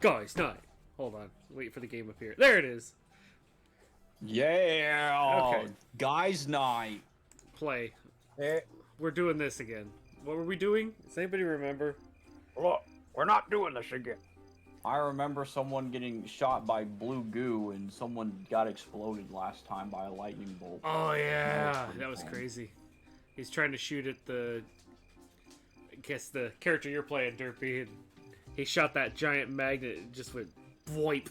Guys, night. Hold on. Wait for the game up here. There it is. Yeah. Okay. Guys' night. Play. We're doing this again. What were we doing? Does anybody remember? Look, we're not doing this again. I remember someone getting shot by blue goo and someone got exploded last time by a lightning bolt. Oh, yeah. That was crazy. He's trying to shoot at I guess the character you're playing, Derpy, and he shot that giant magnet and just went voip.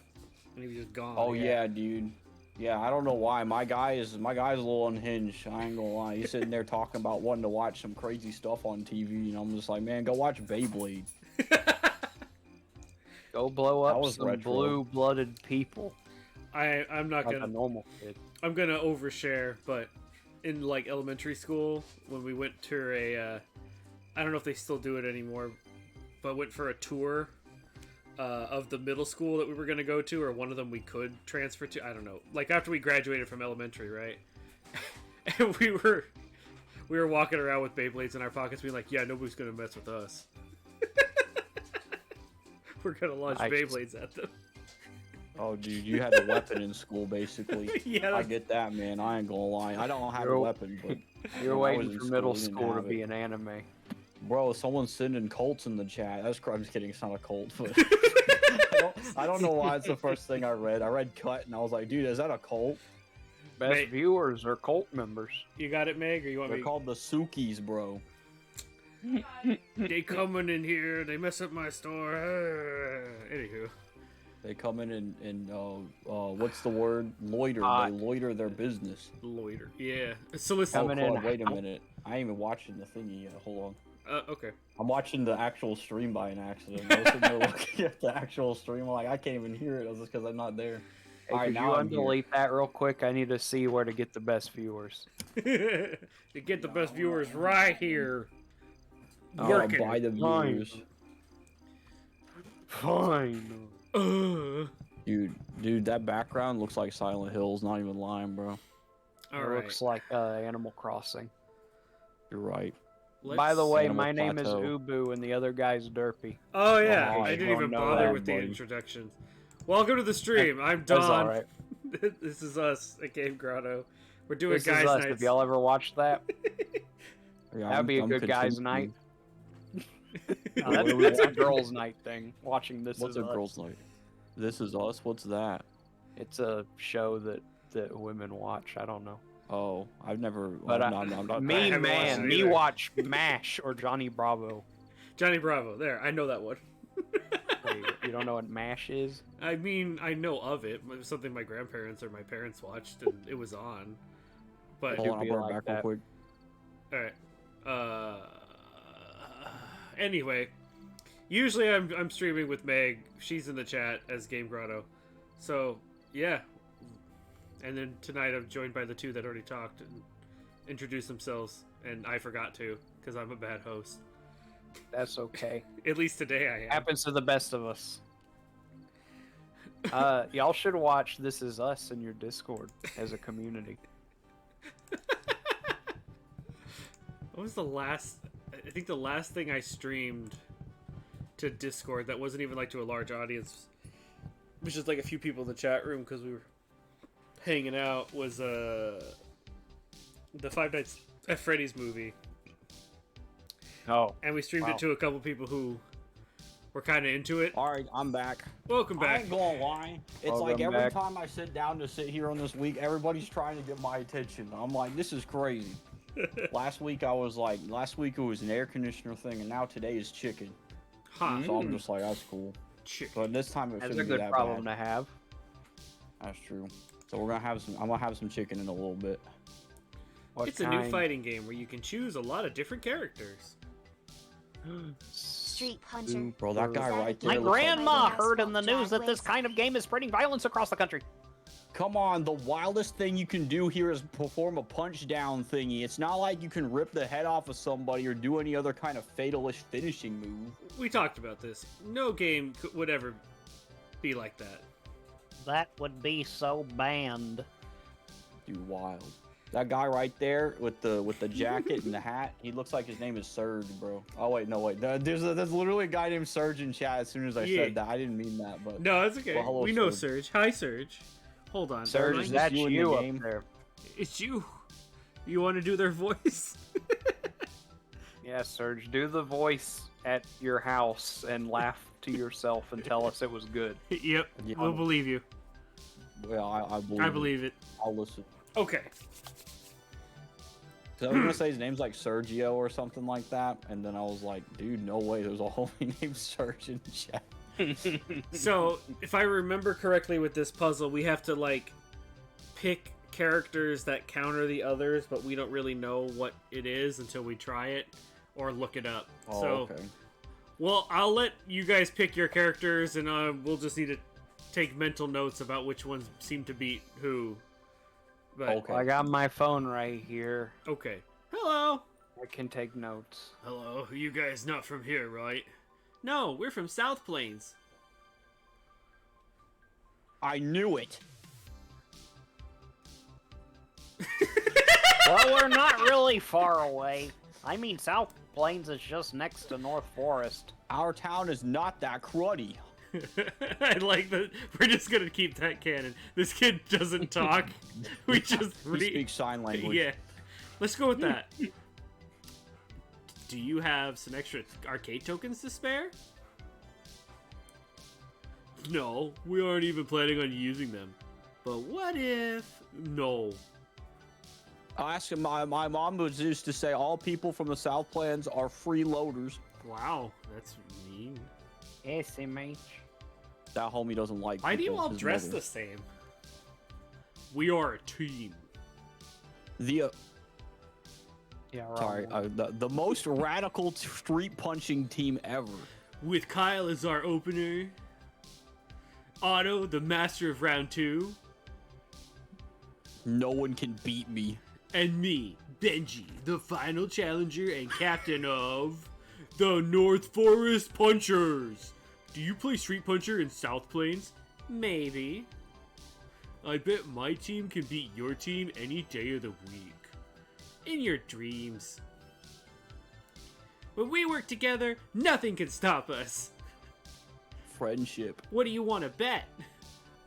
And he was just gone. Oh, yeah, dude. Yeah, I don't know why. My guy is a little unhinged. I ain't gonna lie. He's sitting there talking about wanting to watch some crazy stuff on TV, and I'm just like, man, go watch Beyblade. Go blow up some retro. blue-blooded people. I'm not Like a gonna. normal kid. I'm gonna overshare, but in like elementary school, when we went to I don't know if they still do it anymore, but went for a tour of the middle school that we were gonna go to, or one of them we could transfer to. I don't know. Like after we graduated from elementary, right? And we were walking around with Beyblades in our pockets, being like, "Yeah, nobody's gonna mess with us. We're gonna launch Beyblades at them." Oh, dude, you had a weapon in school, basically. Yeah, I get that, man. I ain't gonna lie. I don't have a weapon, but You're when I waiting was in for middle we didn't school to have be it. an anime. Bro, someone's sending cults in the chat. I'm just kidding. It's not a cult, but I don't know why it's the first thing I read. I read cut, and I was like, dude, is that a cult? Best Mate. viewers are cult members. You got it, Meg, or you want They're me? called the Sukis, bro. They coming in here. They mess up my store. Anywho. They come in and what's the word? Loiter. They loiter their business. Loiter. Yeah. Solicit. Coming in. Wait a minute. I ain't even watching the thingy yet. Hold on. Okay. I'm watching the actual stream by an accident. I was sitting there looking at the actual stream. I'm like, I can't even hear it. It was just because I'm not there. Hey, Alright, could you now I'm here. undelete that real quick? I need to see where to get the best viewers. You get the best viewers right here. Working. By the Fine. viewers. Fine. Dude, that background looks like Silent Hills. Not even lying, bro. All It right. looks like Animal Crossing. You're right. By the way, Animal my name is Plateau. Ubu, and the other guy's Derpy. Oh yeah, Oh, I I didn't don't even know bother that, with the buddy. introductions. Welcome to the stream. I'm That's Don. alright. This is us at Game Grotto. We're doing This guys' is us. nights. If y'all ever watched that, Yeah, that'd be a I'm good guys' continuing. night. What do we That's a watch? girls' night thing. Watching this What's is a Us. girl's night? This is us. What's that? It's a show that women watch. I don't know. Oh, I've never. But I'm not. I me haven't watched it man, me either. watch MASH or Johnny Bravo. Johnny Bravo. There, I know that one. Wait, you don't know what MASH is? I mean, I know of it. It was something my grandparents or my parents watched, and it was on. But Hold on, I'll be put like it back real that. quick. all right. Anyway, usually I'm streaming with Meg. She's in the chat as Game Grotto. So yeah. And then tonight I'm joined by the two that already talked and introduced themselves, and I forgot to because I'm a bad host. That's okay. At least today I am. Happens to the best of us. Y'all should watch This Is Us in your Discord as a community. What was the last? I think the last thing I streamed to Discord that wasn't even like to a large audience, it was just like a few people in the chat room because we were hanging out, was the Five Nights at Freddy's movie. Oh, And we streamed wow. it to a couple people who were kind of into it. All right, I'm back. Welcome I back. ain't gonna lie. It's Welcome like every back. time I sit down to sit here on this week, everybody's trying to get my attention. I'm like, this is crazy. Last week it was an air conditioner thing, and now today is chicken. Huh. So I'm just like, that's cool. Chick. But this time it that's shouldn't a be good that problem bad. to have. That's true. So I'm gonna have some chicken in a little bit. What It's a new fighting game where you can choose a lot of different characters. Street Puncher. Bro, that guy right there. My looks like- grandma heard in the news that this kind of game is spreading violence across the country. Come on, the wildest thing you can do here is perform a punch down thingy. It's not like you can rip the head off of somebody or do any other kind of fatalish finishing move. We talked about this. No game would ever be like that. That would be so banned. Dude, wild. That guy right there with the jacket and the hat, he looks like his name is Serge, bro. Oh wait, no wait. There's literally a guy named Serge in chat. As soon as I said that, I didn't mean that, but No, it's okay. Well, hello, we know Serge. Serge. Hi, Serge. Hold on. Serge, is that's you in the you game? up there. It's you. You want to do their voice? Yeah, Serge, do the voice at your house and laugh to yourself and tell us it was good. Yep. Yeah. We'll believe you. Yeah, I believe. I believe it. I'll listen. Okay. So I was gonna say his name's like Sergio or something like that, and then I was like, dude, no way. There's a homie named Serge in chat. So, if I remember correctly with this puzzle, we have to, like, pick characters that counter the others, but we don't really know what it is until we try it or look it up. Oh, so, okay. well, I'll let you guys pick your characters, and we'll just need to take mental notes about which ones seem to beat who. But, Okay. I got my phone right here. Okay. Hello. I can take notes. Hello. You guys not from here, right? No, we're from South Plains. I knew it. Well, we're not really far away. I mean, South Plains is just next to North Forest. Our town is not that cruddy. I like that. We're just gonna keep that canon. This kid doesn't talk. We just He read. speaks sign language. Yeah. Let's go with that. Do you have some extra arcade tokens to spare? No, we aren't even planning on using them. But what if... No. I asked him, my mom was used to say all people from the South Plains are freeloaders. Wow, that's mean. SMH. That homie doesn't like Why do you people, all his dress mother. the same? We are a team. The Yeah, sorry, the most radical street punching team ever. With Kyle as our opener. Otto, the master of round 2. No one can beat me. And me, Benji, the final challenger and captain of the North Forest Punchers. Do you play Street Puncher in South Plains? Maybe. I bet my team can beat your team any day of the week. In your dreams. When we work together, nothing can stop us. Friendship. What do you want to bet?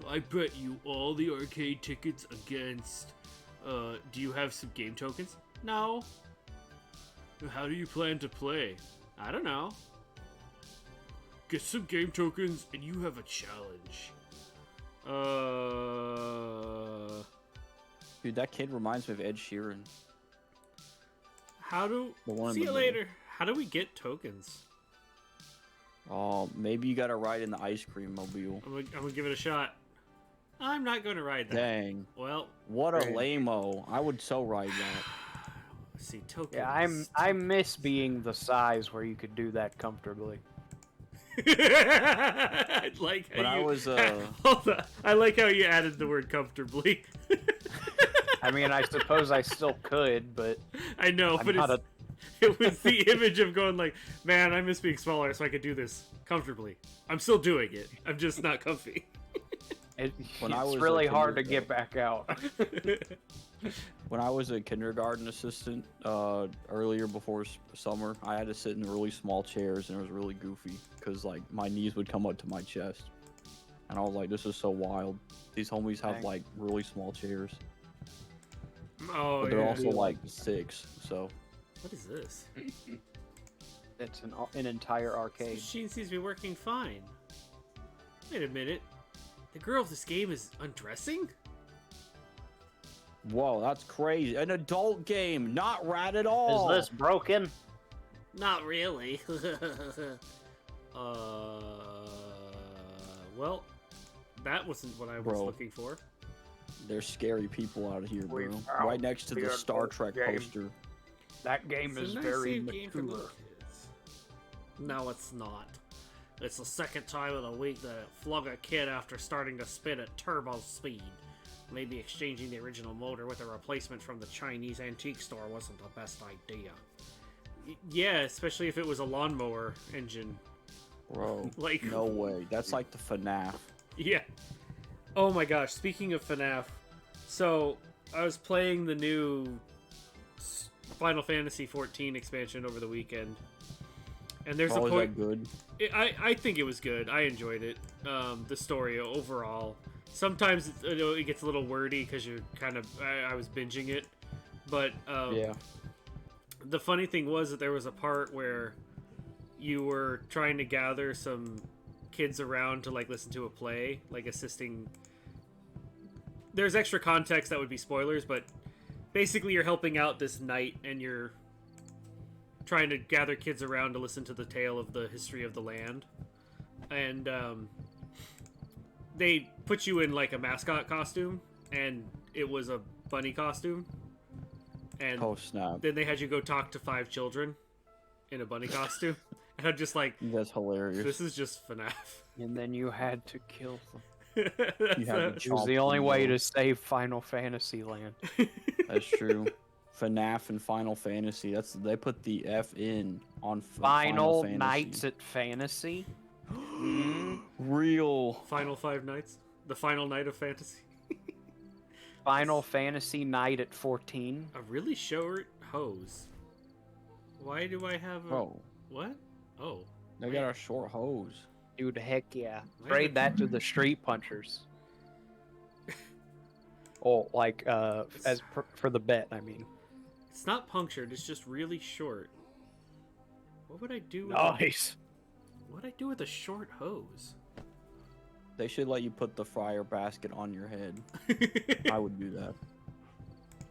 I bet you all the arcade tickets against... do you have some game tokens? No. How do you plan to play? I don't know. Get some game tokens and you have a challenge. Dude, that kid reminds me of Ed Sheeran. How do... The one in See the you middle. later. How do we get tokens? Oh, maybe you gotta ride in the ice cream mobile. I'm gonna give it a shot. I'm not gonna ride that. Dang. Well, What a Right. lame-o. I would so ride that. let's see, tokens. Yeah, I miss being the size where you could do that comfortably. I like how When I you... was, Hold on. I like how you added the word comfortably. I mean, I suppose I still could, but I know, I'm but not it's, it was the image of going like, man, I miss being smaller so I could do this comfortably. I'm still doing it. I'm just not comfy. When I it's was really a hard to kid, get back out. When I was a kindergarten assistant, earlier before summer, I had to sit in really small chairs, and it was really goofy because like my knees would come up to my chest, and I was like, "This is so wild." These homies have Dang. like really small chairs, Oh, but they're yeah. also like 6. So What is this? It's an entire This arcade. machine seems to be working fine. Wait a minute. The girl of this game is undressing? whoa, that's crazy. An adult game, not rad at all. Is this broken? Not really. Well, that wasn't what I was Bro. looking for. There's scary people out here, We bro. found Right next to the the Star adult Trek game. poster. That game It's is a nice very safe game for mature. little kids. No, it's not. It's the second time of the week that it flung a kid after starting to spin at turbo speed. Maybe exchanging the original motor with a replacement from the Chinese antique store wasn't the best idea. Yeah, especially if it was a lawnmower engine. Bro, Like- no way. That's like the FNAF. Yeah. Oh my gosh, speaking of FNAF, so I was playing the new Final Fantasy 14 expansion over the weekend, and there's a Is point. that good? I think it was good. I enjoyed it. The story overall. Sometimes it gets a little wordy because you're kind of. I was binging it, but Yeah. the funny thing was that there was a part where you were trying to gather some kids around to like listen to a play, like assisting. There's extra context that would be spoilers, but basically you're helping out this knight and you're trying to gather kids around to listen to the tale of the history of the land. And they put you in like a mascot costume, and it was a bunny costume. And Oh snap! then they had you go talk to 5 children in a bunny costume. And I'm just like, That's hilarious. this is just FNAF. And then you had to kill them. You had to It was the chomp only them, way though. to save Final Fantasy Land. That's true. FNAF and Final Fantasy. They put the F in on Final Fantasy. Nights at Fantasy. Real. Final 5 nights. The final night of fantasy. Final Fantasy Night at 14. A really short hose. Why do I have a... Oh, What? Oh. they got a short hose. Dude, heck yeah. Why Trade did- that to the Street Punchers. Oh, like, for the bet, I mean. It's not punctured, it's just really short. What would I do with Nice. What would I do with a short hose? They should let you put the fryer basket on your head. I would do that.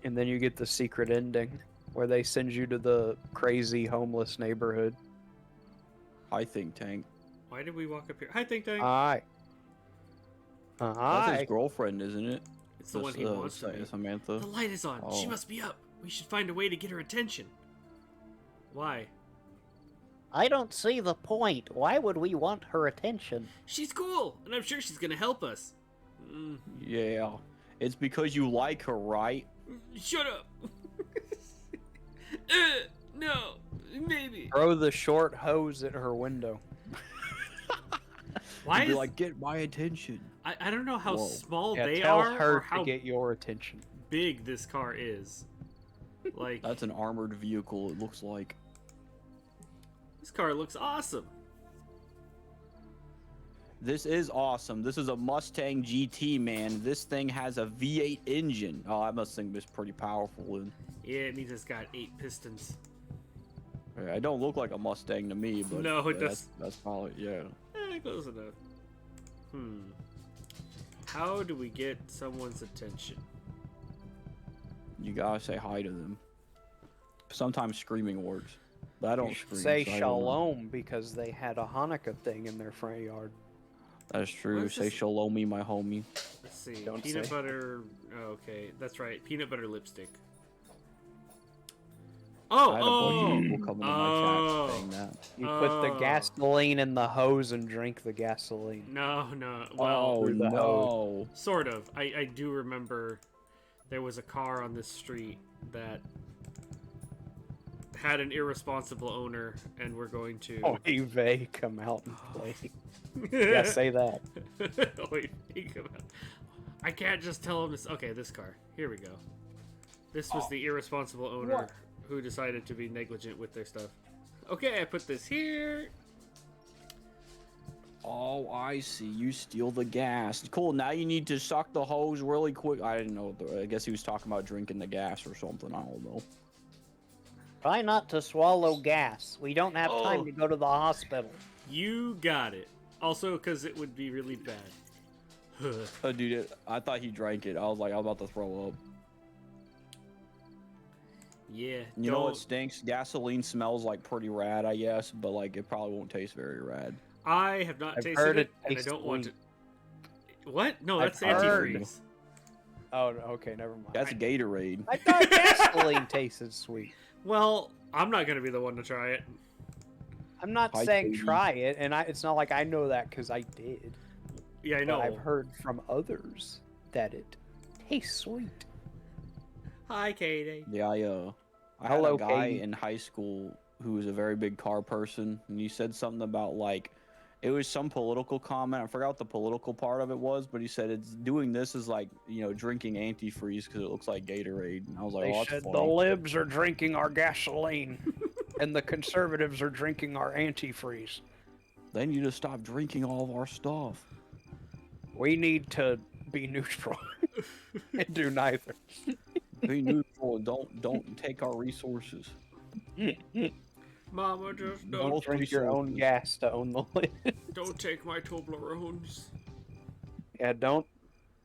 And then you get the secret ending where they send you to the crazy homeless neighborhood. I think Tank. Why did we walk up here? Hi, Think Tank. Aye. That's Aye. his girlfriend, isn't it? It's the one he wants to be. Samantha. The light is on. She Oh. must be up. We should find a way to get her attention. Why? I don't see the point. Why would we want her attention? She's cool, and I'm sure she's gonna help us. Yeah. It's because you like her, right? Shut up. No, maybe. Throw the short hose at her window. Why You'd be is like, get my attention. I don't know how Whoa. small Yeah, they tell are her or how to get your attention. big this car is. Like, That's an armored vehicle, it looks like. this car looks awesome. This is awesome. This is a Mustang GT, man. This thing has a V8 engine. Oh, I must think it's pretty powerful. And Yeah, it means it's got 8 pistons. it don't look like a Mustang to me, but No, it that's probably, yeah. Close enough. How do we get someone's attention? You gotta say hi to them. Sometimes screaming works, but I don't You should scream. say so I don't know. shalom because they had a Hanukkah thing in their front yard. That's true. What is Say this? shalom me, my homie. Let's see. Don't Peanut say. butter. Oh, okay, that's right. Peanut butter lipstick. I had a bunch of people coming to my chat saying that. You put the Oh. gasoline in the hose and drink the gasoline. No. Well, Oh through the no! sort of. I do remember there was a car on this street that had an irresponsible owner, and we're going to. Oy vey, come out and play. Yeah, say that. Wait, come on. I can't just tell him this. Okay, this car. Here we go. This was the irresponsible owner What? who decided to be negligent with their stuff. Okay, I put this here. Oh, I see. You steal the gas. Cool. Now you need to suck the hose really quick. I didn't know. I guess he was talking about drinking the gas or something. I don't know. Try not to swallow gas. We don't have Oh. time to go to the hospital. You got it. Also, because it would be really bad. Oh, dude, I thought he drank it. I was like, I'm about to throw up. Yeah. You know what don't- stinks? Gasoline smells like pretty rad, I guess, but like it probably won't taste very rad. I have not I've tasted heard it, it and I tastes don't want to. sweet. What? No, I've that's heard. antifreeze. Oh, okay, never mind. That's Gatorade. I thought gasoline tasted sweet. Well, I'm not gonna be the one to try it. I'm not Hi, saying Katie. try it, and it's not like I know that because I did. Yeah, I But know. I've heard from others that it tastes sweet. Hi, Katie. Yeah, I had Hello, a guy Katie. in high school who was a very big car person, and he said something about like It was some political comment. I forgot what the political part of it was, but he said it's doing this is like, drinking antifreeze because it looks like Gatorade. And I was like, They oh, that's said the funny. libs are drinking our gasoline, and the conservatives are drinking our antifreeze. They need to stop drinking all of our stuff. We need to be neutral and do neither. Be neutral and don't take our resources. Mama, just Don't don't drink your own resources. gas to own the lid. don't take my Toblerones. Yeah, don't.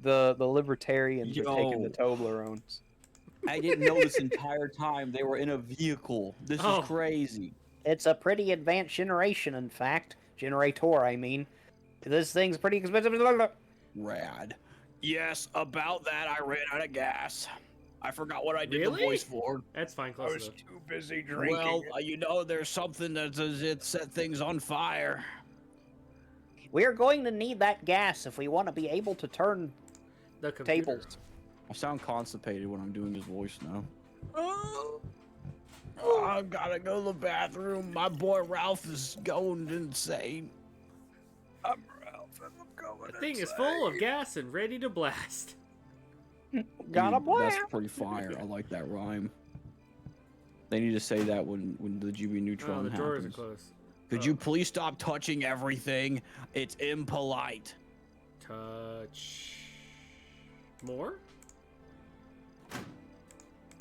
The libertarians are taking the Yo. Toblerones. I didn't know this entire time they were in a vehicle. This Oh. is crazy. It's a pretty advanced generation, in fact. Generator, I mean. This thing's pretty expensive. Rad. Yes, about that I ran out of gas. I forgot what I did Really? the voice for. That's fine, I close was enough. too busy drinking. Well, there's something that says it set things on fire. We're going to need that gas if we want to be able to turn The computer. tables. I sound constipated when I'm doing this voice now. I've gotta go to the bathroom. My boy Ralph is going insane. I'm Ralph, and I'm going The thing is full of gas and ready to blast. Got a Dude, blast. That's pretty fire. I like that rhyme. They need to say that when the GB Oh, Neutron the drawers are happens. closed. Could you please stop touching everything? It's impolite. Touch more?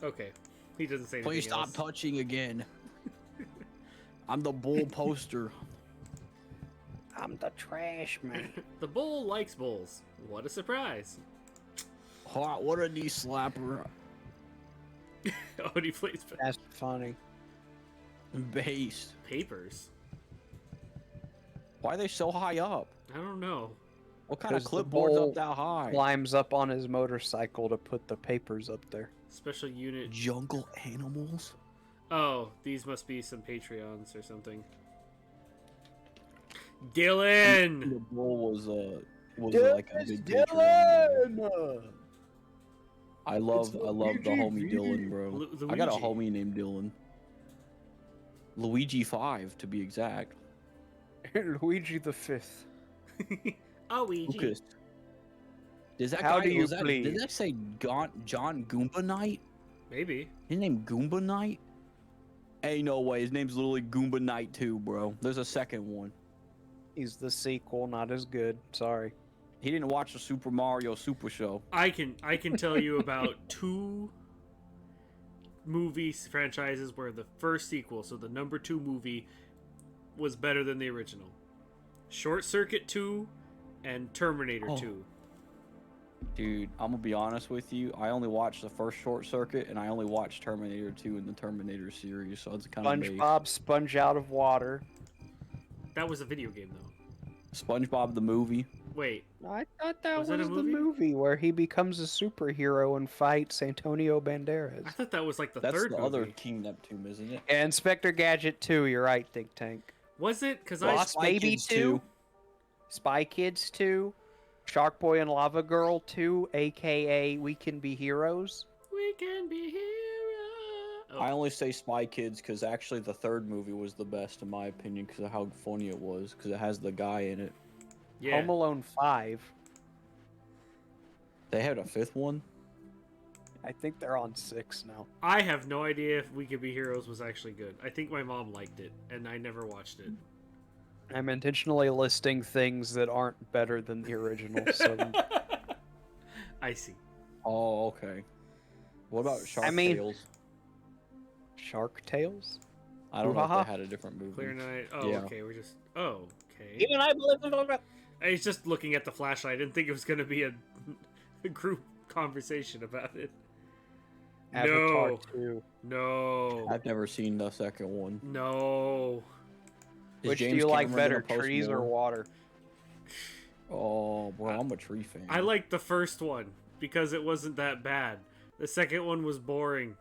Okay. He doesn't say anything Please stop else. touching again. I'm the bull poster. I'm the trash man. The bull likes bulls. What a surprise. Hot, what a knee slapper. Oh, and he plays That's funny. Based. papers. Why are they so high up? I don't know. What kind of 'Cause the clipboard's bull up that high? Climbs up on his motorcycle to put the papers up there. Special unit. Jungle animals? Oh, these must be some Patreons or something. Dylan! The bull was like a big Patreon. I love the homie Dylan, bro. I got a Luigi. homie named Dylan. Luigi 5 to be exact. Luigi the Fifth. Oh, Ouija. Lucas. Does that How guy, do you was that, plead? did that say John Goomba Knight? Maybe. His name Goomba Knight? Hey, no way. His name's literally Goomba Knight 2, bro. There's a second one. He's the sequel, not as good. Sorry. He didn't watch the Super Mario Super Show. I can tell you about 2 movies franchises where the first sequel, so the number 2 movie, was better than the original. Short Circuit 2 and Terminator Oh. 2. Dude, I'm gonna be honest with you. I only watched the first Short Circuit, and I only watched Terminator 2 in the Terminator series, so it's kind of SpongeBob sponge out of water. That was a video game though. SpongeBob the movie. Wait, I thought that Was was, that a the movie? movie where he becomes a superhero and fights Antonio I Banderas. thought that was like the That's third the movie. other King Neptune, isn't it? And Inspector Gadget 2, you're right, Think Tank. Was it? Because Lost Spy Baby Kids 2, Spy Kids 2, Shark Boy and Lava Girl 2, aka We Can Be Heroes. we can be heroes. Oh, I only say Spy Kids because actually the third movie was the best in my opinion because of how funny it was because it has the guy in it. yeah. Home Alone 5. They had a fifth one. I think they're on 6 now. I have no idea if We Could Be Heroes was actually good. I think my mom liked it, and I never watched it. I'm intentionally listing things that aren't better than the original. So I see. Oh, okay. What about Shark mean- Tales? Shark Tales? I don't know if Boo-ha-ha. they had a different movie. Clear night. Oh, Yeah. okay. We're just. Oh, okay. Even I believe it. I was just looking at the flashlight. I didn't think it was going to be a group conversation about it. Avatar No. 2. No. I've never seen the second one. No. Is Which do James you like Cameron better, gonna post trees or more? water? Oh, bro, I'm a tree fan. I liked the first one because it wasn't that bad. The second one was boring.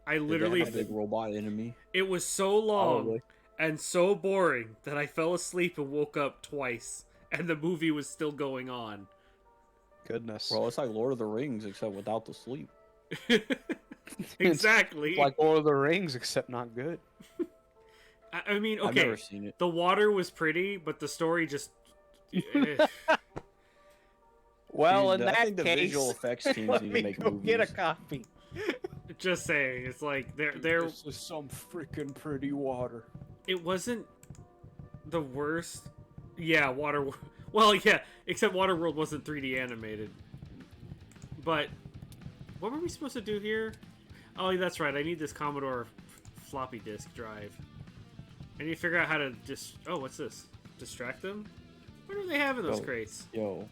I Did they literally. have a big robot enemy. It was so long Probably. and so boring that I fell asleep and woke up twice, and the movie was still going on. Goodness. Bro, it's like Lord of the Rings except without the sleep. Exactly. It's like Lord of the Rings, except not good. I mean, I've okay, never seen it. the water was pretty, but the story just. eh. Well, Dude, in I that think the case, visual effects teams let need to me make go get a movies. copy. Just saying, it's like they're. This is some freaking pretty water. It wasn't the worst. Yeah, Well, yeah, except Waterworld wasn't 3D animated. But what were we supposed to do here? Oh, that's right. I need this Commodore floppy disk drive. I need to figure out how to just. Oh, what's this? Distract them? What do they have in those Yo. crates? Yo,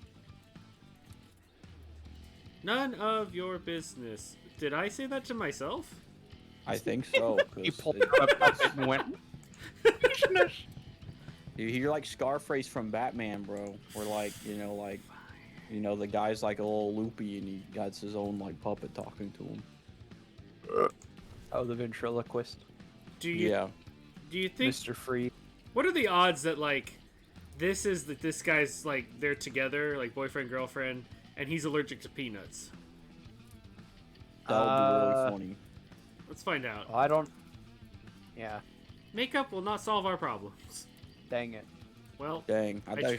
None of your business. Did I say that to myself? I think so. He 'cause pulled it- out a puppet and went. Dude, you're like Scarface from Batman, bro. Or like, the guy's like a little loopy and he got his own like puppet talking to him. Oh, the ventriloquist, Do you Yeah. do you think Mr. Freeze. what are the odds that like this guy's like they're together, like boyfriend girlfriend, and he's allergic to peanuts? That would be really funny. Let's find out. I don't. Yeah, Makeup will not solve our problems. dang it. Well, Dang, I I thought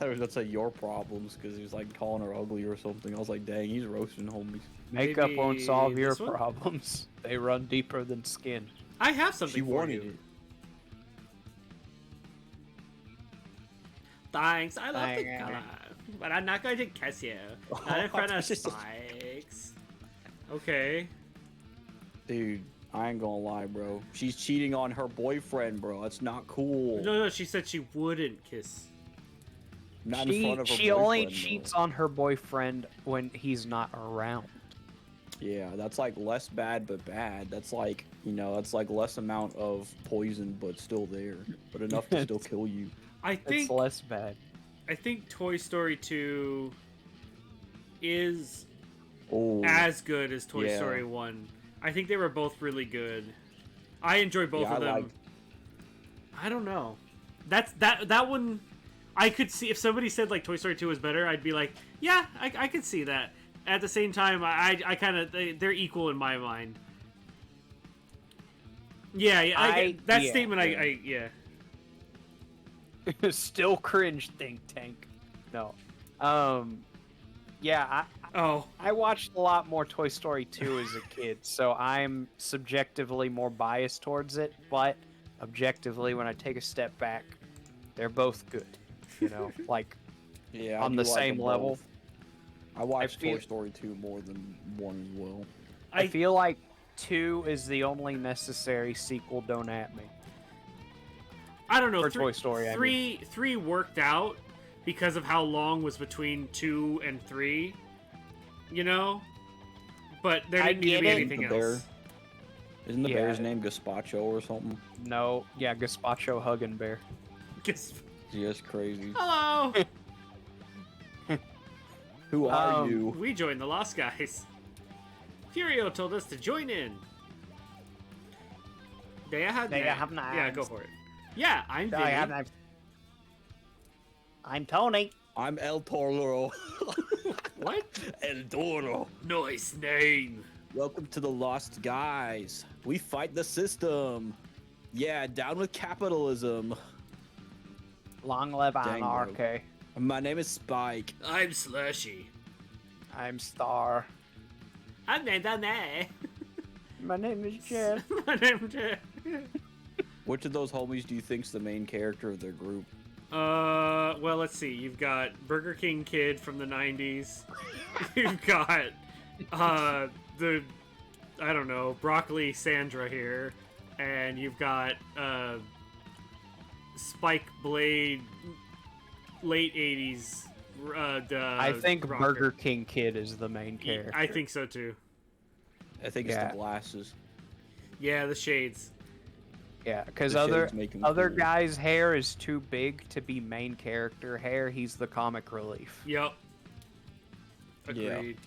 he was gonna say your problems because he was like calling her ugly or something. I was like, dang, he's roasting homies. Makeup won't Maybe solve your this one? problems. They run deeper than skin. I have something She for wanted you. it. Thanks, I love the Thank- color, but I'm not going to kiss you. Not in front of Spikes. Okay. Dude, I ain't gonna lie, bro. She's cheating on her boyfriend, bro. That's not cool. No, she said she wouldn't kiss. Not in front of her She only boyfriend, cheats though. on her boyfriend when he's not around. Yeah, that's like less bad but bad. That's like, that's like less amount of poison but still there. But enough to still kill you. I think It's less bad. I think Toy Story 2 is Oh, as good as Toy Yeah. Story 1. I think they were both really good. I enjoy both Yeah, of I them. like- I don't know. That one I could see if somebody said like Toy Story 2 was better, I'd be like, yeah, I could see that. At the same time, I kind of they're equal in my mind. Yeah, that yeah, statement yeah. Still cringe, think tank. No. Yeah, Oh, I watched a lot more Toy Story 2 as a kid, so I'm subjectively more biased towards it, but objectively, when I take a step back, they're both good. Like, yeah, I on do the like same them level. both. I watched feel- Toy Story 2 more than 1 as well. I feel like 2 is the only necessary sequel, don't at me. I don't know. For Toy Story, I mean. Three worked out because of how long was between 2 and 3. But there I didn't need to get be it. anything The bear. else. Isn't the Yeah. bear's name Gazpacho or something? No, yeah, Gazpacho Huggin' Bear. Guess- Just crazy. Hello, Who are Um, you? we joined the Lost Guys. Furio told us to join in. They have have Yeah, knives. go for it. Yeah, I'm I have Vinny. knives. I'm Tony. I'm El Toro. What? El Toro. Nice name. Welcome to the Lost Guys. We fight the system. Yeah, down with capitalism. Long live Dang, bro. anarchy. My name is Spike. I'm Slushy. I'm Star. I'm Nandane. My name is Jeff. My name's Jeff. Which of those homies do you think's the main character of their group? Well, let's see. You've got Burger King Kid from the 90s. You've got, I don't know, Broccoli Sandra here. And you've got, Spike Blade, late 80s, I think rocker. Burger King Kid is the main character. I think so too. I think Yeah. it's the glasses. Yeah, the shades. Yeah, because The other shades make him other cool. guys' hair is too big to be main character hair. He's the comic relief. Yep. Yeah. Agreed.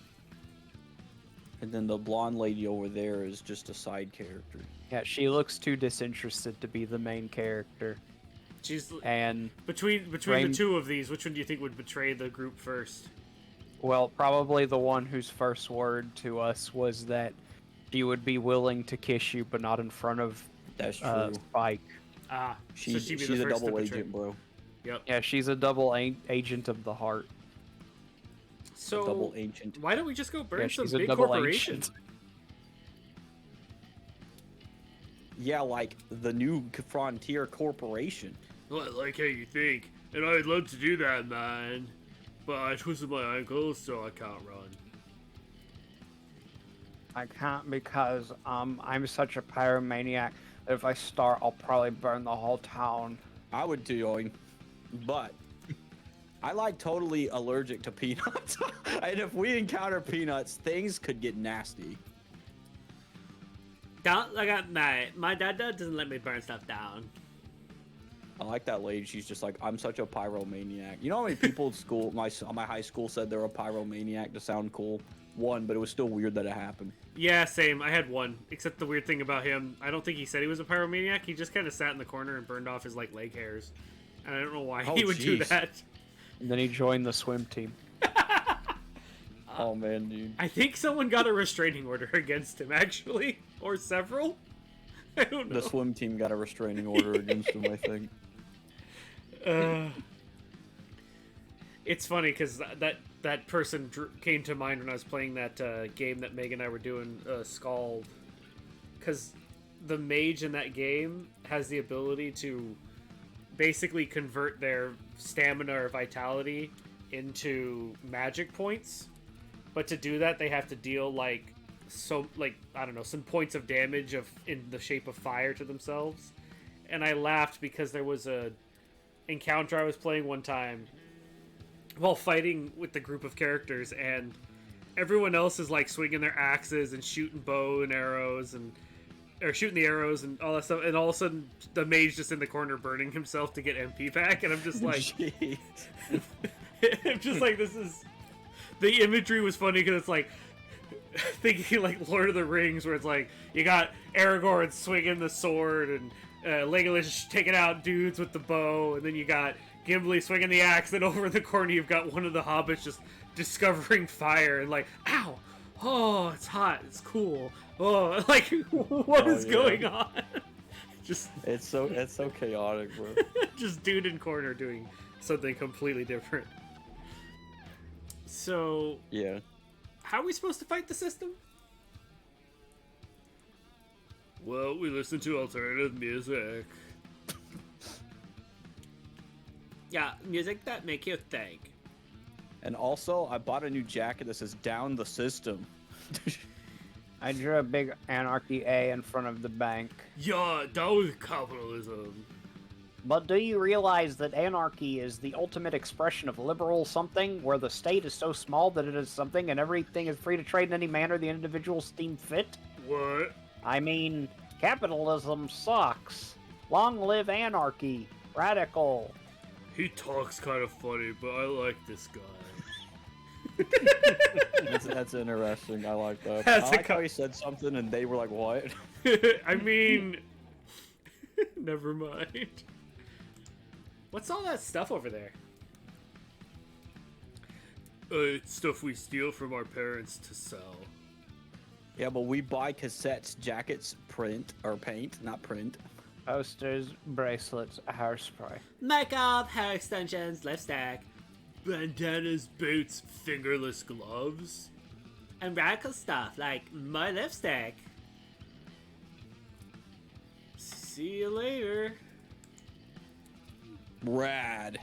And then the blonde lady over there is just a side character. Yeah, she looks too disinterested to be the main character. She's And between the Rain- two of these. Which one do you think would betray the group first? well, probably the one whose first word to us was that she would be willing to kiss you, but not in front of That's true. Spike. Ah, so She's she'd be a the first to double betray. agent, bro. Yep. Yeah, she's a double agent of the heart. So Double agent. why don't we just go burn Yeah, some she's a big double corporations? agent. Yeah, like the new Frontier Corporation. Well, I like how you think, and I'd love to do that, man. But I twisted my ankle, so I can't run. I can't because I'm such a pyromaniac that if I start, I'll probably burn the whole town. I would too, but I like totally allergic to peanuts. And if we encounter peanuts, things could get nasty. Don't look at me. My dad doesn't let me burn stuff down. I like that lady. She's just like, I'm such a pyromaniac. You know how many people at school, my high school, said they're a pyromaniac to sound cool? One, but it was still weird that it happened. Yeah, same. I had one. Except the weird thing about him, I don't think he said he was a pyromaniac. He just kind of sat in the corner and burned off his like leg hairs. And I don't know why Oh, he would do jeez. that. And then he joined the swim team. Oh man, dude. I think someone got a restraining order against him, actually, or several. I don't know. The swim team got a restraining order against him, I think. It's funny because that person came to mind when I was playing that game that Meg and I were doing, Scald. Because the mage in that game has the ability to basically convert their stamina or vitality into magic points. But to do that, they have to deal I don't know, some points of damage in the shape of fire to themselves. And I laughed because there was a encounter I was playing one time while fighting with the group of characters, and everyone else is like swinging their axes and shooting bow and arrows or shooting the arrows and all that stuff, and all of a sudden the mage just in the corner burning himself to get MP back, and I'm just like, Jeez. I'm just like, this is, the imagery was funny because it's like thinking like Lord of the Rings, where it's like you got Aragorn swinging the sword and Legolas taking out dudes with the bow, and then you got Gimli swinging the axe, and over in the corner you've got one of the hobbits just discovering fire and like, ow, oh, it's hot, it's cool, oh, like, what is going on? Just It's so chaotic, bro. just dude in corner doing something completely different. So, Yeah. how are we supposed to fight the system? Well, we listen to alternative music. Yeah, music that make you think. And also, I bought a new jacket that says "Down the System." I drew a big anarchy A in front of the bank. Yeah, that was capitalism. But do you realize that anarchy is the ultimate expression of liberal something, where the state is so small that it is something and everything is free to trade in any manner the individuals deem fit? What? I mean, capitalism sucks. Long live anarchy. Radical. He talks kind of funny, but I like this guy. That's interesting. I like that. That's I a like how he said something and they were like, "What?" I mean, never mind. What's all that stuff over there? It's stuff we steal from our parents to sell. Yeah, but we buy cassettes, jackets, print or paint, not print. Posters, bracelets, hairspray. Makeup, hair extensions, lipstick, bandanas, boots, fingerless gloves, and radical stuff like my lipstick. See you later. Rad.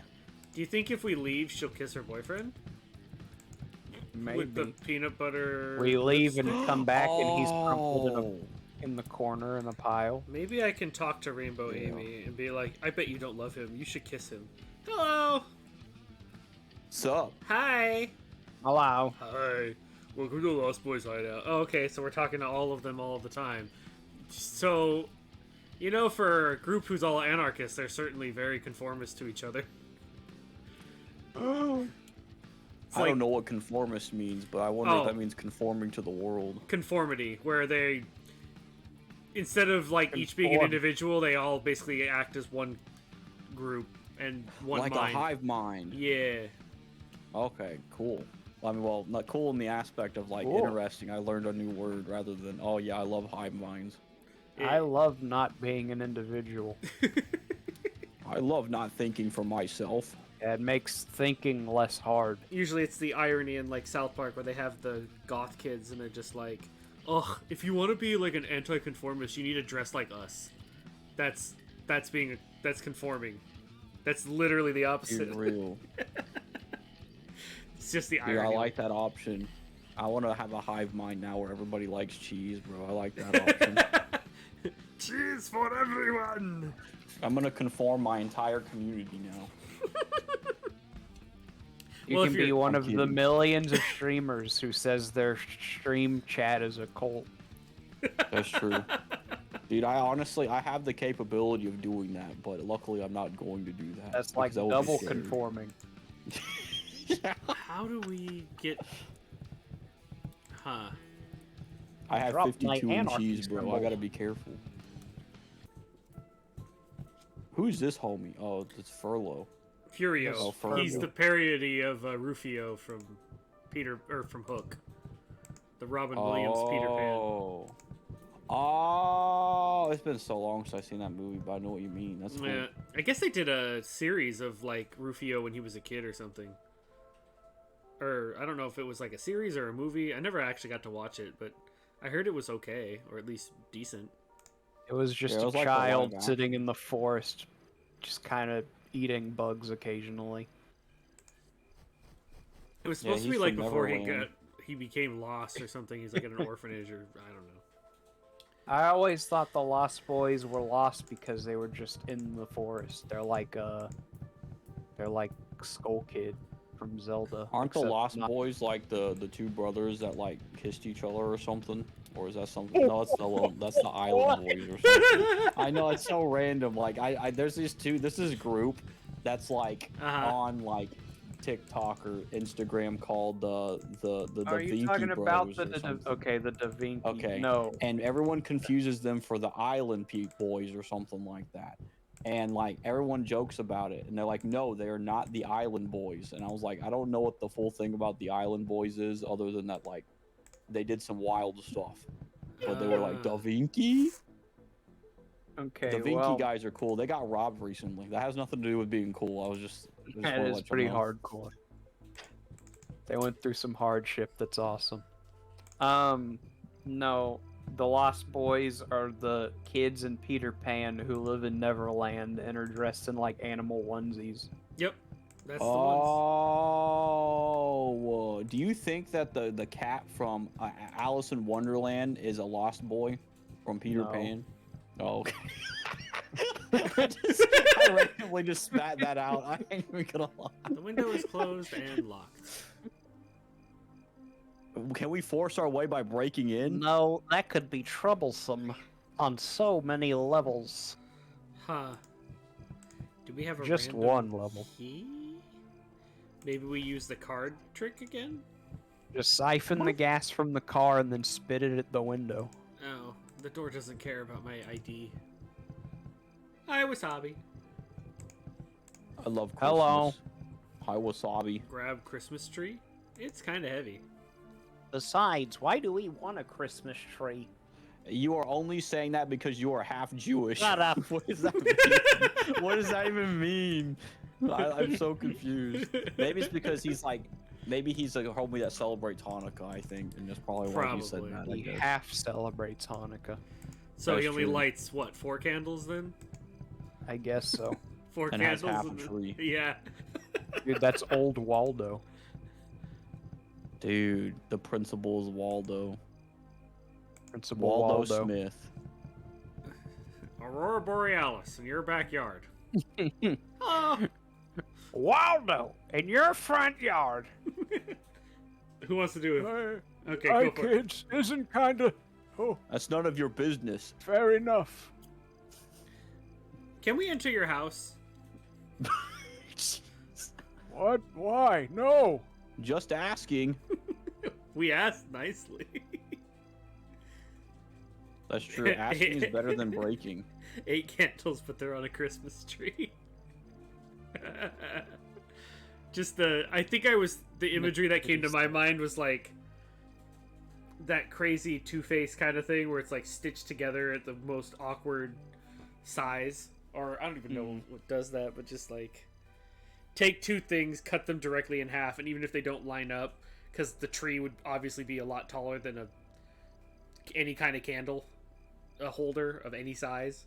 Do you think if we leave, she'll kiss her boyfriend? Maybe. With the peanut butter. We leave lipstick? and come back and he's crumpled Oh. in the corner in the pile. Maybe I can talk to Rainbow Yeah. Amy and be like, I bet you don't love him. You should kiss him. Hello. Sup? Hi. Hello. Hi. Welcome to the Lost Boys hideout. Oh, okay, so we're talking to all of them all the time. So, you know, for a group who's all anarchists, they're certainly very conformist to each other. It's I like don't know what conformist means, but I wonder Oh. if that means conforming to the world. conformity, where they, instead of like each being an Conform. individual, they all basically act as one group and one Like mind. a hive mind. Yeah. Okay, cool. I mean, well, not cool in the aspect of like Cool. interesting. I learned a new word rather than, oh yeah, I love hive minds. I love not being an individual. I love not thinking for myself. It makes thinking less hard. Usually it's the irony in like South Park where they have the goth kids and they're just like, ugh, if you want to be like an anti-conformist, you need to dress like us. That's conforming. That's literally the opposite. Being real. It's just the Dude, irony. I like that option. I want to have a hive mind now where everybody likes cheese, bro. I like that option. Cheese for everyone! I'm gonna conform my entire community now. You Well, can if be you're- one I'm of the kidding. millions of streamers who says their stream chat is a cult. That's true. Dude, I have the capability of doing that, but luckily I'm not going to do that. That's like because that would be double scary. conforming. How do we get... Huh. I have Drop my 52 in anarchy cheese, bro. I symbol. gotta be careful. Who's this homie? Oh, it's Furlough. Furio. Oh, Furbo. He's the parody of Rufio from from Hook. The Robin Williams Peter Pan. Oh, it's been so long since I've seen that movie, but I know what you mean. That's cool. Yeah, I guess they did a series of like Rufio when he was a kid or something. Or I don't know if it was like a series or a movie. I never actually got to watch it, but I heard it was okay, or at least decent. It was just Yeah, it a was like a child live sitting action. in the forest, just kind of eating bugs occasionally. It was Yeah, supposed to be he's like from before Neverland. he became lost or something. He's like in an orphanage or I don't know. I always thought the Lost Boys were lost because they were just in the forest. They're like Skull Kid from Zelda. Aren't the except Lost not- Boys like the two brothers that like kissed each other or something? Or is that something? No, that's the Island Boys or something. I know it's so random. Like I there's these two. This is a group that's like Uh-huh. on like TikTok or Instagram called the Are Da you Vinci talking about Bros or something. okay, the Da Vinci? Okay. No. And everyone confuses them for the Island Boys or something like that. And like everyone jokes about it, and they're like, "No, they are not the Island Boys." And I was like, I don't know what the full thing about the Island Boys is, other than that like they did some wild stuff. But they were like Da Vinci. Okay, The Vinci well, guys are cool. They got robbed recently. That has nothing to do with being cool. I was just that wanna is let you pretty know. hardcore. They went through some hardship. That's awesome. No, the Lost Boys are the kids in Peter Pan who live in Neverland and are dressed in like animal onesies. Yep, that's the ones. Oh, do you think that the cat from Alice in Wonderland is a lost boy from Peter No. Pan? Oh, okay. I randomly just spat that out. I ain't even gonna lie. The window is closed and locked. Can we force our way by breaking in? No, that could be troublesome on so many levels. Huh. Do we have a Just random one level. key? Maybe we use the card trick again? Just siphon the gas from the car and then spit it at the window. Oh, the door doesn't care about my ID. Hi, Wasabi. I love Christmas. Hello. Hi, wasabi. Grab Christmas tree? It's kind of heavy. Besides, why do we want a Christmas tree? You are only saying that because you are half Jewish. Shut up. What does that mean? What does that even mean? I'm so confused. Maybe it's because maybe he's a homie that celebrates Hanukkah, I think, and that's probably why he said Probably. that. I He guess. half celebrates Hanukkah. So That's he only true. lights, what, 4 candles then? I guess so. 4 And has candles? half a and then- tree. Yeah. Dude, that's old Waldo. Dude, the principal is Waldo. Principal Waldo Smith. Aurora Borealis in your backyard. Oh, Waldo, in your front yard. who wants to do it? Okay, Hi, go for it. kids. Isn't kinda. Oh, That's none of your business. fair enough. Can we enter your house? What? Why? No. Just asking. We asked nicely. That's true. Asking is better than breaking. 8 candles, but they're on a Christmas tree. Just the imagery that came to my mind was like that crazy Two-Face kind of thing where it's like stitched together at the most awkward size, or I don't even know what does that, but just like take two things, cut them directly in half, and even if they don't line up, because the tree would obviously be a lot taller than any kind of candle, a holder of any size.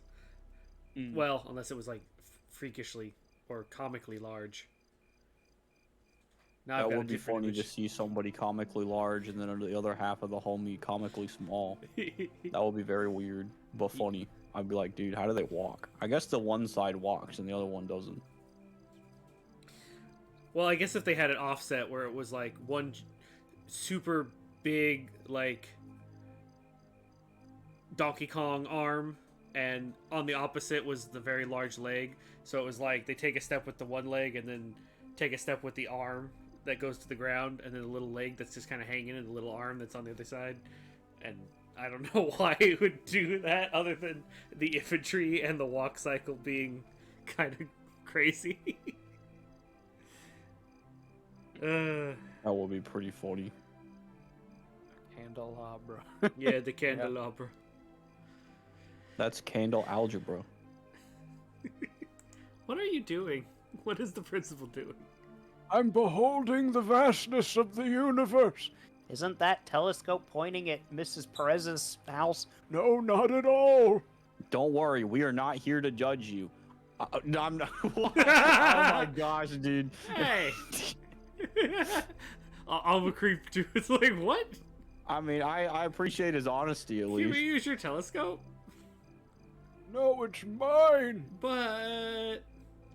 Well, unless it was like freakishly or comically large. Now That would be funny to see somebody comically large and then the other half of the homie comically small. That would be very weird, but funny. I'd be like, dude, how do they walk? I guess the one side walks and the other one doesn't. Well, I guess if they had an offset where it was like one super big, like Donkey Kong arm, and on the opposite was the very large leg. So it was like they take a step with the one leg and then take a step with the arm that goes to the ground, and then the little leg that's just kind of hanging, and the little arm that's on the other side. And I don't know why it would do that other than the infantry and the walk cycle being kind of crazy. That would be pretty funny. Candelabra. Yeah, the candelabra. That's candle algebra. What are you doing? What is the principal doing? I'm beholding the vastness of the universe. Isn't that telescope pointing at Mrs. Perez's house? No, not at all. Don't worry, we are not here to judge you. No, I'm not. What? Oh my gosh, dude. Hey! I'm a creep too. It's like, what? I mean, I appreciate his honesty at Can least. we use your telescope? No, it's mine. But...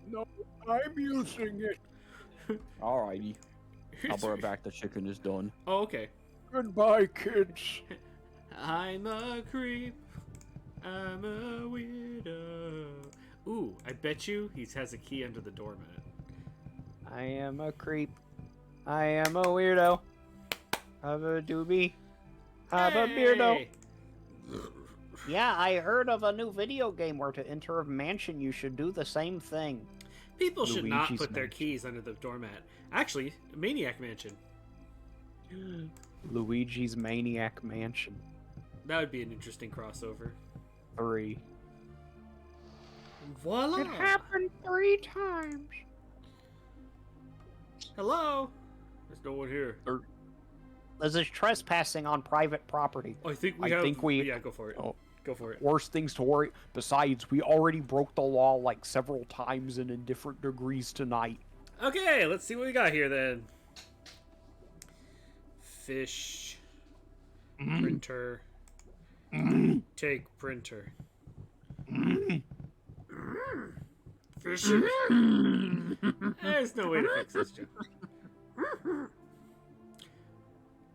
No, I'm using it. Alrighty. I'll bring back. The chicken is done. Oh, okay. Goodbye, kids. I'm a creep. I'm a weirdo. Ooh, I bet you he has a key under the doormat. I am a creep. I am a weirdo. I'm a doobie. I'm a beardo. Hey! Yeah, I heard of a new video game where to enter a mansion you should do the same thing. People should not Luigi's put their Mansion. keys under the doormat. Actually, Maniac Mansion. Luigi's Maniac Mansion That would be an interesting crossover. 3. Voila! It happened 3 times. Hello? There's no one here. This is trespassing on private property. Oh, I think I think we- Yeah, go for it. Oh. Go for it. Worse things to worry. Besides, we already broke the law like several times and in different degrees tonight. Okay, let's see what we got here then. Fish. Printer. Take printer. Fish. There's no way to fix this, Joe.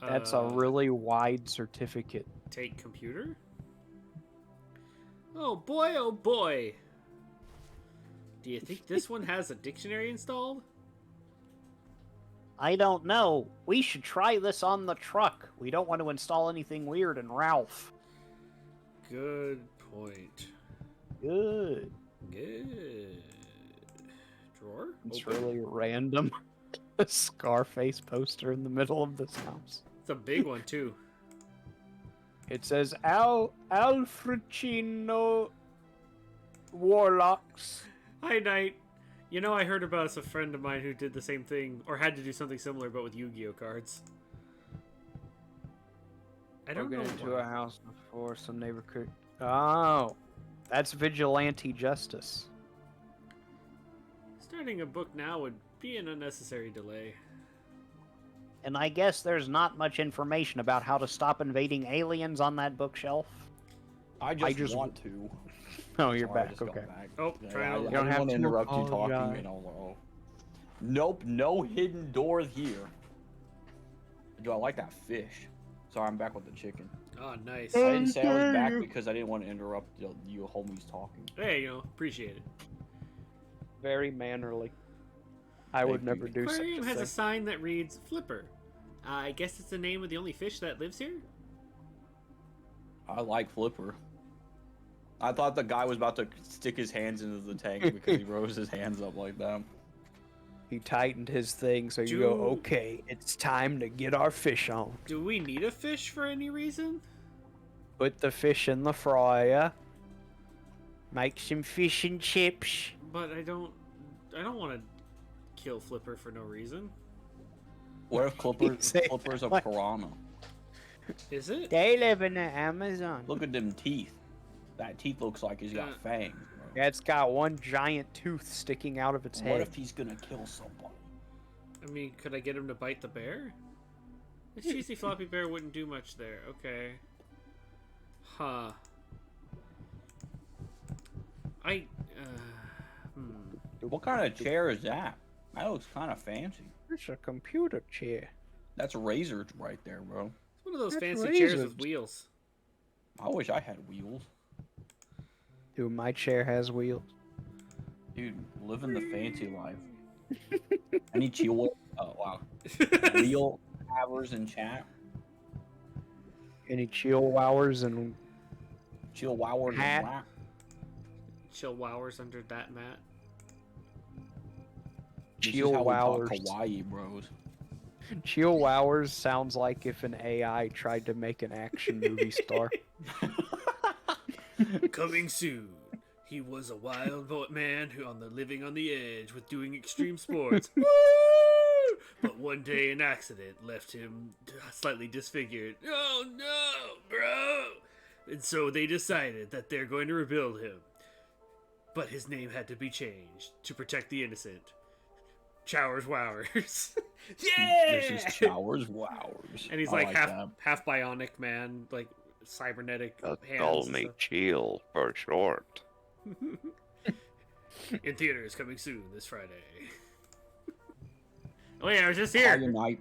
That's a really wide certificate. Take computer? Oh boy, oh boy. Do you think this one has a dictionary installed? I don't know. We should try this on the truck. We don't want to install anything weird in Ralph. Good point. Good. Good. Drawer? It's Open. really random. A Scarface poster in the middle of this house. It's a big one, too. It says Alfredino Warlocks. Hi, Knight. You know, I heard about a friend of mine who did the same thing, or had to do something similar, but with Yu-Gi-Oh cards. I don't know Broken into why. a house before some neighbor could. Oh, that's vigilante justice. Starting a book now would be an unnecessary delay. And I guess there's not much information about how to stop invading aliens on that bookshelf. I just want to. Oh, you're Sorry, I back. just got Okay. back. Oh, Yeah, trying I, to- I You don't didn't have want to to interrupt you talking, apologize. and I was like, oh. Nope, no hidden door here. Do I like that fish? Sorry, I'm back with the chicken. Oh, nice. I didn't say I was back because I didn't want to interrupt you homies talking. Hey, you know, appreciate it. Very mannerly. I would Thank you. never do such a Aquarium has thing. a sign that reads Flipper. I guess it's the name of the only fish that lives here? I like Flipper. I thought the guy was about to stick his hands into the tank because he rose his hands up like that. He tightened his thing, so you go, okay, it's time to get our fish on. Do we need a fish for any reason? Put the fish in the fryer. Make some fish and chips. But I don't want to kill Flipper for no reason. What if Clipper's a piranha? Is it? They live in the Amazon. Look at them teeth. That teeth looks like he's got fangs, bro. Yeah, it's got one giant tooth sticking out of its head. What if he's gonna kill somebody? I mean, could I get him to bite the bear? The cheesy floppy bear wouldn't do much there. Okay. Huh. What kind of chair is that? That looks kind of fancy. It's a computer chair. That's razor right there, bro. It's one of those That's fancy chairs razors. with wheels. I wish I had wheels. Dude, my chair has wheels. Dude, living the fancy life. Any chill? Oh, wow. Wheel havers in chat. Any chill hours and Chill wowers Hat. and rap. Chill wowers under that mat. This chill is how we talk hours? Hawaii, bros. Chill hours sounds like if an AI tried to make an action movie star. Coming soon. He was a wild man who on the living on the edge with doing extreme sports. Woo! But one day an accident left him slightly disfigured. Oh no, bro! And so they decided that they're going to rebuild him. But his name had to be changed to protect the innocent. Chowers Wowers. Yeah! This is Showers Wowers. And he's I like, that. half bionic man, like cybernetic hands. Call and me stuff. Chill for short. In theaters coming soon this Friday. Oh yeah, I was just Friday here. night.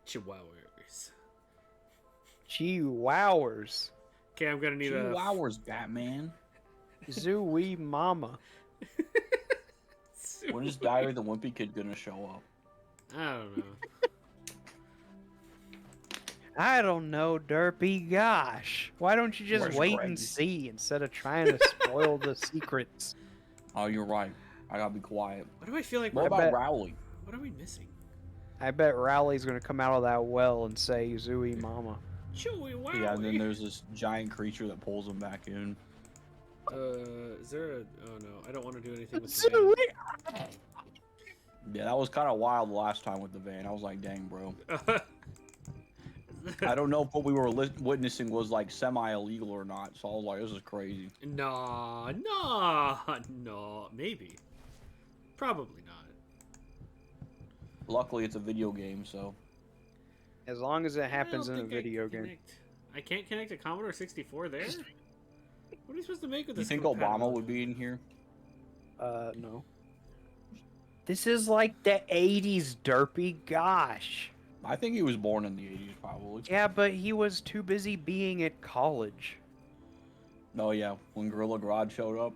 Chihuahuas. Chihuahuas. Okay, I'm gonna need 2 a. hours, Batman. Zooey mama. When is Diary of the Wimpy Kid gonna show up? I don't know. I don't know, Derpy. Gosh. Why don't you just Where's wait Greg? and see instead of trying to spoil the secrets? Oh, you're right. I gotta be quiet. What do I feel like? What We're, about bet- Rowley? what are we missing? I bet Rowley's gonna come out of that well and say Zooey mama. Chewy wow. Yeah, and then there's this giant creature that pulls him back in. Is there a? Oh no, I don't want to do anything with the van. Yeah, that was kind of wild the last time with the van. I was like, dang, bro. I don't know if what we were witnessing was like semi-illegal or not, so I was like, this is crazy. Nah, maybe. Probably not. Luckily, it's a video game, so. As long as it I happens don't in a think I video can game. connect- I can't connect a Commodore 64 there? What are you supposed to make with You this? think compatible- Obama would be in here? No. This is like the 80s, Derpy. Gosh. I think he was born in the 80s, probably. Yeah, but he was too busy being at college. No, yeah, when Gorilla Grodd showed up.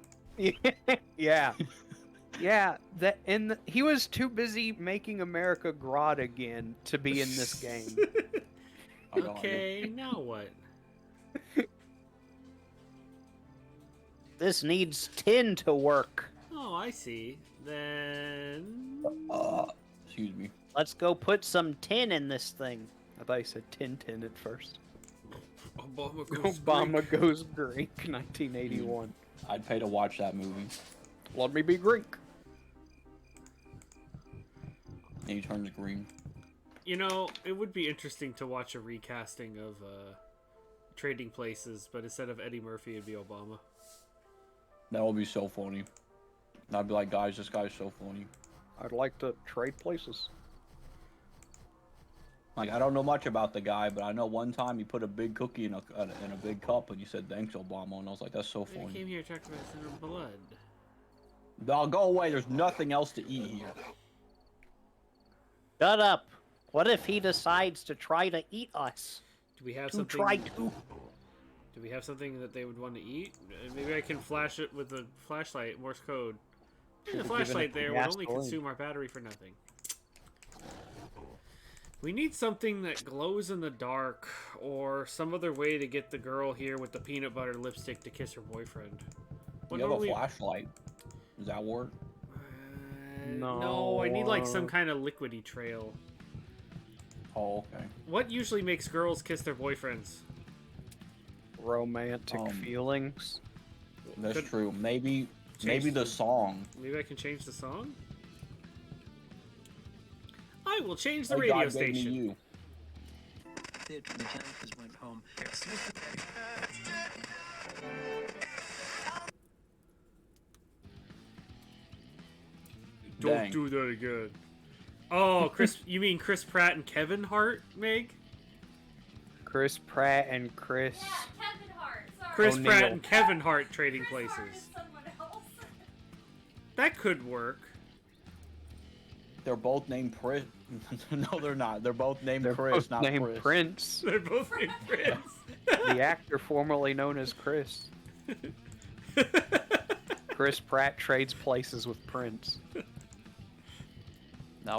Yeah. Yeah, he was too busy making America Grodd again to be in this game. I know, Okay, now what? This needs tin to work. Oh, I see. Then. Excuse me. Let's go put some tin in this thing. I thought you said Tintin at first. Obama goes Obama Goes Greek, 1981. I'd pay to watch that movie. Let me be Greek. And he turns green. You know, it would be interesting to watch a recasting of Trading Places, but instead of Eddie Murphy, it'd be Obama. That would be so funny. I'd be like, guys, this guy's so funny. I'd like to trade places. Like, I don't know much about the guy, but I know one time he put a big cookie in a big cup, and he said, thanks, Obama, and I was like, that's so I funny. came here to talk about some blood. No, go away. There's nothing else to eat here. Shut up. What if he decides to try to eat us? Do we have To something? try to. Do we have something that they would want to eat? Maybe I can flash it with a flashlight, Morse code. The Should've flashlight given it there would only gasoline. consume our battery for nothing. We need something that glows in the dark, or some other way to get the girl here with the peanut butter lipstick to kiss her boyfriend. What You have a normally- flashlight. Does that work? No, I need like some kind of liquidy trail. Oh, okay. What usually makes girls kiss their boyfriends? Romantic feelings. That's Could- true. Maybe Change the song. Maybe I can change the song? I will change the Oh, radio God gave me station. you. The campers went home. Don't Dang. do that again. Oh, Chris, you mean Chris Pratt and Kevin Hart, Meg? Chris Pratt and Chris. Yeah, Kevin Hart. Sorry. Chris O'Neal. Pratt and Kevin Hart trading Chris Hart places. is someone else. That could work. They're both named Chris. No, they're not. They're both named They're Chris, both not named Chris. Prince. They're both named Prince. The actor formerly known as Chris. Chris Pratt trades places with Prince. That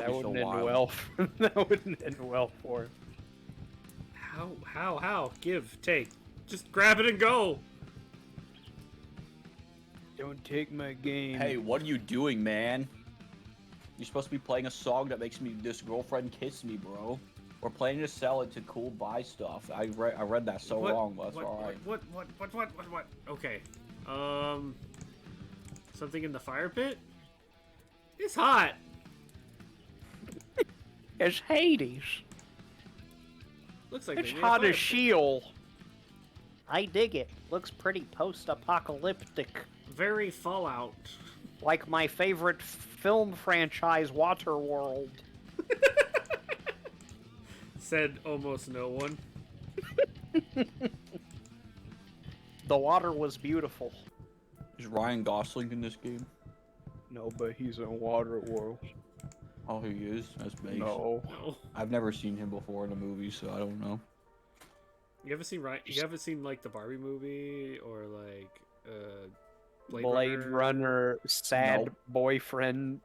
That would be so wouldn't end wild. well. That wouldn't end well for him. How? Give, take. Just grab it and go. Don't take my game. Hey, what are you doing, man? You're supposed to be playing a song that makes me this girlfriend kiss me, bro. We're planning to sell it to cool buy stuff. I read that so wrong, but that's alright. What? Okay. Something in the fire pit? It's hot. It's Hades. Looks like It's they made a hot fire as pit. Sheol. I dig it. Looks pretty post-apocalyptic. Very Fallout. Like my favorite film franchise, Waterworld. Said almost no one. The water was beautiful. Is Ryan Gosling in this game? No, but he's in Waterworld. Oh, he is? That's base. No. No. I've never seen him before in a movie, so I don't know. You haven't seen like the Barbie movie or like Blade Runner sad Nope. boyfriend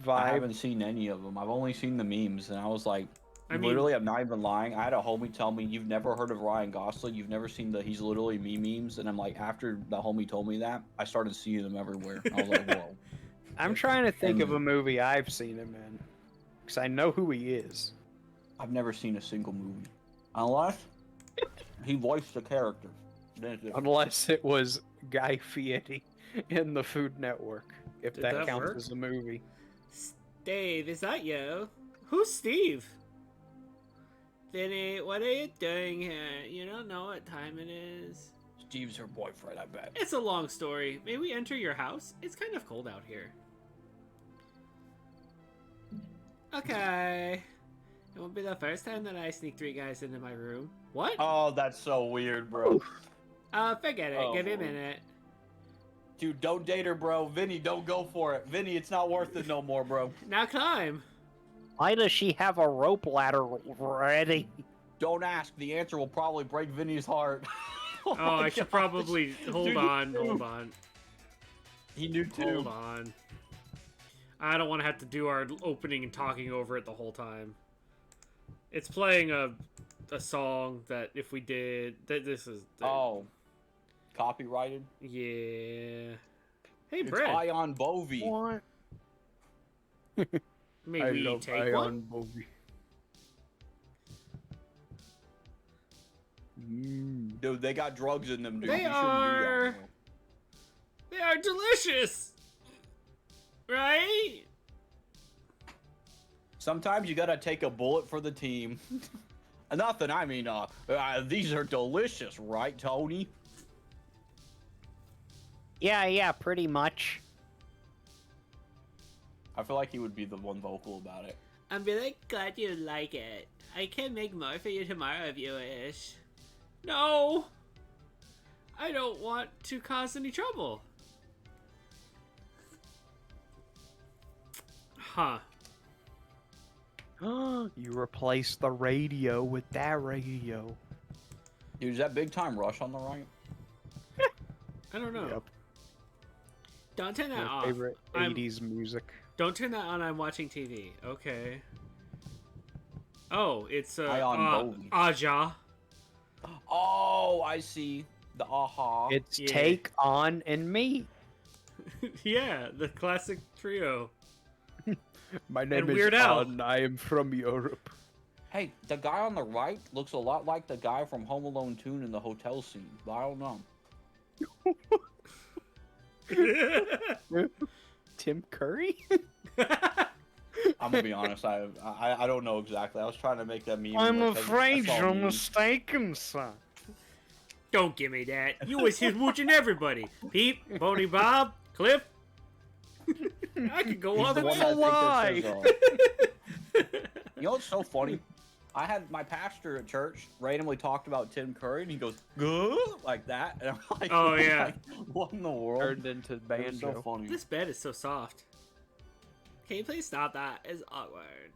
I vibe. haven't seen any of them. I've only seen the memes, and I was like, I mean- literally, I'm not even lying. I had a homie tell me, you've never heard of Ryan Gosling, you've never seen the He's Literally Me memes, and I'm like, after the homie told me that, I started seeing them everywhere. I was like, whoa. I'm trying to think of a movie I've seen him in. Because I know who he is. I've never seen a single movie. Unless he voiced the character. Then it's different. Unless it was Guy Fieri in the Food Network. If Did that that counts work? as a movie. Steve, is that you? Who's Steve? Vinny, what are you doing here? You don't know what time it is. Steve's her boyfriend, I bet. It's a long story. May we enter your house? It's kind of cold out here. Okay. It won't be the first time that I sneak 3 guys into my room. What? Oh, that's so weird, bro. Forget it. Oh, Give me a Lord. minute. Dude, don't date her, bro. Vinny, don't go for it. Vinny, it's not worth it no more, bro. Now climb. Why does she have a rope ladder ready? Don't ask. The answer will probably break Vinny's heart. Oh, my I should gosh. probably... Hold Dude, on, he hold knew. on. He knew too. Hold on. I don't want to have to do our opening and talking over it the whole time. It's playing a song that if we did... This is... Oh. Copyrighted? Yeah. Hey, It's Brett. Ion Bovey. What? May we take one? Bovey. Dude, they got drugs in them, dude. They You shouldn't do that, are- bro. They are delicious! Right? Sometimes you gotta take a bullet for the team. Nothing, I mean, these are delicious, right, Tony? Yeah, pretty much. I feel like he would be the one vocal about it. I'm really glad you like it. I can make more for you tomorrow if you wish. No! I don't want to cause any trouble. Huh. You replace the radio with that radio. Dude, is that Big Time Rush on the right? I don't know. Yep. Don't turn that My off. favorite I'm- 80s music. Don't turn that on. I'm watching TV. Okay. Oh, it's Ion Bovey. Aja. Oh, I see. The aha. It's Yeah. Take On and Me. Yeah, the classic trio. My name And Weird Al. I am from Europe. Hey, the guy on the right looks a lot like the guy from Home Alone 2 in the hotel scene, but I don't know. Tim Curry? I'm gonna be honest, I don't know exactly. I was trying to make that meme. I'm like, afraid that's all you're memes. mistaken, son. Don't give me that. You was here mooching everybody. Pete, Boney Bob, Cliff. I could go He's all the the one way. that thinks that says, you know what's so funny? I had my pastor at church randomly talked about Tim Curry, and he goes, "Good," like that, and I'm like, Oh, yeah. like, what in the world? Turned into It was so banjo. funny. This bed is so soft. Can you please stop that? It's awkward.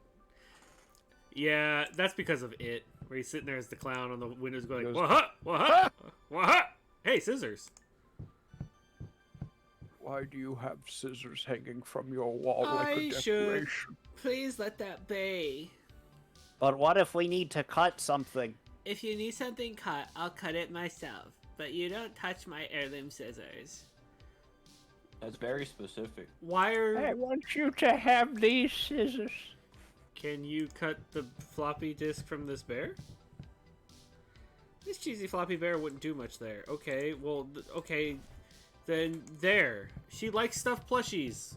Yeah, that's because of it. Where he's sitting there as the clown on the windows going, Goes, "What? What? What? Hey, scissors." Why do you have scissors hanging from your wall like I a should- decoration? Please let that be. But what if we need to cut something? If you need something cut, I'll cut it myself. But you don't touch my heirloom scissors. That's very specific. Why are... I want you to have these scissors. Can you cut the floppy disk from this bear? This cheesy floppy bear wouldn't do much there. Okay, well, okay, then there. She likes stuffed plushies.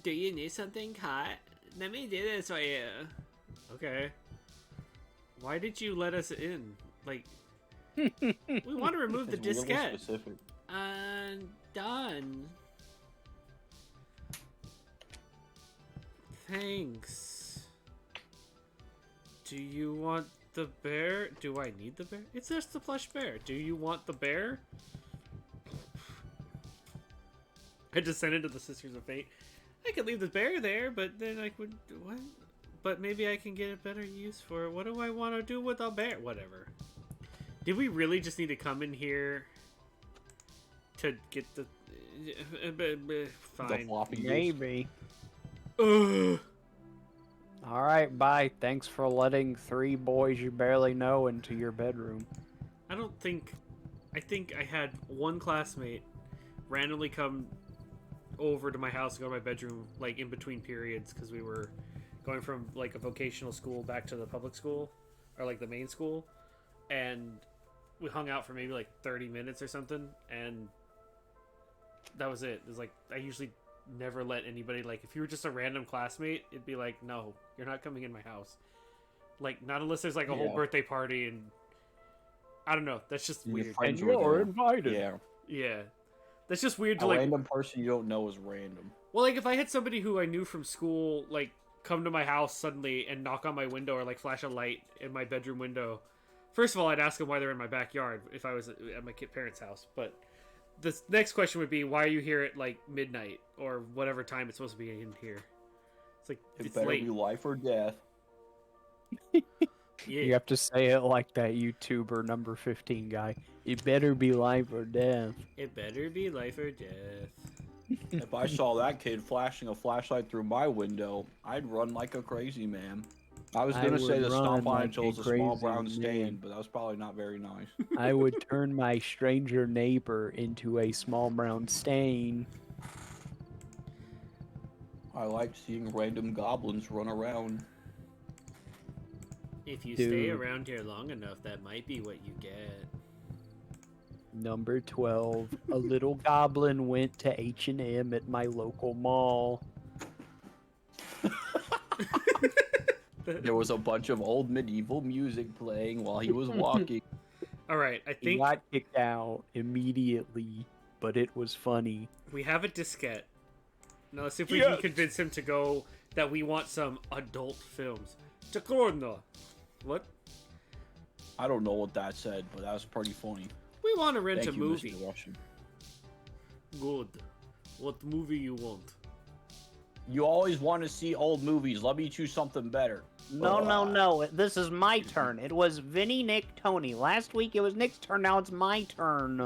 Do you need something cut? Let me do this for you. Okay. Why did you let us in? Like, we want to remove the It's really diskette. specific. Done. Thanks. Do you want the bear? Do I need the bear? It's just the plush bear. Do you want the bear? I just sent it to the Sisters of Fate. I could leave the bear there, but then I would... What? But maybe I can get a better use for it. What do I want to do with a bear? Whatever. Did we really just need to come in here to get the... The Fine. floppy disk. Maybe. Ugh. All right, bye. Thanks for letting 3 boys you barely know into your bedroom. I don't think... I think I had one classmate randomly come over to my house to go to my bedroom, like, in between periods, because we were going from, like, a vocational school back to the public school, or, like, the main school, and we hung out for maybe, like, 30 minutes or something, and that was it. It was, like, I usually never let anybody, like, if you were just a random classmate, it'd be like, no, you're not coming in my house. Like, not unless there's, like, a whole Yeah. birthday party, and I don't know, that's just And your weird. friends And were you're there. invited. Yeah. Yeah. That's just weird to, A like... random person you don't know is random. Well, like, if I had somebody who I knew from school, like, come to my house suddenly and knock on my window or, like, flash a light in my bedroom window, first of all, I'd ask them why they're in my backyard if I was at my parents' house. But the next question would be, why are you here at, like, midnight or whatever time it's supposed to be in here? It's like, It it's better late. be life or death. You Yeah. have to say it like that YouTuber number 15 guy. It better be life or death. It better be life or death. If I saw that kid flashing a flashlight through my window, I'd run like a crazy man. I was I gonna say would the stomp run on like until a it's a small crazy brown stain, man. but that was probably not very nice. I would turn my stranger neighbor into a small brown stain. I like seeing random goblins run around. If you stay Dude. around here long enough, that might be what you get. Number 12. A little goblin went to H&M at my local mall. There was a bunch of old medieval music playing while he was walking. All right, I He think got kicked out immediately, but it was funny. we have a diskette. Now let's see if we Yes. can convince him to go that we want some adult films. Chakorno. What? I don't know what that said, but that was pretty funny. We want to rent Thank a you, movie. Mr. Russian. Good. What movie you want? You always want to see old movies. Let me choose something better. No, no, no. This is my turn. It was Vinny, Nick, Tony. Last week it was Nick's turn. Now it's my turn.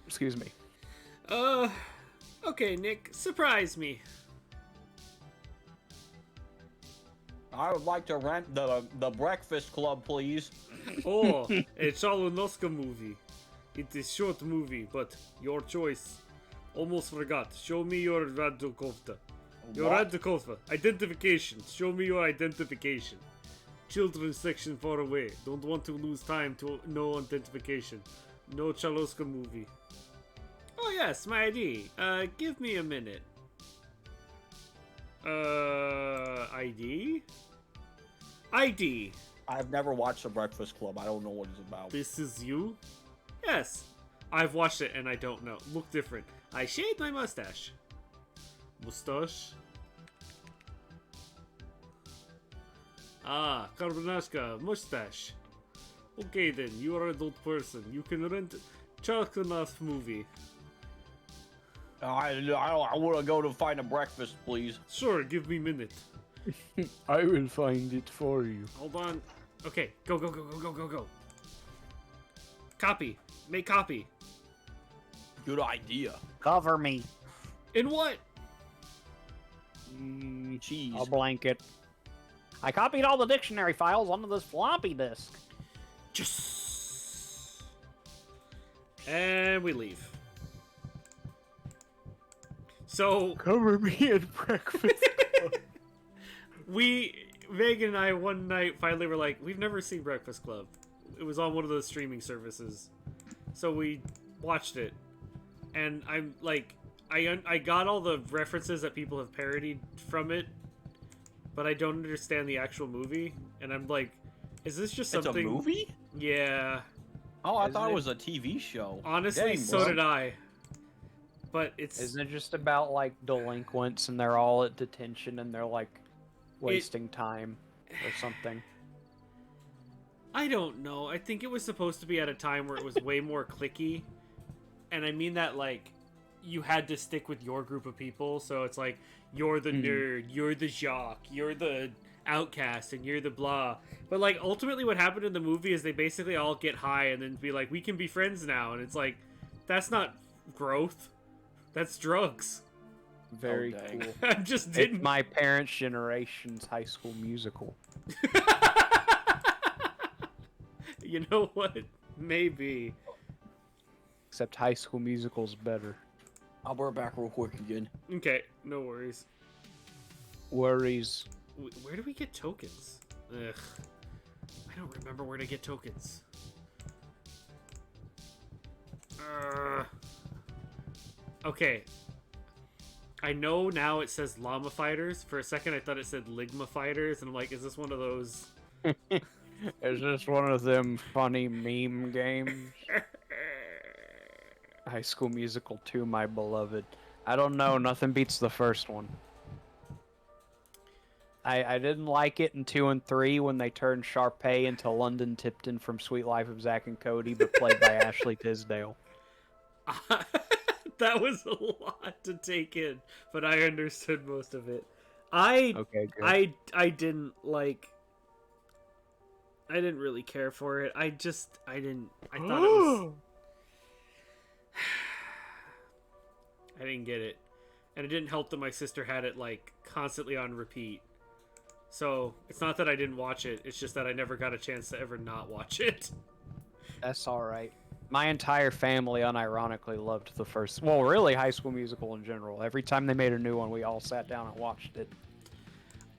Excuse me. Okay, Nick, surprise me. I would like to rent the Breakfast Club, please. Oh, a Chalonoska movie. It is short movie, but your choice. Almost forgot. Show me your Radukofta. Your Radukofta. Identification. Show me your identification. Children's section far away. Don't want to lose time to no identification. No Chaloska movie. Oh yes, my ID. Give me a minute. ID? ID. I've never watched The Breakfast Club. I don't know what it's about. This is you? Yes. I've watched it and I don't know. Look different. I shaved my mustache. Mustache? Ah, Karbonashka, mustache. Okay then, you are an adult person. You can rent Chalkanath movie. I want to go to find a breakfast, please. Sure, give me a minute. I will find it for you. Hold on. Okay, go. Copy. Make copy. Good idea. Cover me. In what? Cheese. A blanket. I copied all the dictionary files onto this floppy disk. Just. And we leave. So Cover me in breakfast. Megan and I one night finally were like, we've never seen Breakfast Club. It was on one of those streaming services. So we watched it. And I'm like, I got all the references that people have parodied from it, but I don't understand the actual movie. And I'm like, is this just something? It's a movie? Yeah. Oh, I Isn't thought it it? was a TV show. Honestly, Dang, so bro. did I. But it's Isn't it just about like delinquents and they're all at detention and they're like wasting time or something? I don't know. I think it was supposed to be at a time where it was way more clicky. And I mean that, like, you had to stick with your group of people. So it's like, you're the nerd, you're the jock, you're the outcast, and you're the blah. But, like, ultimately what happened in the movie is they basically all get high and then be like, we can be friends now. And it's like, that's not growth. That's drugs. Very Oh, dang. cool. I just It's didn't. my parents' generation's High School Musical. You know what? Maybe. Except High School Musical's better. I'll be right back real quick again. Okay, no worries. Worries. Where do we get tokens? Ugh. I don't remember where to get tokens. Okay. I know now it says llama fighters. For a second I thought it said ligma fighters, and I'm like, is this one of those? Is this one of them funny meme games? High School Musical 2, my beloved. I don't know, nothing beats the first one. I didn't like it in 2 and 3 when they turned Sharpay into London Tipton from Sweet Life of Zack and Cody, but played by Ashley Tisdale. That was a lot to take in, but I understood most of it. I Okay, good. didn't like. I didn't really care for it. I thought it was. I didn't get it, and it didn't help that my sister had it like constantly on repeat. So it's not that I didn't watch it; it's just that I never got a chance to ever not watch it. That's alright. My entire family unironically loved the first, well, really High School Musical in general. Every time they made a new one, we all sat down and watched it.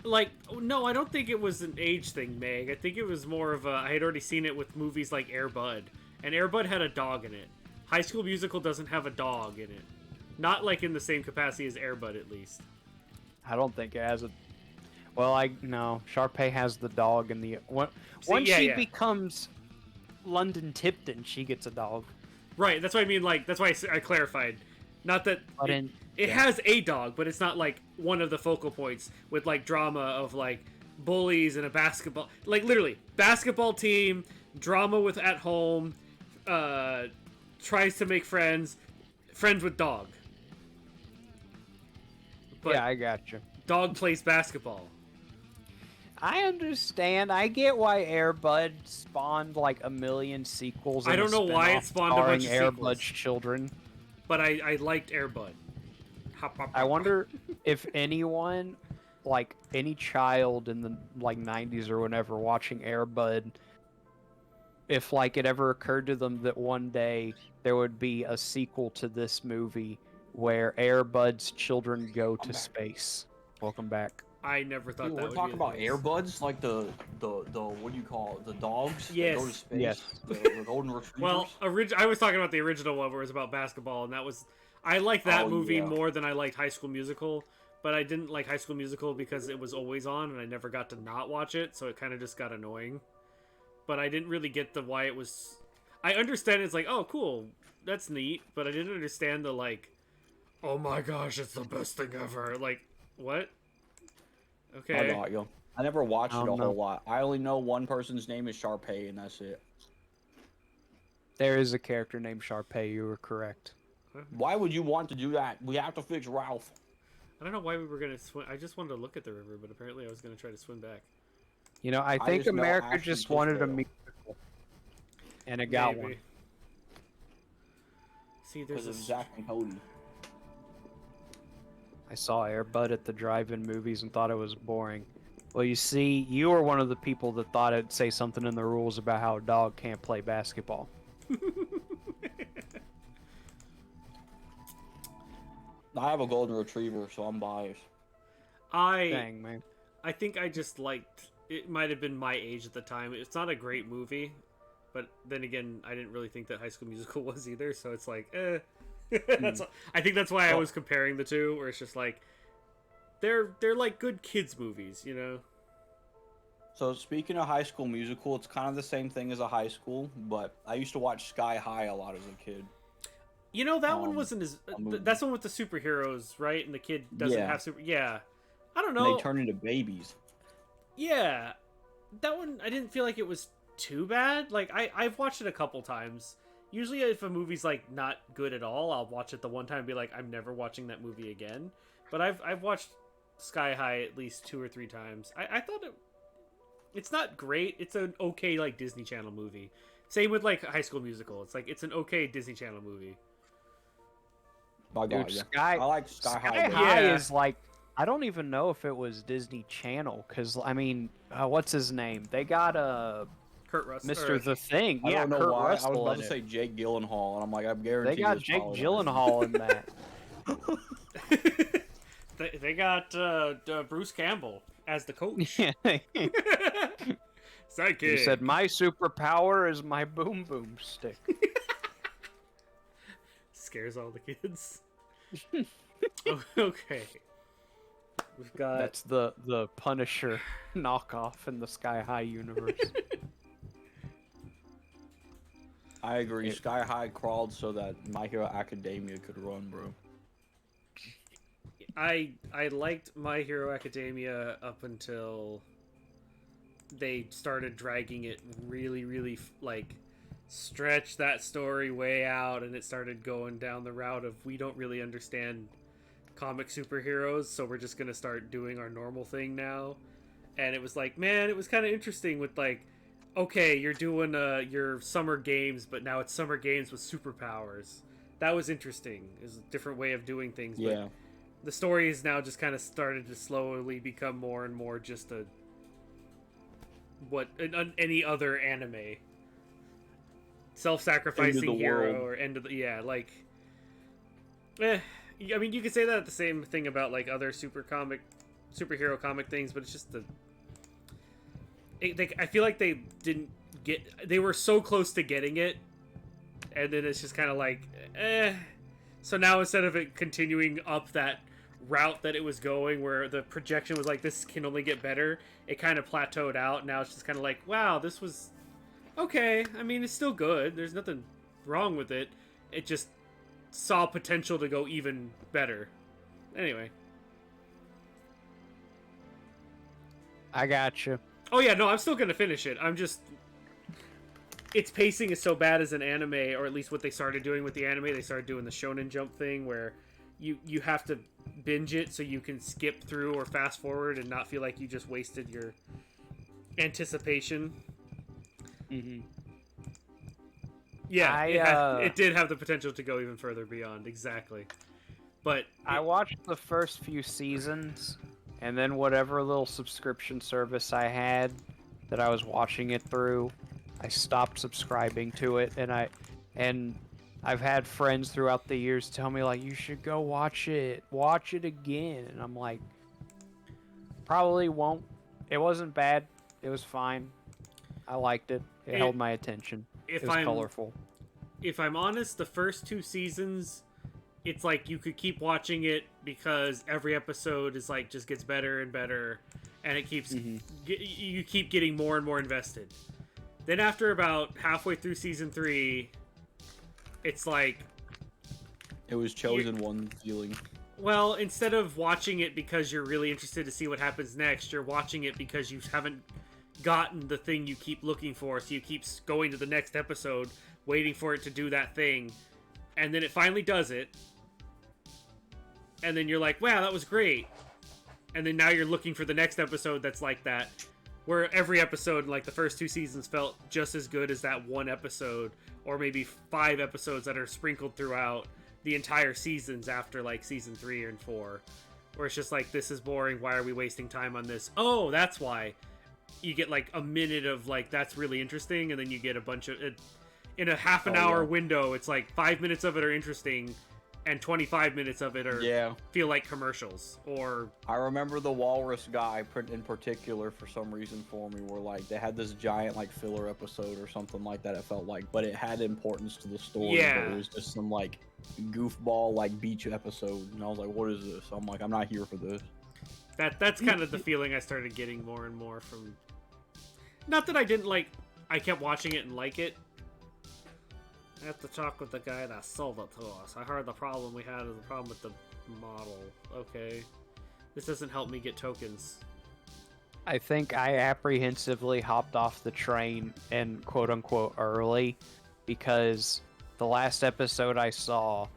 Like, no, I don't think it was an age thing, Meg. I think it was more of a. I had already seen it with movies like Air Bud, and Air Bud had a dog in it. High School Musical doesn't have a dog in it, not like in the same capacity as Air Bud, at least. I don't think it has a. Well, no. Sharpay has the dog in the. Once yeah, she yeah. becomes London Tipton, she gets a dog. Right, that's what I mean. Like, that's why I clarified. Not that But it has a dog, but it's not like one of the focal points with like drama of like bullies and a basketball, like literally basketball team drama with at home, tries to make friends with dog. But yeah, I got you. dog plays basketball. I understand. I get why Air Bud spawned like a million sequels. I and don't know why it spin-off spawned a bunch starring of Air sequels. Bud's children. But I liked Air Bud. Hop, hop, I hop. wonder if anyone, like any child in the like 90s or whenever watching Air Bud, if like it ever occurred to them that one day there would be a sequel to this movie where Air Bud's children go to space. Welcome back. I never thought Dude, that we're would talking be the about case. Airbuds, like the what do you call it? The dogs that go to Yes. space. Yes. The golden retrievers. Well, I was talking about the original one where it was about basketball, and I liked that Oh, movie yeah. more than I liked High School Musical. But I didn't like High School Musical because it was always on, and I never got to not watch it, so it kind of just got annoying. But I didn't really get why it was. I understand it's like, oh, cool, that's neat, but I didn't understand the like, oh my gosh, it's the best thing ever. Like, what? I Okay. got you. I never watched I it a don't know. whole lot. I only know one person's name is Sharpay, and that's it. There is a character named Sharpay. You were correct. Why would you want to do that? We have to fix Ralph. I don't know why we were gonna swim. I just wanted to look at the river, but apparently I was gonna try to swim back. You know, I think just know America Ashton just wanted a Tisdale. musical, and it got Maybe. one. See, there's Because of a Zach and Cody. I saw Air Bud at the drive-in movies and thought it was boring. Well, you see, you were one of the people that thought it'd say something in the rules about how a dog can't play basketball. I have a golden retriever, so I'm biased. Dang, man. I think I just liked it. Might have been my age at the time. It's not a great movie, but then again, I didn't really think that High School Musical was either. So it's like, I think that's why I was comparing the two, where it's just like they're like good kids movies, you know. So speaking of High School Musical, it's kind of the same thing as a high school, but I used to watch Sky High a lot as a kid. You know that one Um, wasn't as. a movie. That's the one with the superheroes, right? And the kid doesn't Yeah. have super. Yeah, I don't And know. they turn into babies. Yeah, that one I didn't feel like it was too bad. Like I've watched it a couple times. Usually, if a movie's like not good at all, I'll watch it the one time and be like, I'm never watching that movie again. But I've watched Sky High at least 2 or 3 times. I thought it's not great. It's an okay like Disney Channel movie. Same with like High School Musical. It's like it's an okay Disney Channel movie. By God, Dude, yeah. Sky, I like Sky Sky High. High Yeah. is like, I don't even know if it was Disney Channel, because, I mean, what's his name? They got Kurt Russell. Mr. The Thing. I Yeah, don't know Kurt why. I was Russell about in to it. say Jake Gyllenhaal, and I'm like, I'm guaranteed. They got it's Jake probably Gyllenhaal in that. they got Bruce Campball as the coach. Yeah. Sidekick. He said, my superpower is my boom boom stick. Scares all the kids. Okay. We've got. That's the Punisher knockoff in the Sky High universe. I agree. Sky High crawled so that My Hero Academia could run, bro. I liked My Hero Academia up until they started dragging it really like stretch that story way out, and it started going down the route of we don't really understand comic superheroes, so we're just gonna start doing our normal thing now. And it was like, man, it was kind of interesting with like, okay, you're doing your summer games, but now it's summer games with superpowers. That was interesting. It was a different way of doing things. Yeah. But the story is now just kind of started to slowly become more and more just any other anime. Self-sacrificing End of the hero world. or end of the like. I mean, you could say that the same thing about like other superhero comic things, but it's just I feel like they didn't get. They were so close to getting it, and then it's just kind of like, So now instead of it continuing up that route that it was going, where the projection was like this can only get better, it kind of plateaued out. Now it's just kind of like, wow, this was okay. I mean, it's still good. There's nothing wrong with it. It just saw potential to go even better. Anyway. I got you. Oh yeah, no, I'm still gonna finish it. I'm just, its pacing is so bad as an anime, or at least what they started doing with the anime. They started doing the Shonen Jump thing, where you have to binge it so you can skip through or fast forward and not feel like you just wasted your anticipation. Mm-hmm. Yeah, it did have the potential to go even further beyond, exactly. But I watched the first few seasons, and then whatever little subscription service I had that I was watching it through I stopped subscribing to it, and I've had friends throughout the years tell me like, you should go watch it again, and I'm like, probably won't. It wasn't bad. It was fine. I liked it. It held my attention. It was colorful. If I'm honest, the first 2 seasons, it's like you could keep watching it because every episode is like just gets better and better, and it keeps you keep getting more and more invested. Then after about halfway through season 3, it's like It was chosen one feeling. well, instead of watching it because you're really interested to see what happens next, you're watching it because you haven't gotten the thing you keep looking for, so you keep going to the next episode, waiting for it to do that thing, and then it finally does it, and then you're like, wow, that was great, and then now you're looking for the next episode that's like that, where every episode in like the first 2 seasons felt just as good as that one episode, or maybe 5 episodes that are sprinkled throughout the entire seasons after like season 3 and 4, where it's just like, this is boring, why are we wasting time on this? Oh, that's why. You get like a minute of like, that's really interesting, and then you get a bunch of it in a half an hour window. It's like 5 minutes of it are interesting, and 25 minutes of it are feel like commercials. Or I remember the Walrus guy in particular, for some reason for me, where like they had this giant like filler episode or something like that. It felt like, but it had importance to the story. Yeah. But it was just some like goofball like beach episode, and I was like, what is this? I'm like, I'm not here for this. That's kind of the feeling I started getting more and more from. Not that I didn't like. I kept watching it and like it. I have to talk with the guy that sold it to us. I heard the problem we had is the problem with the model. Okay. This doesn't help me get tokens. I think I apprehensively hopped off the train and quote-unquote early because the last episode I saw,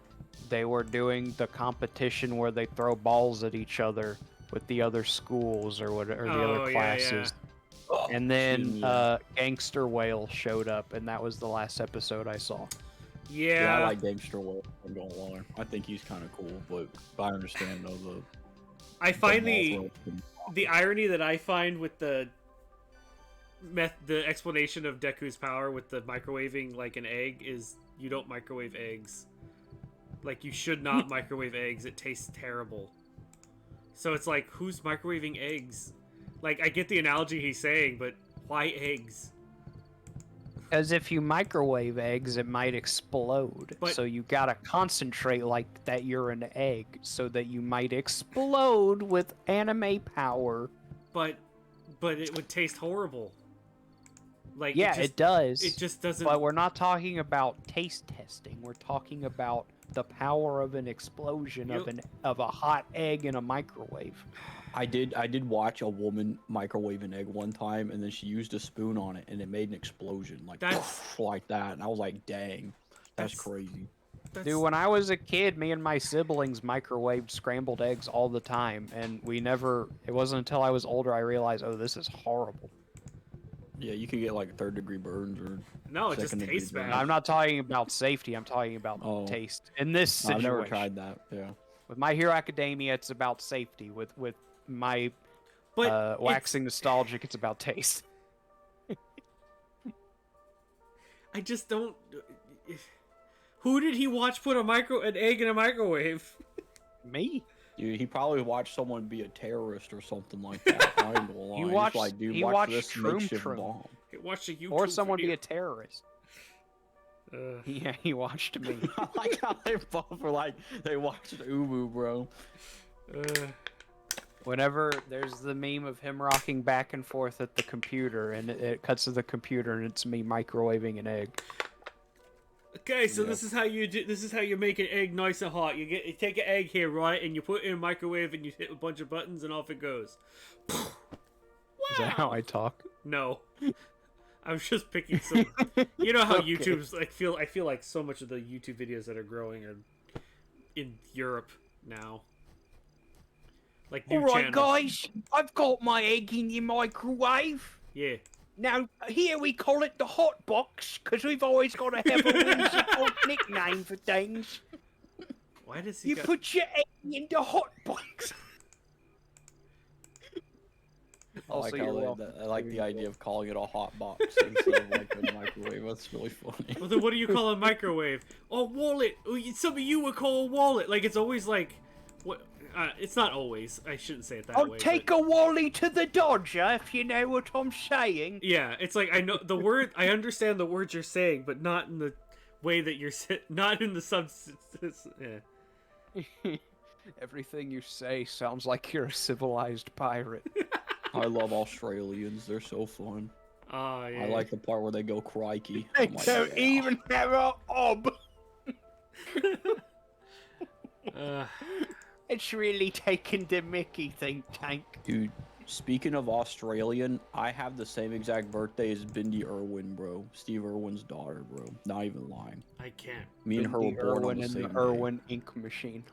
they were doing the competition where they throw balls at each other with the other schools or the other classes. And then Gangster Whale showed up, and that was the last episode I saw. Yeah, I like Gangster Whale. I'm going along. I think he's kind of cool, but I understand though I find the irony that I find with the explanation of Deku's power with the microwaving like an egg is you don't microwave eggs. Like, you should not microwave eggs. It tastes terrible. So it's like, who's microwaving eggs? Like, I get the analogy he's saying, but why eggs? Because if you microwave eggs, it might explode. So you gotta concentrate like that you're an egg, so that you might explode with anime power. But it would taste horrible. Like, yeah, it does. It just doesn't. But we're not talking about taste testing. We're talking about the power of an explosion of a hot egg in a microwave. I did watch a woman microwave an egg one time, and then she used a spoon on it, and it made an explosion like like that. And I was like, "Dang, that's crazy." Dude, when I was a kid, me and my siblings microwaved scrambled eggs all the time, and it wasn't until I was older I realized, oh, this is horrible. Yeah, you could get like 3rd-degree burns or. No, it just tastes bad. I'm not talking about safety. I'm talking about taste. In this situation, I've never tried that. Yeah. With My Hero Academia, it's about safety. With my waxing nostalgic, it's about taste. I just don't. Who did he watch put an egg in a microwave? Me. Dude, he probably watched someone be a terrorist or something like that. I ain't gonna lie. He watched, like, dude, he watch watched this Shroom makeshift Shroom. bomb. He watched a YouTube Or someone video. be a terrorist. Yeah, he watched me. I like how they both were like, they watched Ubu, bro. Whenever there's the meme of him rocking back and forth at the computer, and it cuts to the computer, and it's me microwaving an egg. Okay, so this is how you do. This is how you make an egg nice and hot. You take an egg here, right, and you put it in a microwave, and you hit a bunch of buttons, and off it goes. Wow. Is that how I talk? No, I'm just picking some. You know how YouTube's like I feel like so much of the YouTube videos that are growing are in Europe now. Like new Alright, channels. guys, I've got my egg in your microwave. Yeah. Now, here we call it the hot box, because we've always got to have a whimsical nickname for things. Why does he? You put your egg in the hot box. I Also, like you're how welcome. I like the idea of calling it a hot box instead of like a microwave. That's really funny. Well, then what do you call a microwave? Oh, wallet. Oh, some of you would call a wallet. Like, it's always like, what? It's not always. I shouldn't say it that I'll way. take but... a Wally to the Dodger, if you know what I'm saying. Yeah, it's like I know the word. I understand the words you're saying, but not in the way that you're not in the substance. Yeah. Everything you say sounds like you're a civilized pirate. I love Australians. They're so fun. Oh yeah. I like the part where they go crikey. They I'm like, don't yeah. even have a ob. It's really taken the Mickey, think tank. Dude, speaking of Australian, I have the same exact birthday as Bindi Irwin, bro. Steve Irwin's daughter, bro. Not even lying. I can't. Me and her were The born on Irwin the and same the day. Irwin ink machine.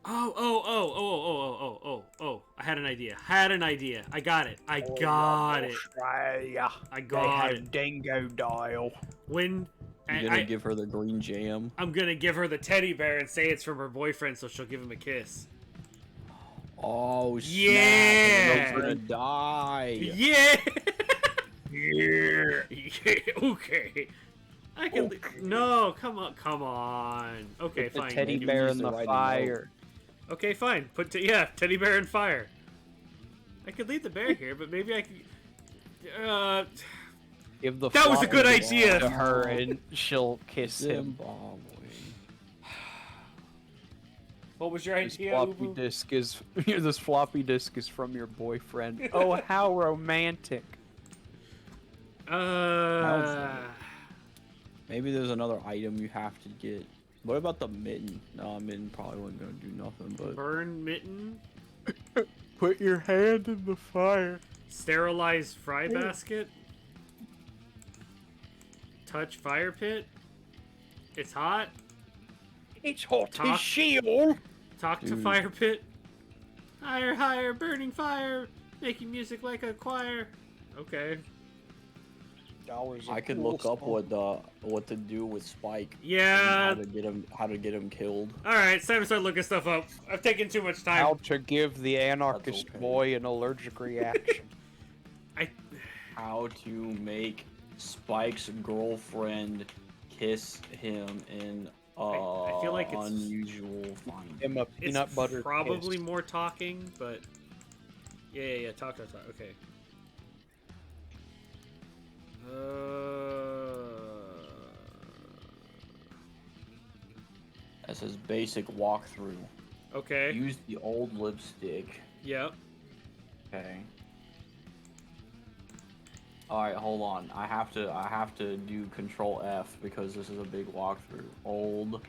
Oh. I had an idea. I got it. I got it. Australia. I got they it. have dingo dial. When You're gonna give her the green jam. I'm gonna give her the teddy bear and say it's from her boyfriend, so she'll give him a kiss. Oh, snap. Yeah. You're gonna die. Yeah. Okay. I can. No, come on. Okay, Put the fine. teddy maybe bear use in the the right fire. Okay, fine. Teddy bear and fire. I could leave the bear here, but maybe I could. Give the That was a floppy good disk idea. to her, and she'll kiss him. Zimbabwe. What was your This idea? floppy Ubu? disk is this floppy disk is from your boyfriend. Oh, how romantic! Maybe there's another item you have to get. What about the mitten? No, mitten probably wasn't gonna do nothing, but Burn mitten. Put your hand in the fire. Sterilized fry basket. Touch fire pit. It's hot. It's hot Talk- as shield. Talk to Dude. fire pit. Higher, burning fire, making music like a choir. Okay. I could look up what to do with Spike. Yeah. How to get him killed. All right, it's time to start looking stuff up. I've taken too much time. How to give the anarchist okay. boy an allergic reaction. How to make Spike's girlfriend kiss him in I feel like it's- unusual finding. Him a It's peanut butter probably kiss. more talking, but yeah. Talk. Okay. That says basic walkthrough. Okay. Use the old lipstick. Yep. Okay. Alright, hold on. I have to do Control F because this is a big walkthrough. Old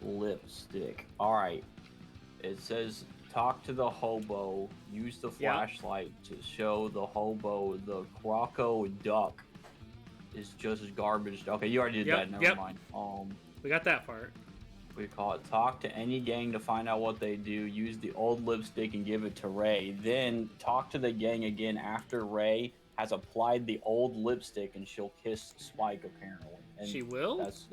lipstick. Alright. It says talk to the hobo. Use the Yeah. flashlight to show the hobo the croco duck is just garbage. Okay, you already did Yep, that. Never yep. mind. We got that part. We call it talk to any gang to find out what they do. Use the old lipstick and give it to Ray. Then talk to the gang again after Ray has applied the old lipstick and she'll kiss Spike apparently. And She will? That's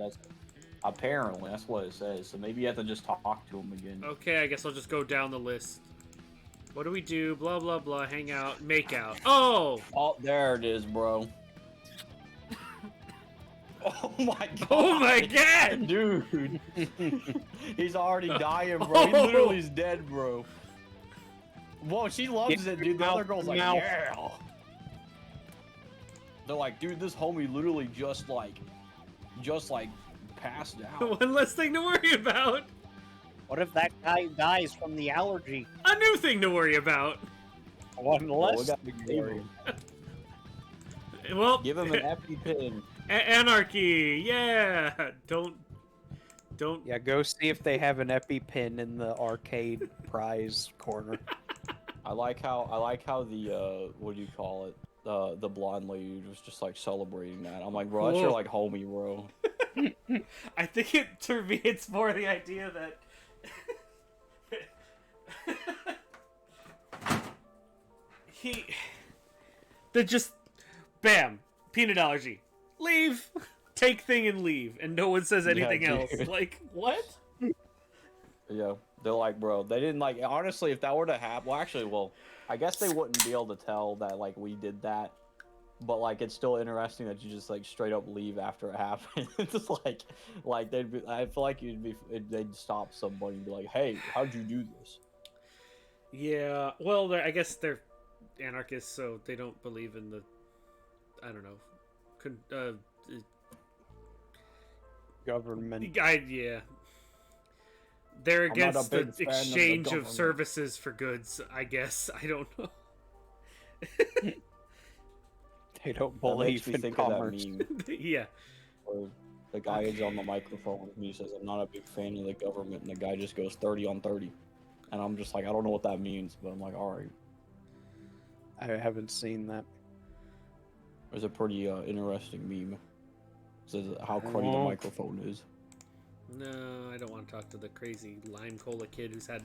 apparently that's what it says. So maybe you have to just talk to him again. Okay, I guess I'll just go down the list. What do we do? Blah blah blah. Hang out. Make out. Oh. Oh, there it is, bro. Oh my god. Oh my god. Dude. He's already dying, bro. He literally is dead, bro. Whoa, she loves it, dude. The other girl's like, Mouth. yeah. They're like, dude, this homie literally just like passed out. One less thing to worry about. What if that guy dies from the allergy? A new thing to worry about. One Well, we less. got to give him, Well, give him an EpiPen. Anarchy. Yeah. Don't. Yeah, go see if they have an EpiPen in the arcade prize corner. I like how the what do you call it? The blonde lady was just like celebrating that. I'm like, bro, that's your Whoa. like homie, bro. I think to me it's more the idea that they're just bam, peanut allergy, leave, take thing and leave, and no one says anything else. dude. Like what? Yeah, they're like, bro, they didn't like. Honestly, if that were to happen, well, actually, I guess they wouldn't be able to tell that like we did that. But like, it's still interesting that you just like straight up leave after it happened. It's just like they'd be. I feel like they'd stop somebody and be like, "Hey, how'd you do this?" Yeah. Well, I guess they're anarchists, so they don't believe in the. I don't know. Government. Yeah. They're I'm not a against big the fan of the exchange of government. services for goods. I guess I don't know. They don't That makes believe me in think commerce. of that meme Yeah. where the guy is on the microphone and he says, "I'm not a big fan of the government," and the guy just goes 30 on 30, and I'm just like, I don't know what that means, but I'm like, all right. I haven't seen that. It's a pretty interesting meme. It says how cruddy the Oh. microphone is. No, I don't want to talk to the crazy lime cola kid who's had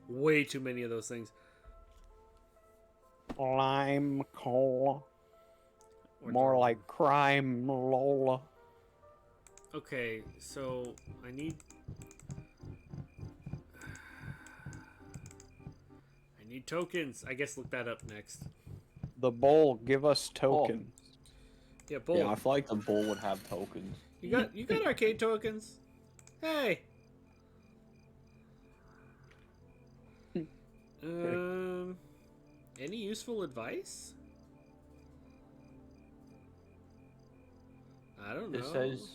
way too many of those things. Lime cola. Or More the- like crime Lola. Okay, so I need tokens. I guess look that up next. The bowl, give us tokens. Yeah, Bull. Yeah, I feel like the bull would have tokens. You got arcade tokens? Hey. Any useful advice? I don't know. It says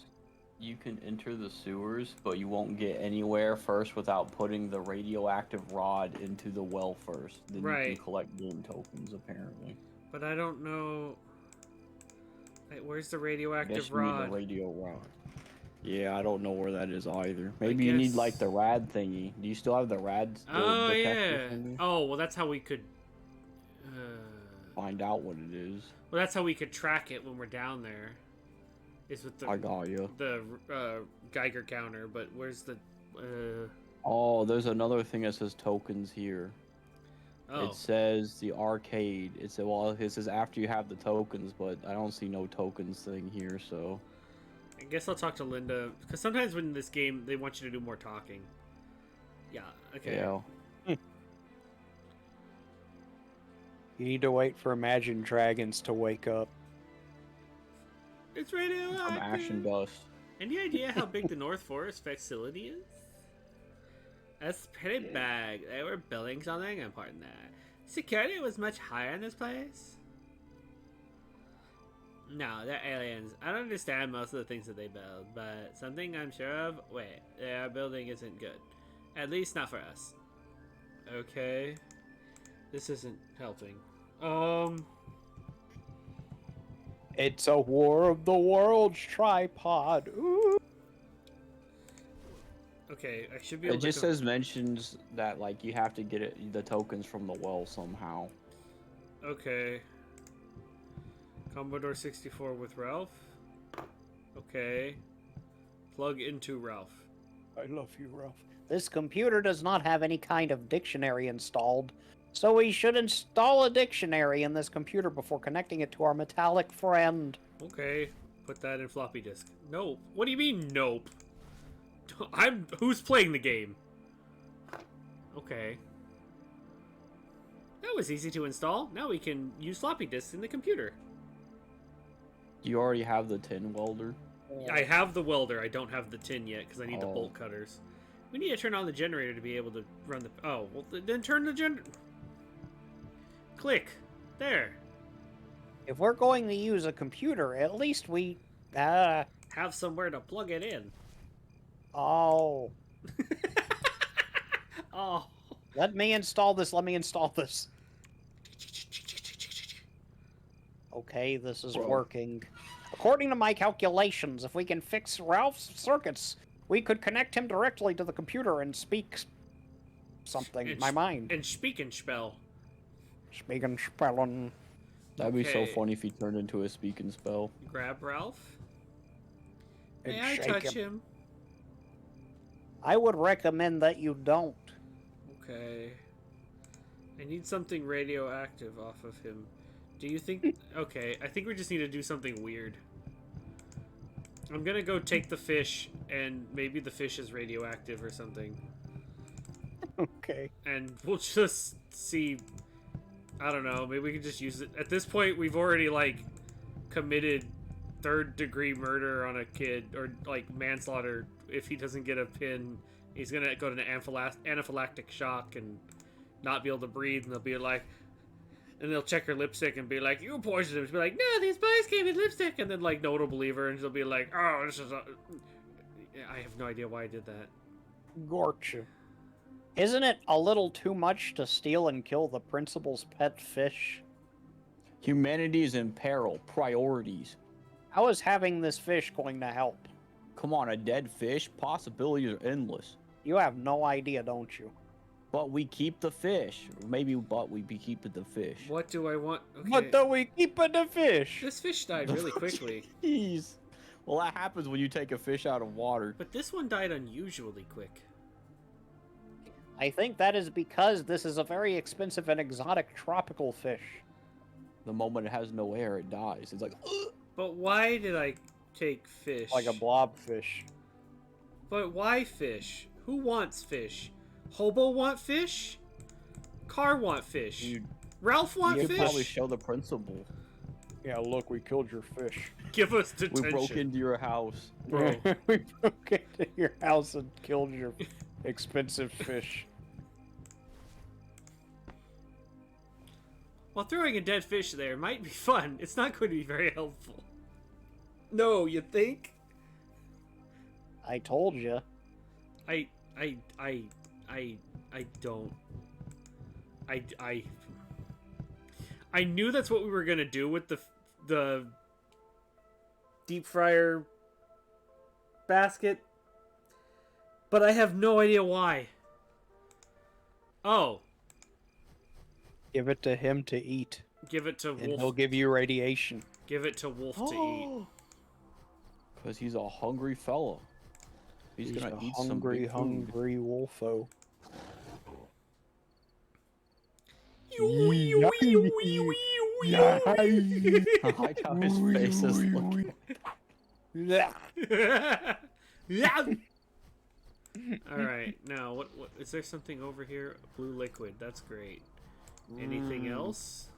you can enter the sewers, but you won't get anywhere first without putting the radioactive rod into the well first. Then you Right. can collect game tokens, apparently. But I don't know. Wait, where's the I guess radioactive you need rod? the radio rod. Yeah, I don't know where that is either. Maybe you need like guess- the rad thingy. Do you still have the rad? Oh detector yeah. thingy? Oh well, that's how we could. Find out what it is. Well, that's how we could track it when we're down there. Is with I got you. the Geiger counter. But where's the? Oh, there's another thing that says tokens here. Oh, It says the arcade. It says after you have the tokens, but I don't see no tokens thing here. So I guess I'll talk to Linda because sometimes when this game they want you to do more talking. Yeah. Okay. yeah. You need to wait for Imagine Dragons to wake up. It's From radioactive. ash and dust. Any idea how big the North Forest facility is? That's pretty big. They were building something important there. Security was much higher in this place. No, they're aliens. I don't understand most of the things that they build, but something I'm sure of. Wait, their building isn't good. At least not for us. Okay. This isn't helping. It's a War of the Worlds tripod. Ooh. Okay, I should be able It to. just says mentions that like you have to get the tokens from the well somehow. Okay. Commodore 64 with Ralph. Okay. Plug into Ralph. I love you, Ralph. This computer does not have any kind of dictionary installed, so we should install a dictionary in this computer before connecting it to our metallic friend. Okay. Put that in floppy disk. Nope. What do you mean, nope? Who's playing the game? Okay. That was easy to install. Now we can use floppy disks in the computer. Do you already have the tin welder? I have the welder. I don't have the tin yet because I need the Oh. bolt cutters. We need to turn on the generator to be able to run the... Oh, well, then turn the generator... Click. There. If we're going to use a computer, at least we... Have somewhere to plug it in. Oh. Oh. Let me install this. Okay, this is Bro. working. According to my calculations, if we can fix Ralph's circuits, we could connect him directly to the computer and speak something. And My s- mind. And speak and spell. Speaking spelling. That'd be so Okay. funny if he turned into a speak and spell. Grab Ralph. And May I shake touch him. him? I would recommend that you don't. Okay. I need something radioactive off of him. Do you think... Okay, I think we just need to do something weird. I'm gonna go take the fish, and maybe the fish is radioactive or something. Okay. and we'll just see. I don't know. Maybe we can just use it. At this point, we've already like committed third-degree murder on a kid, or like manslaughter. If he doesn't get a pin, he's gonna go to an anaphylactic shock and not be able to breathe, and they'll be like, and they'll check her lipstick and be like, "You poisoned him." She'll be like, "No, these boys gave me lipstick," and then like no one will believe her, and she'll be like, "Oh, this is a." I have no idea why I did that. Gotcha. Isn't it a little too much to steal and kill the principal's pet fish? Humanity is in peril. Priorities. How is having this fish going to help? Come on, a dead fish? Possibilities are endless. You have no idea, don't you? But we keep the fish. Maybe, but we be keeping the fish. What do I want? Okay. What do we keep in the fish? This fish died really quickly, Jeez. Well, that happens when you take a fish out of water. but this one died unusually quick. I think that is because this is a very expensive and exotic tropical fish. The moment it has no air, it dies. It's like, ugh. But why did I take fish? Like a blobfish. But why fish? Who wants fish? Hobo want fish? Car want fish? You Ralph want could fish? probably show the principal. Yeah, look, we killed your fish. Give us detention. We broke into your house. Bro. We broke into your house and killed your expensive fish. While throwing a dead fish there might be fun, it's not going to be very helpful. No, you think? I told you. I don't. I knew that's what we were gonna do with the deep fryer basket, but I have no idea why. Oh, Give it to him to eat, give it to and he'll Wolf. give you radiation. Give it to Wolf to eat. Because he's a hungry fella. He's gonna a eat some hungry, big food. hungry wolfo. I like how his face is looking. All right, now what is there something over here? Blue liquid. That's great. Anything else?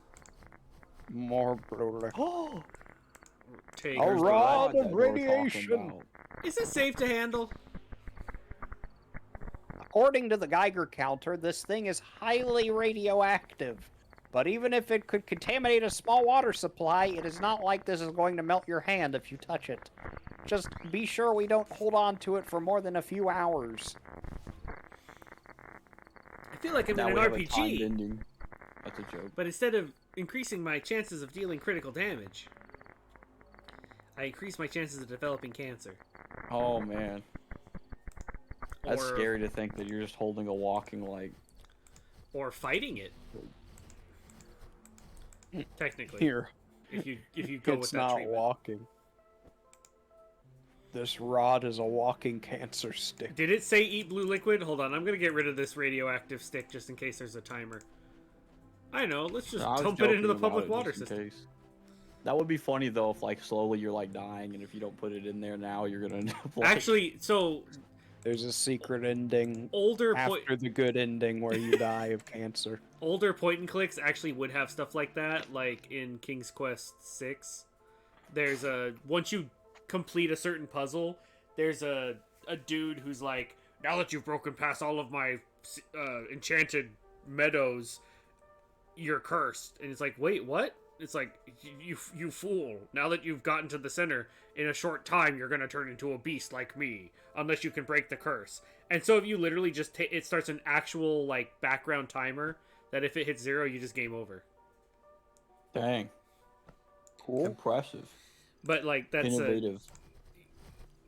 More blue. Take. A rod that of we're talking radiation. about. Is it safe to handle? According to the Geiger counter, this thing is highly radioactive. But even if it could contaminate a small water supply, it is not like this is going to melt your hand if you touch it. Just be sure we don't hold on to it for more than a few hours. I feel like I'm Now in we an have a timed RPG, ending. That's a joke. but instead of increasing my chances of dealing critical damage, I increase my chances of developing cancer. Oh man, that's Or- scary to think that you're just holding a walking like. Or fighting it. Technically, Here, if you go with it's that not treatment. walking. This rod is a walking cancer stick. Did it say eat blue liquid? Hold on, I'm gonna get rid of this radioactive stick just in case there's a timer. I know, let's just I was dump it into the joking about public it water just in system. case. That would be funny though if like slowly you're like dying, and if you don't put it in there now, you're gonna end up like. Actually, so There's a secret ending older after the good ending where you die of cancer. older point and clicks actually would have stuff like that, like in King's Quest 6. There's once you complete a certain puzzle, there's a dude who's like, now that you've broken past all of my enchanted meadows, you're cursed. And it's like, wait, what? It's like, you fool. Now that you've gotten to the center, in a short time, you're gonna turn into a beast like me, unless you can break the curse. And so if you literally just it starts an actual, like, background timer, that if it hits 0, you just game over. Dang. Cool. Impressive. But, like, that's Innovative.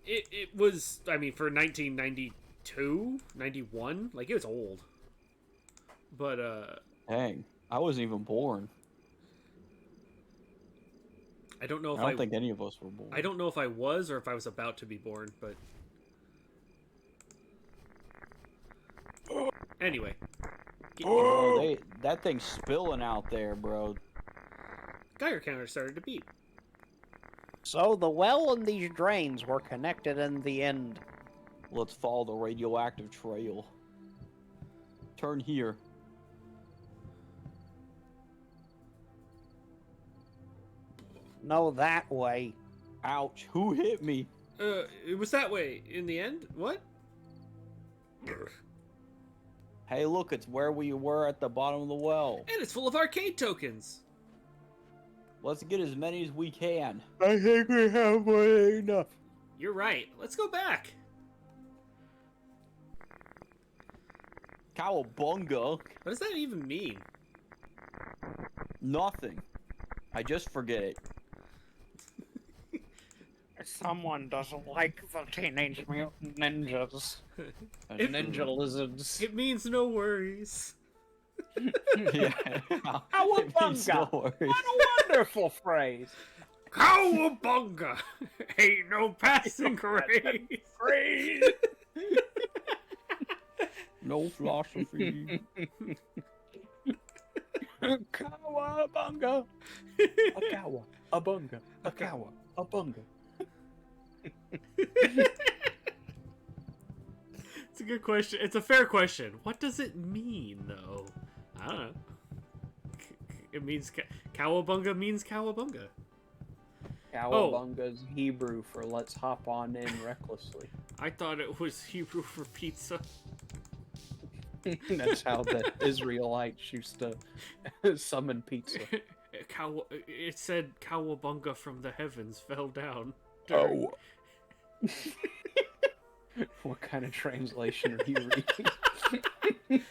it was, I mean, for 1992, 91, like, it was old. But, Dang. I wasn't even born. I don't know if I don't think any of us were born. I don't know if I was or if I was about to be born, but anyway. Bro, that thing's spilling out there, bro. Geiger counter started to beep. So the well and these drains were connected in the end. Let's follow the radioactive trail. Turn here. No, that way. Ouch! Who hit me? It was that way in the end. What? Hey, look, it's where we were at the bottom of the well. And it's full of arcade tokens. Let's get as many as we can. I think we have enough. You're right. Let's go back. Cowabunga. What does that even mean? Nothing. I just forget it. Someone doesn't like the Teenage Mutant Ninjas. It- Ninja lizards. It means no worries. Yeah. Cowabunga! No worries. What a wonderful phrase. Cowabunga! Ain't no passing grade. Phrase. No philosophy. Cowabunga. A cowa. A bunga. A cowa. A bunga. It's a good question. It's a fair question. What does it mean, though? I don't know. It means cowabunga means cowabunga. Cowabunga's Hebrew for let's hop on in recklessly. I thought it was Hebrew for pizza. That's how the Israelites used to summon pizza. It said cowabunga from the heavens fell down. Oh. What kind of translation are you reading?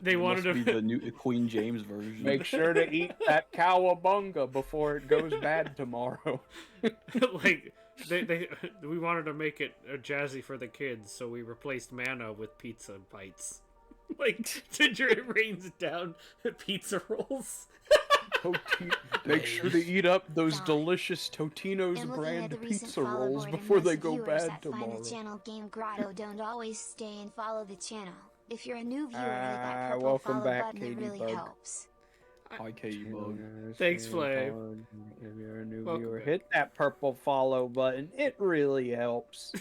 They wanted must to be the new Queen James version. Make sure to eat that cowabunga before it goes bad tomorrow. like we wanted to make it jazzy for the kids, so we replaced manna with pizza bites. Like Ginger, it rains down pizza rolls. Make sure to eat up those delicious Totino's And looking at brand the recent pizza follow rolls board and before they most go viewers bad that find tomorrow. the channel Game Grotto don't always stay and follow the channel. If you're a new viewer, hit that purple welcome follow back, button. It Katie really Bug. helps. Hi, Katie Bug. Thanks, Flav. If you're a new Welcome viewer, back. hit that purple follow button. It really helps.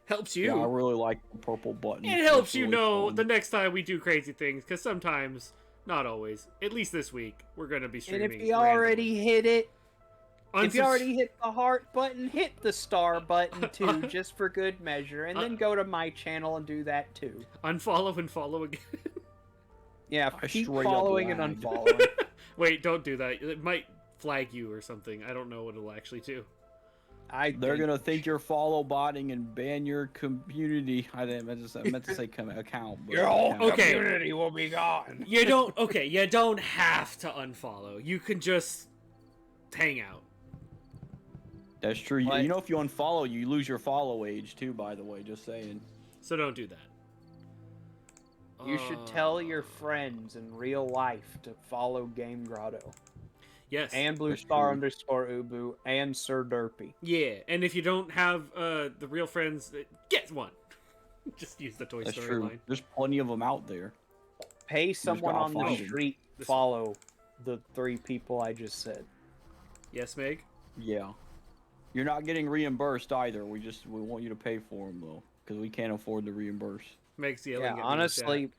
Helps Yeah, I you. really like the purple button. It helps It's you really know fun. the next time we do crazy things, because sometimes, not always, at least this week, we're gonna be And streaming. if you already hit it, if you Unsubs- already hit the heart button, hit the star button too, just for good measure, and then go to my channel and do that too. unfollow and follow again. Yeah, I keep straight up following and lied. unfollowing. Wait, don't do that. It might flag you or something. I don't know what it'll actually do. They're gonna think you're follow botting and ban your community. I meant to say account. But your whole account. Okay. community will be gone. You don't. Okay, you don't have to unfollow. You can just hang out. That's true. What? You know, if you unfollow, you lose your follow age too. By the way, just saying. So don't do that. You should tell your friends in real life to follow Game Grotto Yes. and That's Bluestar true. _ Ubu and Sir Derpy. Yeah, and if you don't have the real friends, get one. Just use the Toy That's Story true. line. There's plenty of them out there. Pay someone gotta on the find 'em. street This- follow the 3 people I just said. Yes, Meg. Yeah. You're not getting reimbursed either. We want you to pay for them though, because we can't afford to reimburse. Meg's yelling Yeah, at me. honestly,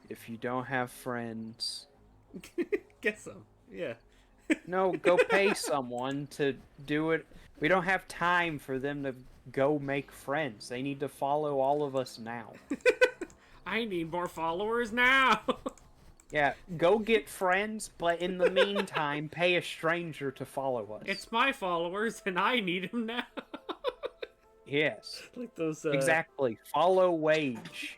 if you don't have friends, Get some. Yeah. no, go pay someone to do it. We don't have time for them to go make friends. They need to follow all of us now. I need more followers now. Yeah, go get friends, but in the meantime, pay a stranger to follow us. It's my followers, and I need them now. Yes, Like those. exactly. Follow wage.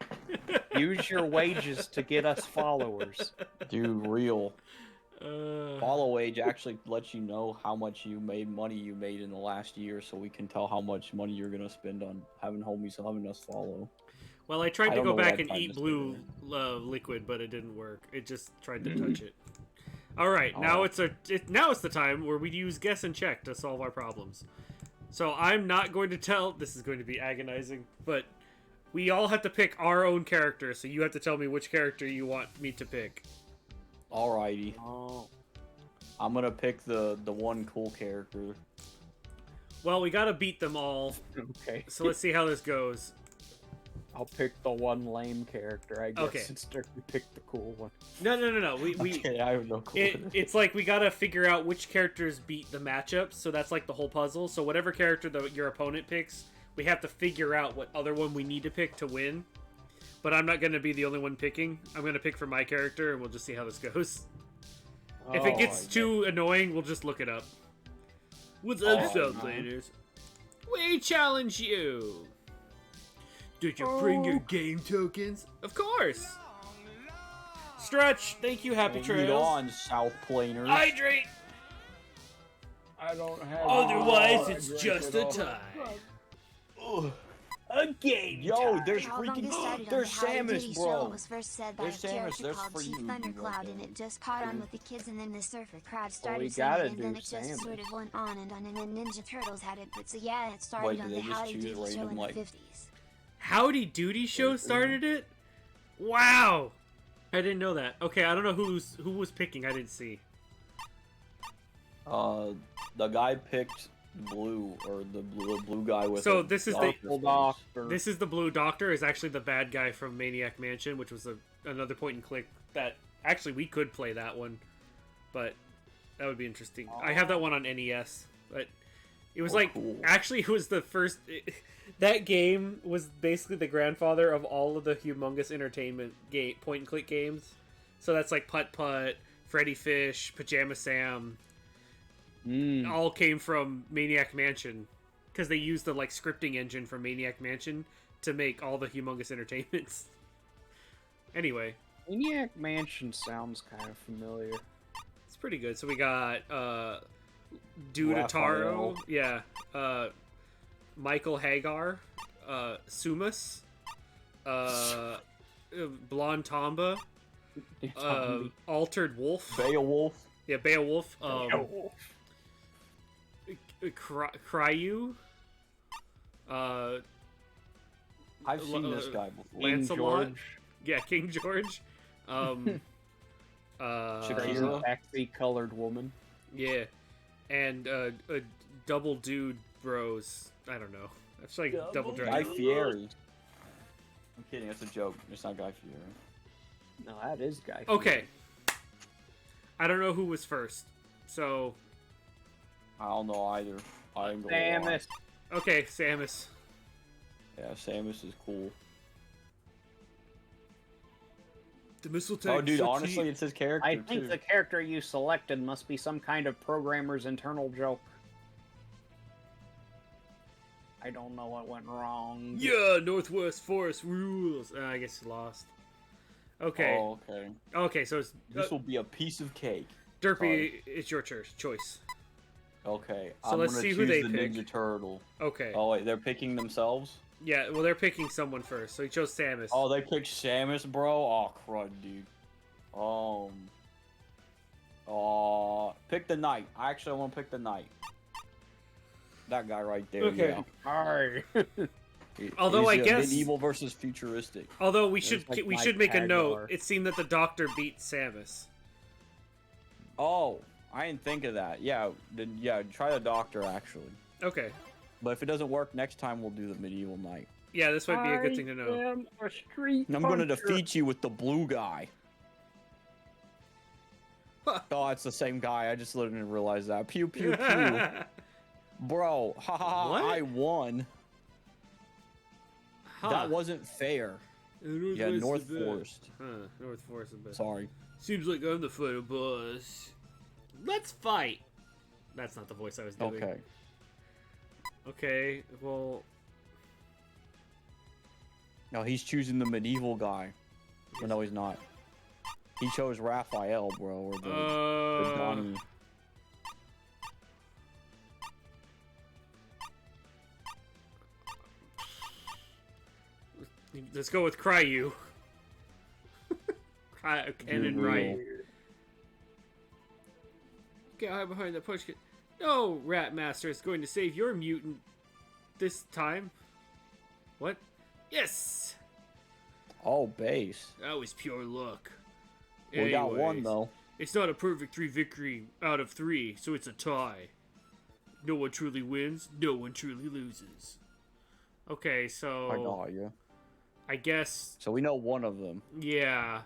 Use your wages to get us followers. Dude, real. Uh, Follow age actually lets you know how much money you made in the last year, so we can tell how much money you're gonna spend on having homies having us follow. well, I tried I to don't go know what back I'd and find eat this blue video. liquid, but it didn't work. It just tried to touch it. All right, now it's the time where we use guess and check to solve our problems. So I'm not going to tell. This is going to be agonizing, but we all have to pick our own character. So you have to tell me which character you want me to pick. Alrighty, Oh, I'm gonna pick the one cool character. Well, we gotta beat them all. okay. So let's see how this goes. I'll pick the one lame character, I guess, Okay. since Derpy picked the cool one. No. We Okay, I have no clue. it's like we gotta figure out which characters beat the matchups, so that's like the whole puzzle. So whatever character your opponent picks, we have to figure out what other one we need to pick to win. But I'm not gonna be the only one picking. I'm gonna pick for my character, and we'll just see how this goes. If it gets too annoying, we'll just look it up. What's up, Southlanders? We challenge you! Did you bring your game tokens? Of course! Stretch, thank you, Happy Lead Trails. on, South Planers. Hydrate! I don't have. Otherwise, it's just a tie. A game. Yo, there's How long this freaking started there's on the How Did Samus, Show bro. was first said by There's a Samus, character that's called for Chief you, Thundercloud, okay. and it just caught on with the kids, and then the surfer crowd we started gotta saying it, and then do it just Samus. sort of went on, and then Ninja Turtles had it, but so yeah, it started Wait, on did the they just Howdy choose Doody Show random, in like- the 50s. Howdy Doody Show started it? Wow! I didn't know that. Okay, I don't know who was picking. I didn't see. The guy picked blue, or the blue guy with. So a this is the- doctor's face. Doctor. This is the Blue Doctor. Is actually the bad guy from Maniac Mansion, which was another point and click that actually we could play that one, but that would be interesting. I have that one on NES, but it was Cool. actually it was the first. That game was basically the grandfather of all of the humongous entertainment game point and click games. So that's like Putt Putt, Freddy Fish, Pajama Sam. All came from Maniac Mansion because they used the like scripting engine from Maniac Mansion to make all the humongous entertainments. Anyway, Maniac Mansion sounds kind of familiar. it's pretty good. So we got Dudataro, Raphael. yeah, Michael Hagar, Sumas, Blonde Tomba, Altered Wolf, Beowulf. yeah, Beowulf, Cryu, I've seen this guy before. Lancelot, George. yeah, King George, Shakira. Taxi colored woman. yeah, and a Double Dude Bros. I don't know. That's like Double Guy Dragon. Fieri. I'm kidding. That's a joke. It's not Guy Fieri. No, that is Guy. Okay. I don't know who was first. So, I don't know either. I ain't gonna lie. Samus. okay, Samus. Yeah, Samus is cool. The missile Oh, dude, honestly, it's his character I too. think the character you selected must be some kind of programmer's internal joke. I don't know what went wrong. Yeah, Northwest Forest rules. I guess you lost. Okay. Oh, okay. Okay, so it's This will be a piece of cake. Derpy. It's your choice. Okay. So I'm let's gonna see who choose they the pick. Ninja Turtle. Okay. Oh wait, they're picking themselves. Yeah. Well, they're picking someone first. So he chose Samus. Oh, they picked Samus, bro. Oh, crud, dude. Pick the knight. I want to pick the knight. That guy right there. Okay. Yeah. Alright. Although I He's, guess- medieval versus futuristic. Although we It's should like we Mike should make a note. Hagar. It seemed that the Doctor beat Samus. Oh, I didn't think of that. Yeah, then yeah, try the doctor actually. Okay. But if it doesn't work, next time we'll do the medieval knight. Yeah, this might be a good thing to know. I am a street I'm gonna puncher. defeat you with the blue guy. Oh, it's the same guy. I just didn't realize that. Pew pew pew. Bro, ha ha ha! What? I won. Huh. That wasn't fair. Yeah, North Forest. Huh, North Forest is best. Sorry. Seems like I'm the photo boss. Let's fight. That's not the voice I was doing. Okay. Okay, well, No, he's choosing the medieval guy. But no, he's not. He chose Raphael, bro, or the Donnie. let's go with Cryu. Cannon You're right. real. Get hide behind that punch kit. No, Rat Master is going to save your mutant this time. What? Yes! Oh, base. That was pure luck. We got one Anyways, though. It's not a perfect 3 victory out of 3, so it's a tie. No one truly wins, no one truly loses. Okay, I so... got you. I guess, So we know one of them. yeah.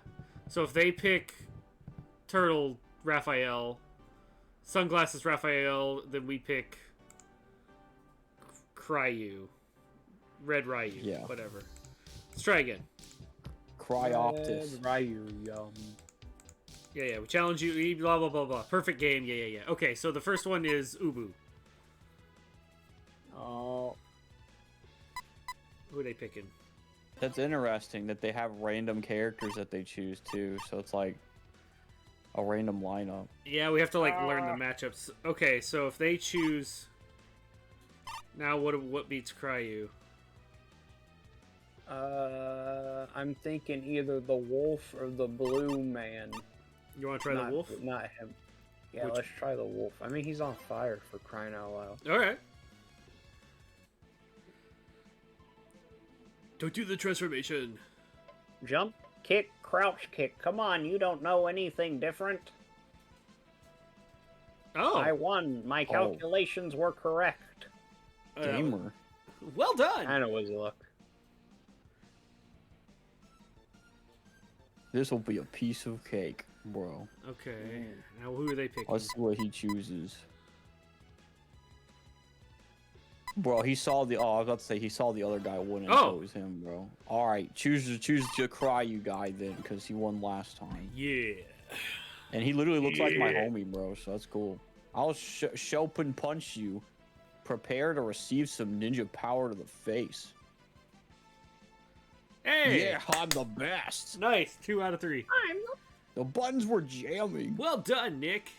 So if they pick Turtle Raphael, Sunglasses Raphael, then we pick Cryu. Red Ryu. Yeah. Whatever. Let's try again. Cryoptis. Ryu. Yeah. We challenge you. Blah, blah, blah, blah. Perfect game. Yeah. Okay, so the first one is Ubu. Oh. Who are they picking? That's interesting that they have random characters that they choose too. So it's like a random lineup. Yeah, we have to, like, learn the matchups. Okay, so if they choose... Now, what beats Cryu? I'm thinking either the wolf or the blue man. You want to try the wolf? Not him. Yeah, Which- let's try the wolf. I mean, he's on fire, for crying out loud. Alright. Don't do the transformation. Jump, kick, crouch, kick. Come on, you don't know anything different. Oh, I won. My calculations were correct. Gamer. Well done. I know was luck. This will be a piece of cake, bro. Okay. Now, who are they picking? Let's see what he chooses. Bro, he saw the. Oh, I was about to say he saw the other guy win, and so it was him, bro. All right, choose the Cryu guy then, because he won last time. Yeah. And he literally looks like my homie, bro. So that's cool. I'll Chopin punch you. Prepare to receive some ninja power to the face. Hey. Yeah, I'm the best. Nice. 2 out of 3. The buttons were jamming. Well done, Nick.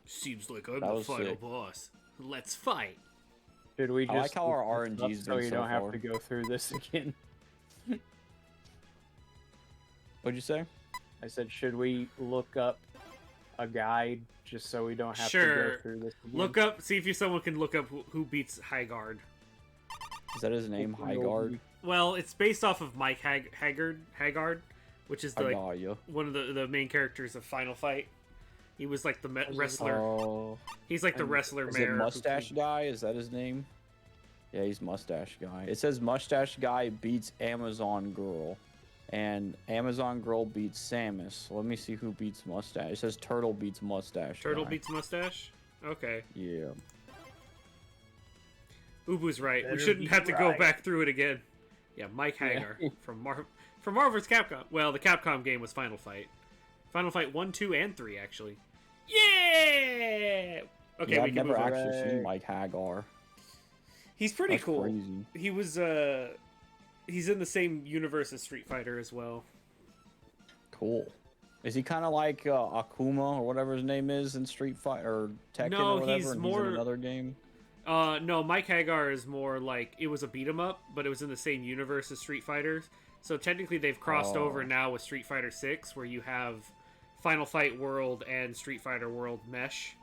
Seems like I'm That the was final sick. boss. Let's fight. Should we I just like how our look this up RNG's so been you so don't have far. to go through this again? What'd you say? I said, should we look up a guide just so we don't have to Sure. go through this again? Look up. See if someone can look up who beats Highguard. Is that his name? Highguard? Well, it's based off of Mike Haggard, which is I the, got you. one of the main characters of Final Fight. He was like the wrestler. Oh. He's like the wrestler Is it mayor. who Mustache can- Guy? Is that his name? Yeah, he's Mustache Guy. It says Mustache Guy beats Amazon Girl. And Amazon Girl beats Samus. Let me see who beats Mustache. It says Turtle beats Mustache Turtle Guy. beats Mustache? Okay. Yeah. Ubu's right. We Better shouldn't be have to go right. back through it again. Yeah, Mike Hagar from Marvel's Capcom. Well, the Capcom game was Final Fight. Final Fight 1, 2, and 3, actually. Yeah! Okay, Yeah, we I've can never move on. actually seen Mike Hagar. He's pretty That's cool. crazy. He was, he's in the same universe as Street Fighter as well. Cool. Is he kind of like Akuma or whatever his name is in Street Fighter or Tekken No, or whatever? he's and more- he's in another game. No, Mike Hagar is more like, it was a beat 'em up, but it was in the same universe as Street Fighter. So technically they've crossed over now with Street Fighter 6, where you have Final Fight World and Street Fighter World mesh.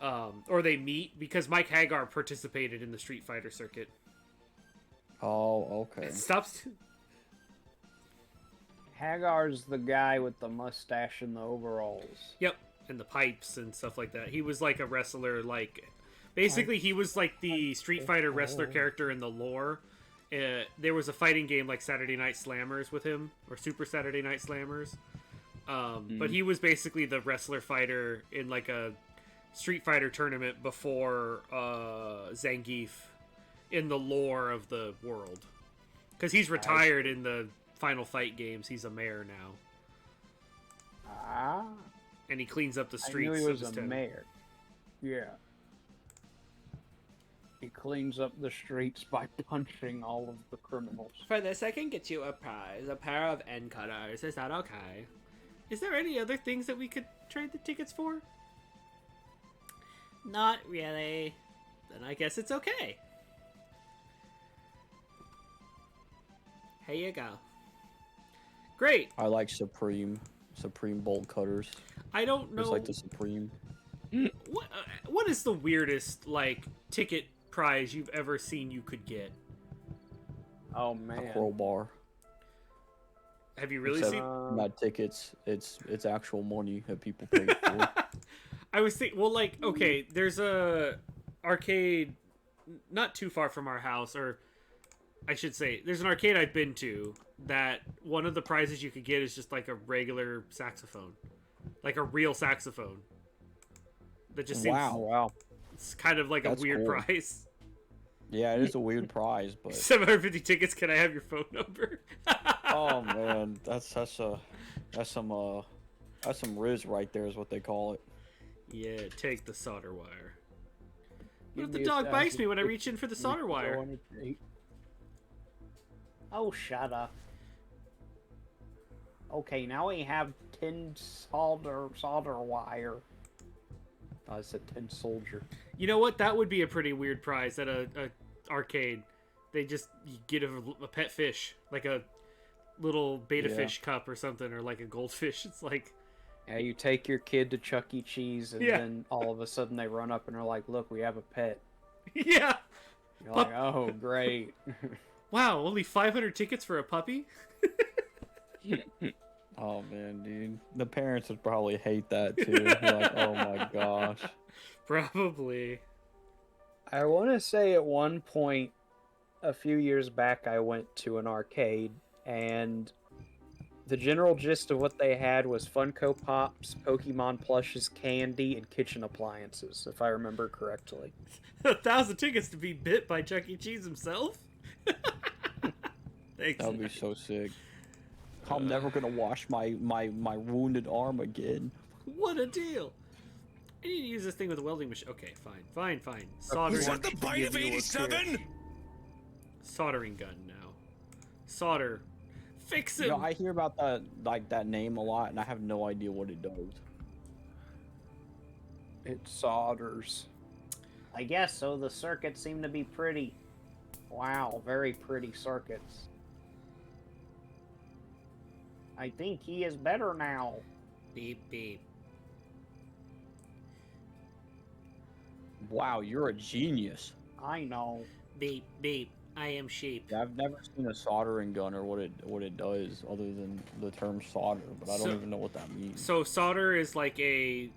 Or they meet, because Mike Hagar participated in the Street Fighter circuit. Oh, okay. It stops. Hagar's the guy with the mustache and the overalls. Yep, and the pipes and stuff like that. He was like a wrestler, like basically he was like the Street Fighter wrestler character in the lore. There was a fighting game like Saturday Night Slammers with him, or Super Saturday Night Slammers. But he was basically the wrestler fighter in like a Street Fighter tournament before Zangief in the lore of the world. Because he's retired in the Final Fight games. He's a mayor now. Ah, And he cleans up the I streets knew he of was his a town. mayor. Yeah. He cleans up the streets by punching all of the criminals. For this, I can get you a prize, a pair of end cutters. Is that okay? Is there any other things that we could trade the tickets for? Not really. Then I guess it's okay. Here you go. Great. I like Supreme bolt cutters. I don't know Just like the Supreme. what is the weirdest like ticket prize you've ever seen you could get. Oh A man. crowbar. Have you really Except seen? not tickets. It's actual money that people pay for. I was thinking, well, like, okay, there's a arcade not too far from our house, or I should say, there's an arcade I've been to that one of the prizes you could get is just like a regular saxophone, like a real saxophone. That just seems Wow. it's kind of like That's a weird cool. prize. Yeah, it is a weird prize, but 750 tickets. Can I have your phone number? oh man, that's some riz right there is what they call it. Yeah, take the solder wire. What if Give the me dog bites 1,000 me when I reach in for the solder wire? Oh, shut up. Okay, now we have tin solder wire. I said tin soldier. You know what? That would be a pretty weird prize at a arcade. They just you get a pet fish, like a little beta fish cup or something, or like a goldfish. It's like, Yeah, you take your kid to Chuck E. Cheese, and Yeah. then all of a sudden they run up and are like, "Look, we have a pet." yeah. You're like, "Oh, great." Wow, only 500 tickets for a puppy? Oh man, dude, the parents would probably hate that too. Like, oh my gosh. Probably. I want to say at one point, a few years back, I went to an arcade, and the general gist of what they had was Funko Pops, Pokemon plushes, candy, and kitchen appliances, if I remember correctly. 1,000 tickets to be bit by Chuck E. Cheese himself? Thanks. That would be so sick. I'm never gonna wash my wounded arm again. What a deal! I need to use this thing with a welding machine. Okay, fine. Soldering. Was that the bite of 87? Soldering gun now. Solder. Fix him! You know, I hear about that name a lot, and I have no idea what it does. It solders. I guess so. The circuits seem to be pretty. Wow, very pretty circuits. I think he is better now. Beep, beep. Wow, you're a genius. I know. Beep, beep. I am sheep. Yeah, I've never seen a soldering gun or what it does other than the term solder, but I don't even know what that means. So solder is like a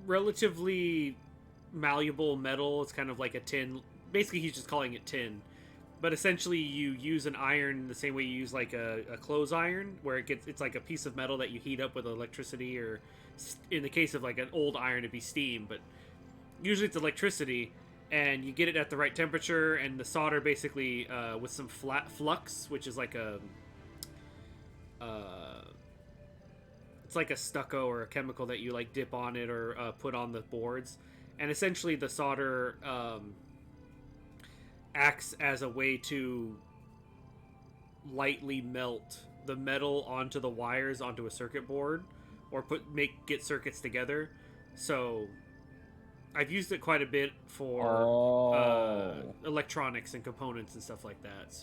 relatively malleable metal. It's kind of like a tin. Basically, he's just calling it tin. But essentially, you use an iron the same way you use like a clothes iron, where it's like a piece of metal that you heat up with electricity, or in the case of like an old iron, it'd be steam. But usually it's electricity, and you get it at the right temperature, and the solder basically with some flat flux, which is like a it's like a stucco or a chemical that you like dip on it or put on the boards, and essentially the solder acts as a way to lightly melt the metal onto the wires onto a circuit board, or get circuits together. So I've used it quite a bit for electronics and components and stuff like that.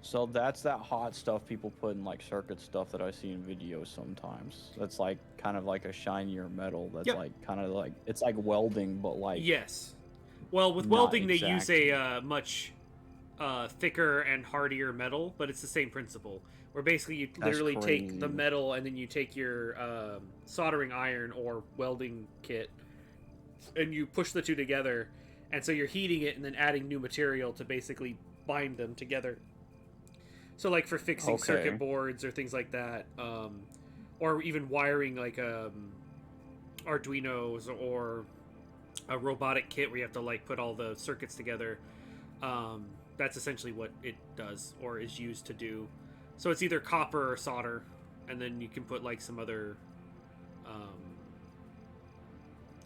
So that's that hot stuff people put in like circuit stuff that I see in videos sometimes. That's like kind of like a shinier metal. That's like kind of like it's like welding, but like yes. Well, with welding, they use a much thicker and hardier metal, but it's the same principle. Where basically you literally take the metal and then you take your soldering iron or welding kit and you push the two together. And so you're heating it and then adding new material to basically bind them together. So like for fixing circuit boards or things like that, or even wiring like Arduinos or a robotic kit where you have to like put all the circuits together. That's essentially what it does or is used to do. So it's either copper or solder, and then you can put like some other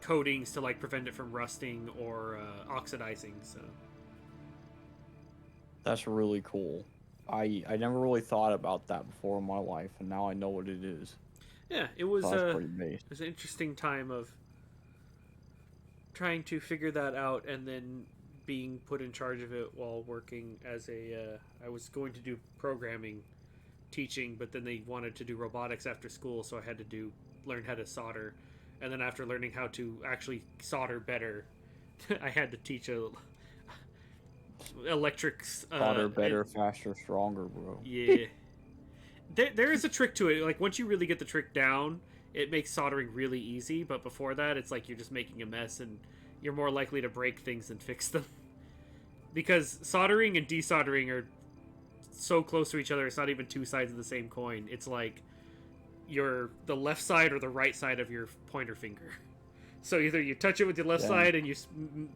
coatings to like prevent it from rusting or oxidizing. So that's really cool. I never really thought about that before in my life, and now I know what it is. Yeah, it was pretty basic. it was an interesting time of trying to figure that out, and then being put in charge of it while working as I was going to do programming teaching, but then they wanted to do robotics after school, so I had to learn how to solder, and then after learning how to actually solder better, I had to teach electrics. Solder better, faster, stronger, bro. Yeah. There is a trick to it. Like once you really get the trick down, it makes soldering really easy, but before that it's like you're just making a mess and you're more likely to break things than fix them. because soldering and desoldering are so close to each other. It's not even two sides of the same coin. It's like the left side or the right side of your pointer finger. So either you touch it with the left side and you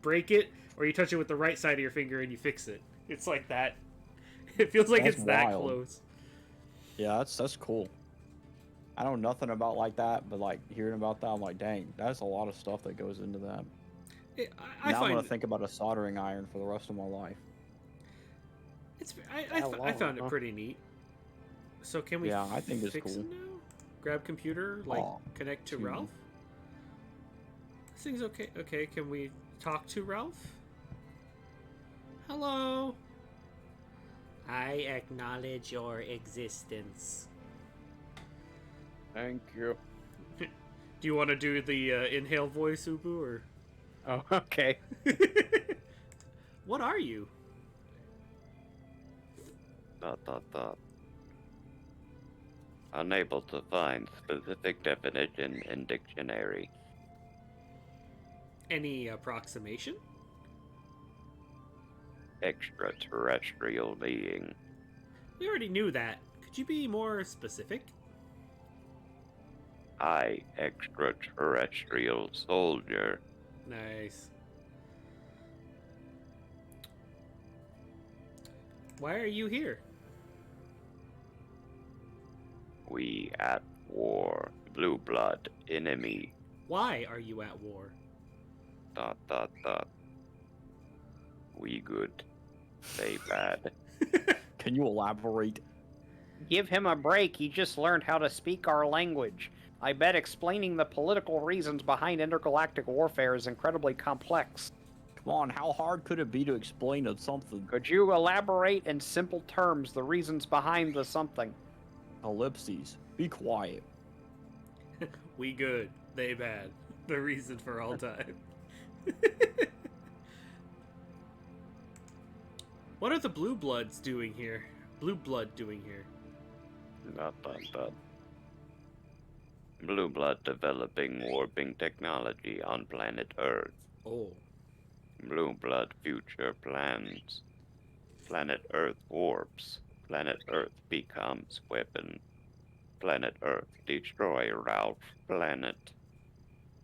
break it, or you touch it with the right side of your finger and you fix it. It's like that. It feels like That's it's that wild. close. Yeah, that's cool. I know nothing about like that, but like hearing about that, I'm like, dang, that's a lot of stuff that goes into that. I Now I'm find gonna think about a soldering iron for the rest of my life. I found it pretty neat. So can we? Yeah, I think it's fix cool. it now? Grab computer, connect to Ralph. This thing's okay. Okay, can we talk to Ralph? Hello. I acknowledge your existence. Thank you. Do you want to do the inhale voice, Ubu, or? Oh, okay. What are you? ... Unable to find specific definition in dictionary. Any approximation? Extraterrestrial being. We already knew that. Could you be more specific? Extraterrestrial soldier. Nice. Why are you here? We at war. Blue blood enemy. Why are you at war? ... We good. They bad. Can you elaborate? Give him a break. He just learned how to speak our language. I bet explaining the political reasons behind intergalactic warfare is incredibly complex. Come on, how hard could it be to explain something? Could you elaborate in simple terms the reasons behind the something? Ellipses. Be quiet. We good, they bad. The reason for all time. What are the blue bloods doing here? Blue blood doing here? ... Blue blood developing warping technology on planet Earth. Oh. Blue blood future plans. Planet Earth warps. Planet Earth becomes weapon. Planet Earth destroy Ralph planet.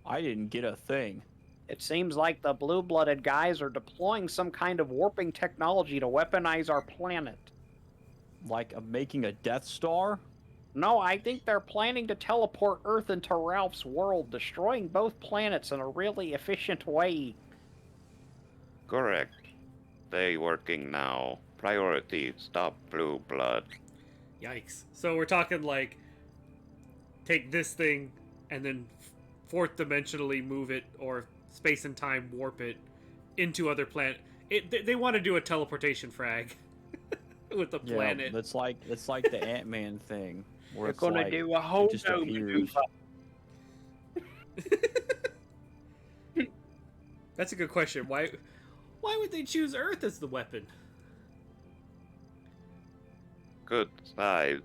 I didn't get a thing. It seems like the blue-blooded guys are deploying some kind of warping technology to weaponize our planet. Like making a Death Star? No, I think they're planning to teleport Earth into Ralph's world, destroying both planets in a really efficient way. Correct. They working now. Priority stop blue blood. Yikes. So we're talking like take this thing and then fourth dimensionally move it, or space and time warp it into other planet. They want to do a teleportation frag with the planet. Yeah, it's like the Ant-Man thing. Where They're it's gonna like, do a it whole just appears. That's a good question. Why would they choose Earth as the weapon? Good size.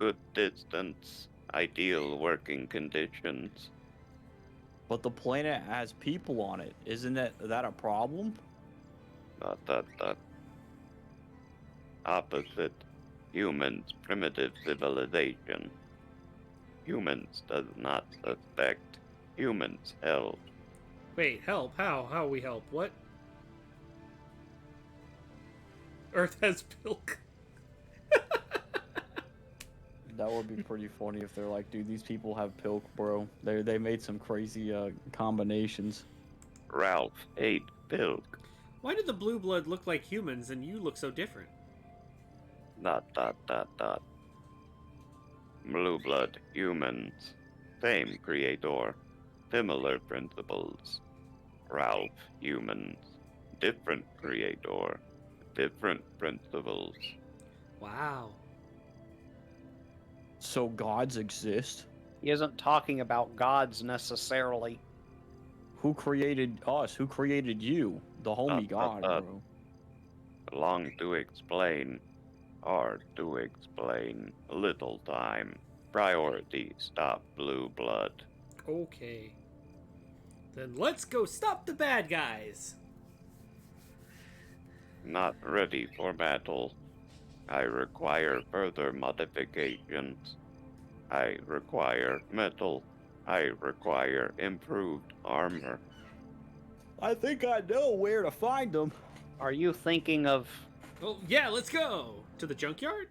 Good distance. Ideal working conditions. But the planet has people on it. Isn't that a problem? Opposite. Humans primitive civilization. Humans does not suspect. Humans help. Wait, help? How? How we help? What? Earth has pilk. That would be pretty funny if they're like, dude, these people have pilk, bro. They made some crazy combinations. Ralph ate pilk. Why did the blue blood look like humans and you look so different? ... Blue blood humans. Same creator. Similar principles. Ralph humans. Different creator. Different principles. Wow. So gods exist? He isn't talking about gods necessarily. Who created us? Who created you? The homie god, bro. Long to explain. Hard to explain. Little time. Priority stop blue blood. Okay. Then let's go stop the bad guys. not ready for battle. I require further modifications. I require metal. I require improved armor. I think I know where to find them. Are you thinking of... Oh, yeah, let's go! To the junkyard?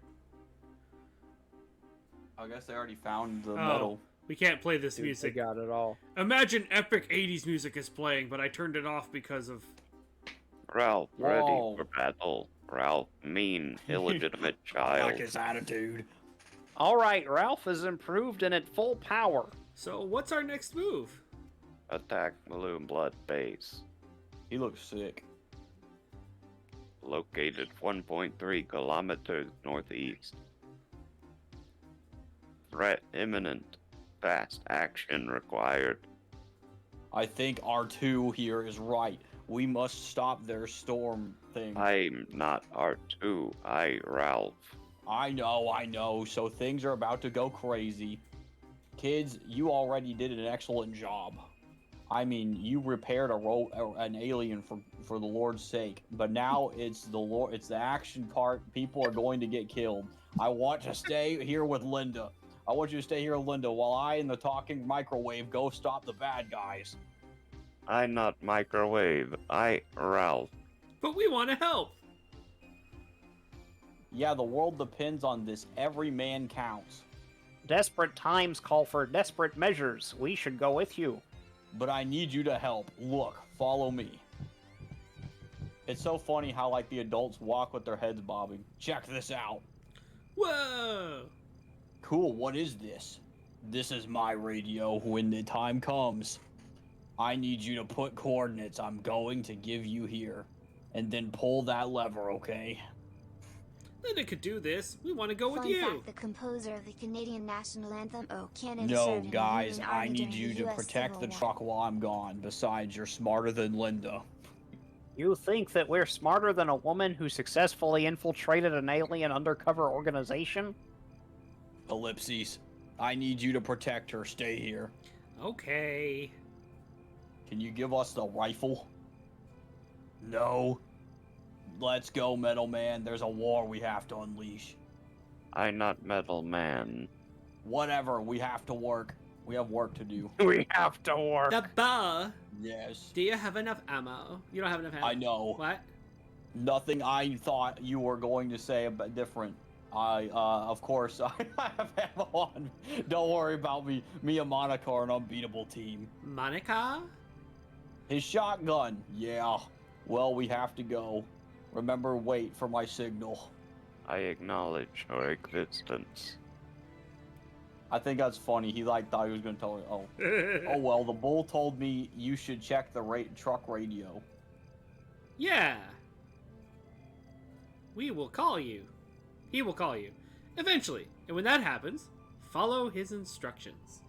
I guess they already found the Oh, metal. we can't play this Dude, music. they got it all. Imagine epic 80s music is playing, but I turned it off because of... Ralph, ready Whoa. for battle. Ralph, mean, illegitimate I child. like his attitude. All right, Ralph is improved and at full power. So, what's our next move? Attack Balloon Blood Base. He looks sick. Located 1.3 kilometers northeast. Threat imminent. Fast action required. I think R2 here is right. We must stop their storm thing. I'm not R2. I Ralph. I know. So things are about to go crazy. Kids, you already did an excellent job. I mean, you repaired an alien for the Lord's sake. But now it's the action part. People are going to get killed. I want to stay here with Linda. I want you to stay here, Linda, while I and the talking microwave go stop the bad guys. I not microwave. I Ralph. But we want to help! Yeah, the world depends on this. Every man counts. Desperate times call for desperate measures. We should go with you. But I need you to help. Look, follow me. It's so funny how, like, the adults walk with their heads bobbing. Check this out. Whoa! Cool, what is this? This is my radio when the time comes. I need you to put coordinates I'm going to give you here. And then pull that lever, okay? Linda could do this. We want to go with Fun you. fact, the composer of the Canadian national anthem, "O Canada," No, served in the guys, Union I Army need during you the to US protect the Civil War. truck while I'm gone. Besides, you're smarter than Linda. You think that we're smarter than a woman who successfully infiltrated an alien undercover organization? Ellipses. I need you to protect her. Stay here. Okay. Can you give us the rifle? No. Let's go, Metal Man. There's a war we have to unleash. I not metal man. Whatever, we have to work. We have work to do. We have to work. The bar. Yes. Do you have enough ammo? You don't have enough ammo. I know. What? Nothing I thought you were going to say about different. Of course, I have ammo on. Don't worry about me. Me and Monica are an unbeatable team. Monica? His shotgun. Yeah. Well, we have to go. Remember, wait for my signal. I acknowledge your existence. I think that's funny. He thought he was gonna tell her. Oh well. The bull told me you should check the truck radio. Yeah. We will call you. He will call you. Eventually. And when that happens, follow his instructions.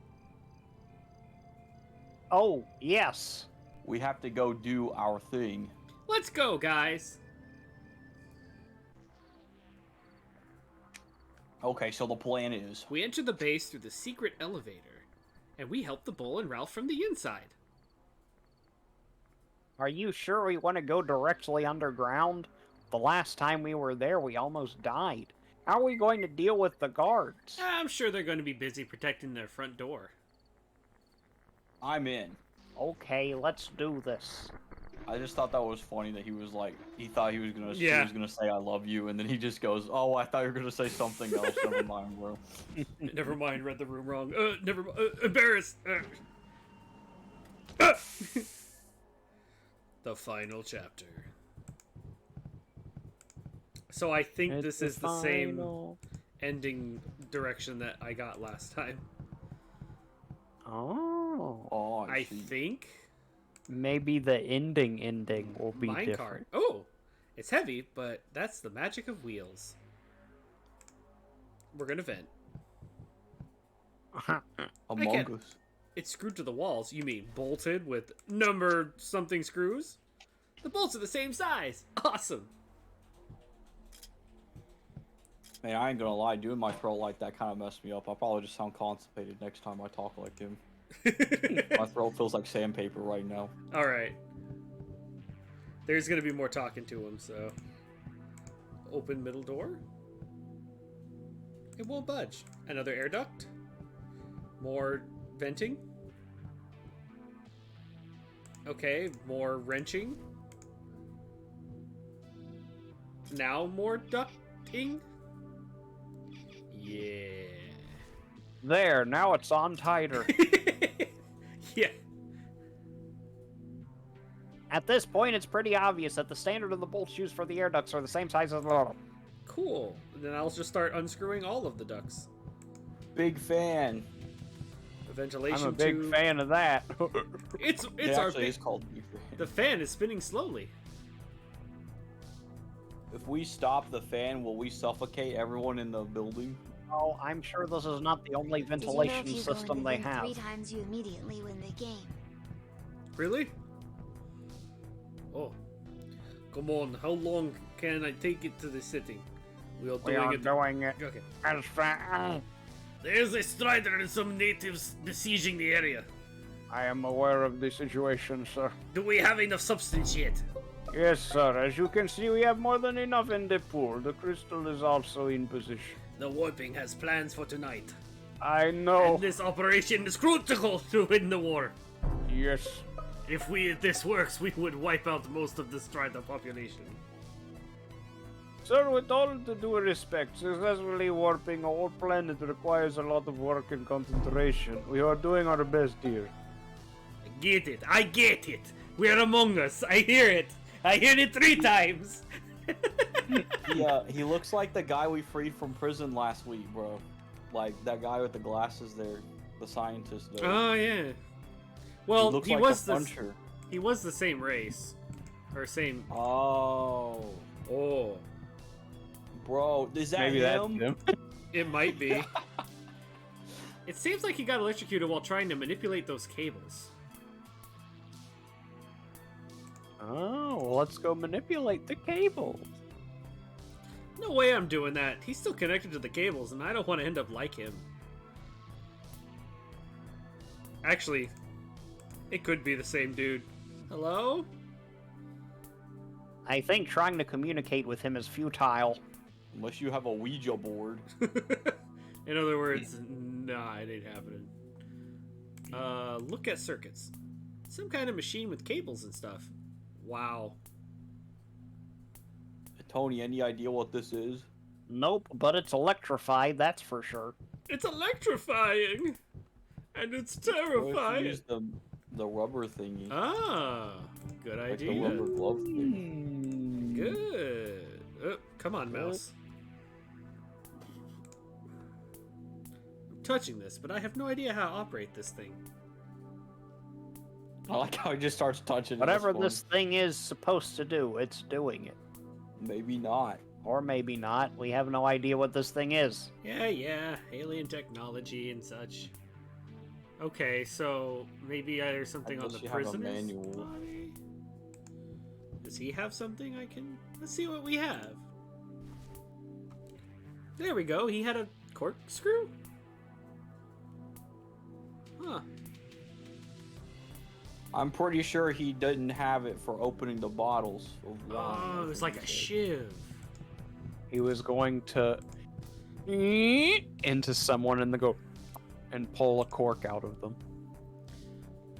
Oh, yes. We have to go do our thing. Let's go, guys. Okay, so the plan is. We enter the base through the secret elevator, and we help the bull and Ralph from the inside. Are you sure we want to go directly underground? The last time we were there, we almost died. How are we going to deal with the guards? I'm sure they're going to be busy protecting their front door. I'm in. Okay, let's do this. I just thought that was funny that he was like, he thought he was gonna, Yeah. he was gonna say I love you, and then he just goes, oh, I thought you were gonna say something else. Never mind, bro. Never mind, read the room wrong. Never mind. Embarrassed. The final chapter. So I think this is the same ending direction that I got last time. Oh. Oh, I see. think. Maybe the ending will be Minecart. different. Oh, it's heavy, but that's the magic of wheels. We're gonna vent. Among can't- Us. It's screwed to the walls. You mean bolted with number something screws? The bolts are the same size. Awesome. Man, I ain't gonna lie, doing my throat like that kind of messed me up. I'll probably just sound constipated next time I talk like him. My throat feels like sandpaper right now. All right. There's gonna be more talking to him, so. Open middle door. It won't budge. Another air duct. More venting. Okay, more wrenching. Now more ducting. Yeah. There, now it's on tighter. Yeah. At this point, it's pretty obvious that the standard of the bolts used for the air ducts are the same size as the... Cool. Then I'll just start unscrewing all of the ducts. Big fan. The ventilation I'm a big tube. fan of that. It's It our actually big... is called big fan. The fan is spinning slowly. If we stop the fan, will we suffocate everyone in the building? Oh, I'm sure this is not the only Did you know ventilation if you system go they into have. 3 times, you immediately win the game? Really? Oh. Come on, how long can I take it to the city? We are doing it Okay. as fast. There's a strider and some natives besieging the area. I am aware of the situation, sir. Do we have enough substance yet? Yes, sir. As you can see, we have more than enough in the pool. The crystal is also in position. The warping has plans for tonight. I know. And this operation is critical to win the war. Yes. If this works, we would wipe out most of the strider population. Sir, with all the due respect, successfully warping a whole planet requires a lot of work and concentration. We are doing our best here. I get it. We're Among Us. I hear it. I hear it 3 times. He looks like the guy we freed from prison last week, bro. Like that guy with the glasses there, the scientist. Though. Oh yeah. Well, looks he like was a the puncher. he was the same race, or same. Oh, bro, is that Maybe him? that's him. It might be. It seems like he got electrocuted while trying to manipulate those cables. Oh, well, let's go manipulate the cable. No way I'm doing that. He's still connected to the cables, and I don't want to end up like him. Actually, it could be the same dude. Hello? I think trying to communicate with him is futile. Unless you have a Ouija board. In other words, nah, it ain't happening. Look at circuits. Some kind of machine with cables and stuff. Wow. Tony, any idea what this is? Nope, but it's electrified, that's for sure. It's electrifying! And it's What if you terrifying! use the rubber thingy? Ah, good Like the idea. rubber glove thing. Good. Oh, come on, mouse. I'm touching this, but I have no idea how to operate this thing. I like how he just starts touching it. Whatever That's this thing is supposed to do, it's doing it. fun. Maybe not. Or maybe not. We have no idea what this thing is. Yeah, alien technology and such. Okay, so maybe there's something on guess the you have a prisoner's manual. body? Does he have something I can... Let's see what we have. There we go, he had a corkscrew? Huh. I'm pretty sure he didn't have it for opening the bottles of wine. Oh, it was like a shiv. He was going to into someone and then go and pull a cork out of them.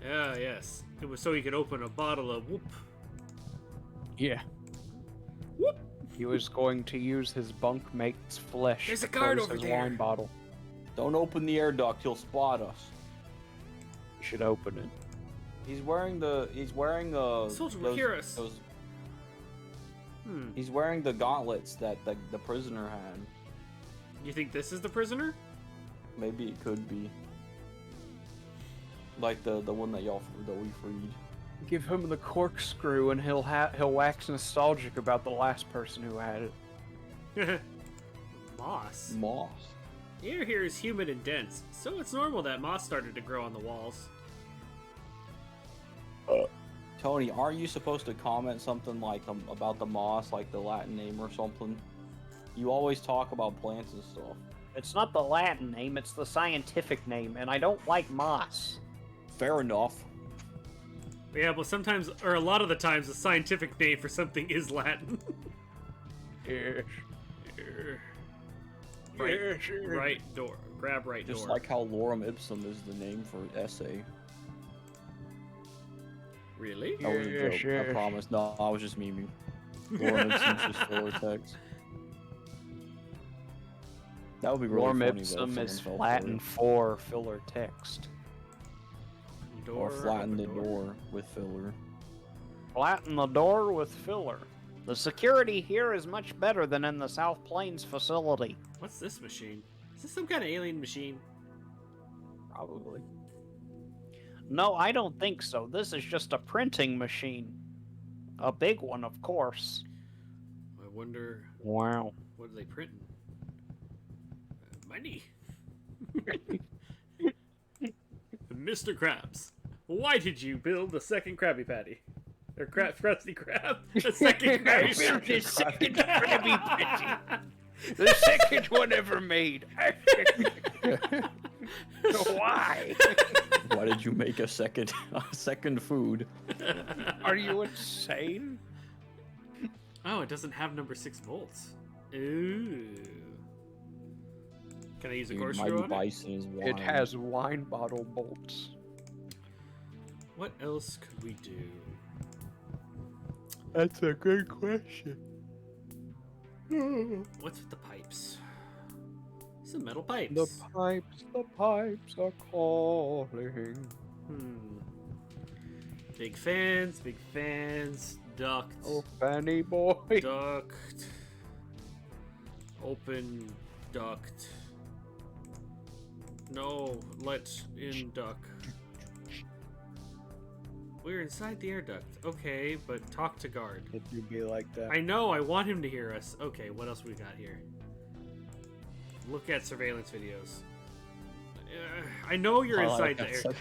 Yeah, yes. It was so he could open a bottle of whoop. Yeah. Whoop! He was going to use his bunkmate's flesh There's a to guard close over his there. wine bottle. Don't open the air duct, he'll spot us. You should open it. He's wearing Soldier will hear us. He's wearing the gauntlets that the prisoner had. You think this is the prisoner? Maybe it could be. Like the one that we freed. Give him the corkscrew and he'll wax nostalgic about the last person who had it. Moss. Moss. The air here is humid and dense, so it's normal that moss started to grow on the walls. Tony, aren't you supposed to comment something like about the moss, like the Latin name or something? You always talk about plants and stuff. It's not the Latin name, it's the scientific name, and I don't like moss. Fair enough. Yeah, but sometimes, or a lot of the times, the scientific name for something is Latin. Right door. Grab right Just door. like how lorem ipsum is the name for essay. Really? That was a joke. I promise. No, I was just memeing. Lorem ipsum is just filler text. That would be really Lorem funny though. ipsum If is someone fell Latin for it. for filler text. Or flatten open the door with filler. Flatten the door with filler. The security here is much better than in the South Plains facility. What's this machine? Is this some kind of alien machine? Probably. No, I don't think so. This is just a printing machine. A big one, of course. I wonder Wow. what are they printing? Money. Mr. Krabs, why did you build the second Krabby Patty? Or Krusty Krab? The second Krabby Patty. The second Krabby Patty. The second one ever made. Why? Why did you make a second food? Are you insane? Oh, it doesn't have number 6 volts. Ooh. Can I use a Dude, corkscrew Mighty on it? Bison is wild. It has wine bottle bolts. What else could we do? That's a good question. What's with the pipes? Some metal pipes. The pipes are calling. Big fans, duct, Oh, Fanny boy. duct, open duct. No, let in duct. We're inside the air duct. Okay, but talk to guard. If you be like that. I know, I want him to hear us. Okay, what else we got here? Look at surveillance videos. I know you're inside the air duct.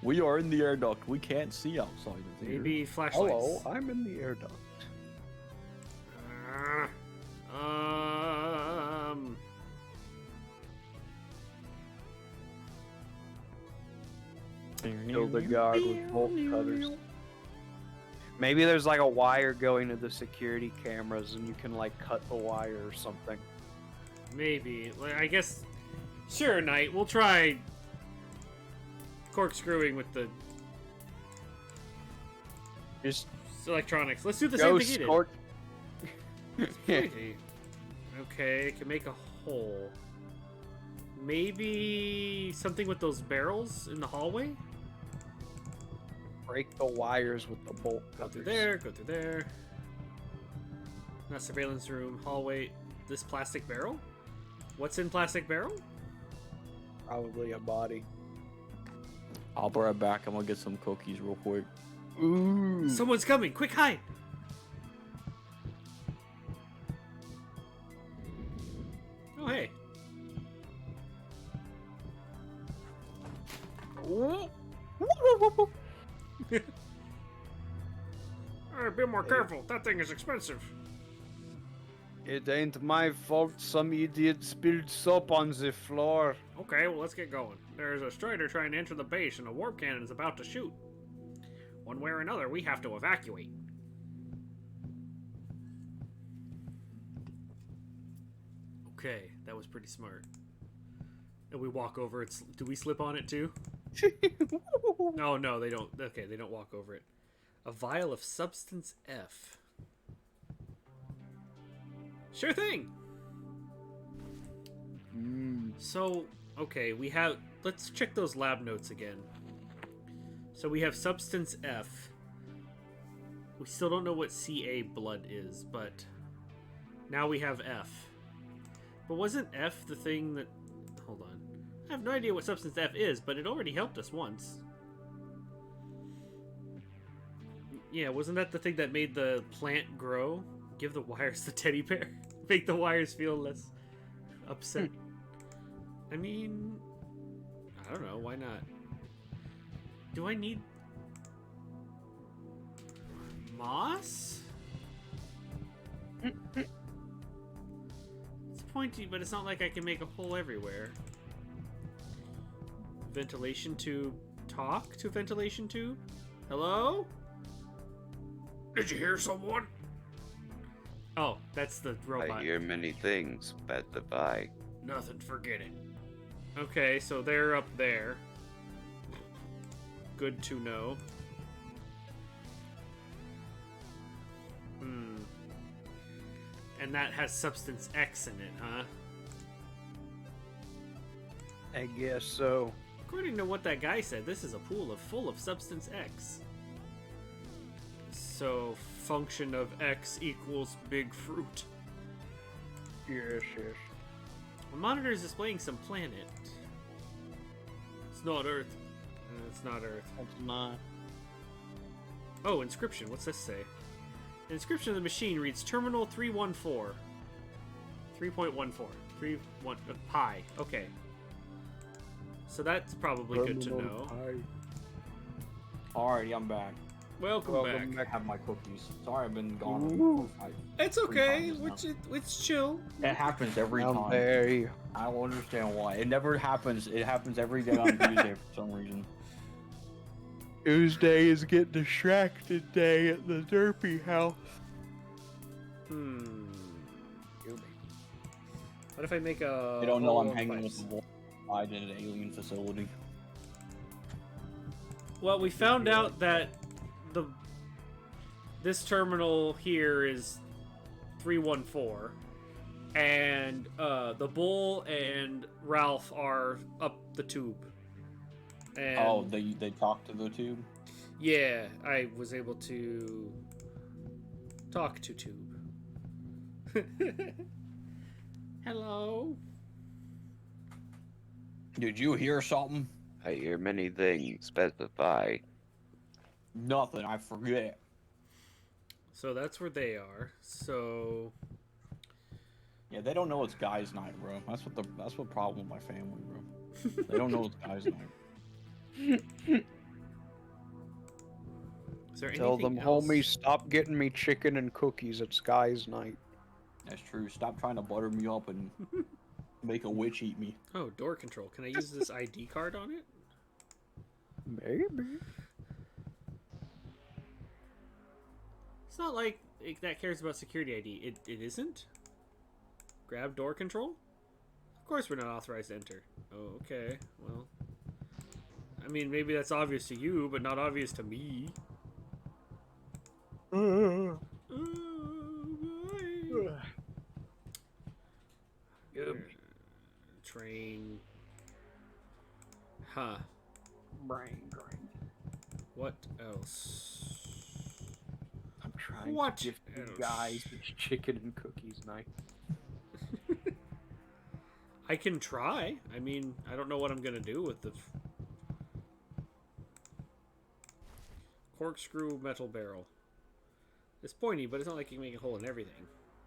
We are in the air duct. We can't see outside of here. Maybe flashlights. Hello, I'm in the air duct. Kill the guard with bolt cutters. Maybe there's like a wire going to the security cameras and you can like cut the wire or something. Maybe. I guess. Sure, Knight. We'll try corkscrewing with the Just electronics. Let's do the go same thing he did. scorch. Maybe. Okay, can make a hole. Maybe something with those barrels in the hallway? Break the wires with the bolt Go cutters. through there, go through there. Not surveillance room, hallway. This plastic barrel? What's in plastic barrel? Probably a body. I'll be right back. I'm gonna get some cookies real quick. Ooh. Someone's coming! Quick, hide! Oh, hey. Be more careful. That thing is expensive. It ain't my fault some idiot spilled soap on the floor. Okay, well, let's get going. There's a strider trying to enter the base, and a warp cannon is about to shoot. One way or another, we have to evacuate. Okay, that was pretty smart. And we walk over it. Do we slip on it too? No, they don't. Okay, they don't walk over it. A vial of substance F. Sure thing. So, okay, we have... Let's check those lab notes again. So we have substance F. We still don't know what CA blood is, but... Now we have F. But wasn't F the thing that... Hold on. I have no idea what substance F is, but it already helped us once. Yeah, wasn't that the thing that made the plant grow? Give the wires the teddy bear. Make the wires feel less upset. I mean, I don't know. Why not? Do I need moss? It's pointy, but it's not like I can make a hole everywhere. Ventilation tube. Talk to ventilation tube? Hello? Did you hear someone? Oh, that's the robot. I hear many things. Specify. Nothing, forget it. Okay, so they're up there. Good to know. And that has Substance X in it, huh? I guess so. According to what that guy said, this is a pool full of Substance X. So, function of X equals big fruit. Yes, yes. The monitor is displaying some planet. It's not Earth. It's not Earth. That's not. Oh, inscription. What's this say? The inscription of the machine reads Terminal 314. 3.14. 3.1 pi. Okay. So that's probably good to know. Alrighty, I'm back. Welcome back. I have my cookies. Sorry, I've been gone. It's okay. It's chill. It happens every I'm time. very. I don't understand why. It never happens. It happens every day on Tuesday for some reason. Tuesday is get distracted day at the Derpy house. What if I make a... They don't know I'm hole in hanging pipes? with the wall in an alien facility. Well, we found out that this terminal here is 314, and the Bull and Ralph are up the tube. And Oh, they talk to the tube? yeah, I was able to talk to tube. Hello. Did you hear something? I hear many things. Specify. Nothing. I forget. So that's where they are. So Yeah, they don't know it's guys' night, bro. That's what problem with my family, bro. They don't know it's guys' night. is there Tell anything them, else? homies, stop getting me chicken and cookies. It's guys' night. That's true. Stop trying to butter me up and make a witch eat me. Oh, door control. Can I use this ID card on it? Maybe. It's not like that cares about security ID. It isn't? Grab door control? Of course we're not authorized to enter. Oh, okay. Well, I mean, maybe that's obvious to you, but not obvious to me. Train. Huh. Brain drain. What else? I'm trying What to give you else? guys it's chicken and cookies night. I can try. I mean, I don't know what I'm gonna do with the corkscrew metal barrel. It's pointy, but it's not like you can make a hole in everything.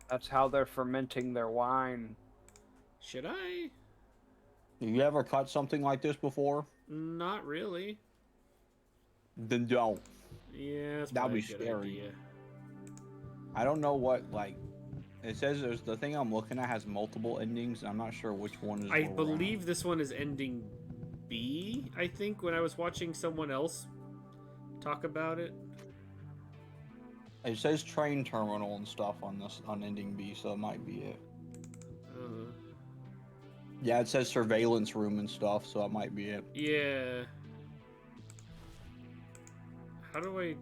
That's how they're fermenting their wine. Should I? Have you ever cut something like this before? Not really. Then don't. Yeah, that's That'd probably be a good scary. idea. I don't know what, like... It says there's the thing I'm looking at has multiple endings. I'm not sure which one is I where we're believe at. this one is ending B, I think, when I was watching someone else talk about it. It says train terminal and stuff on ending B, so it might be it. Yeah, it says surveillance room and stuff, so it might be it. Yeah. How do I...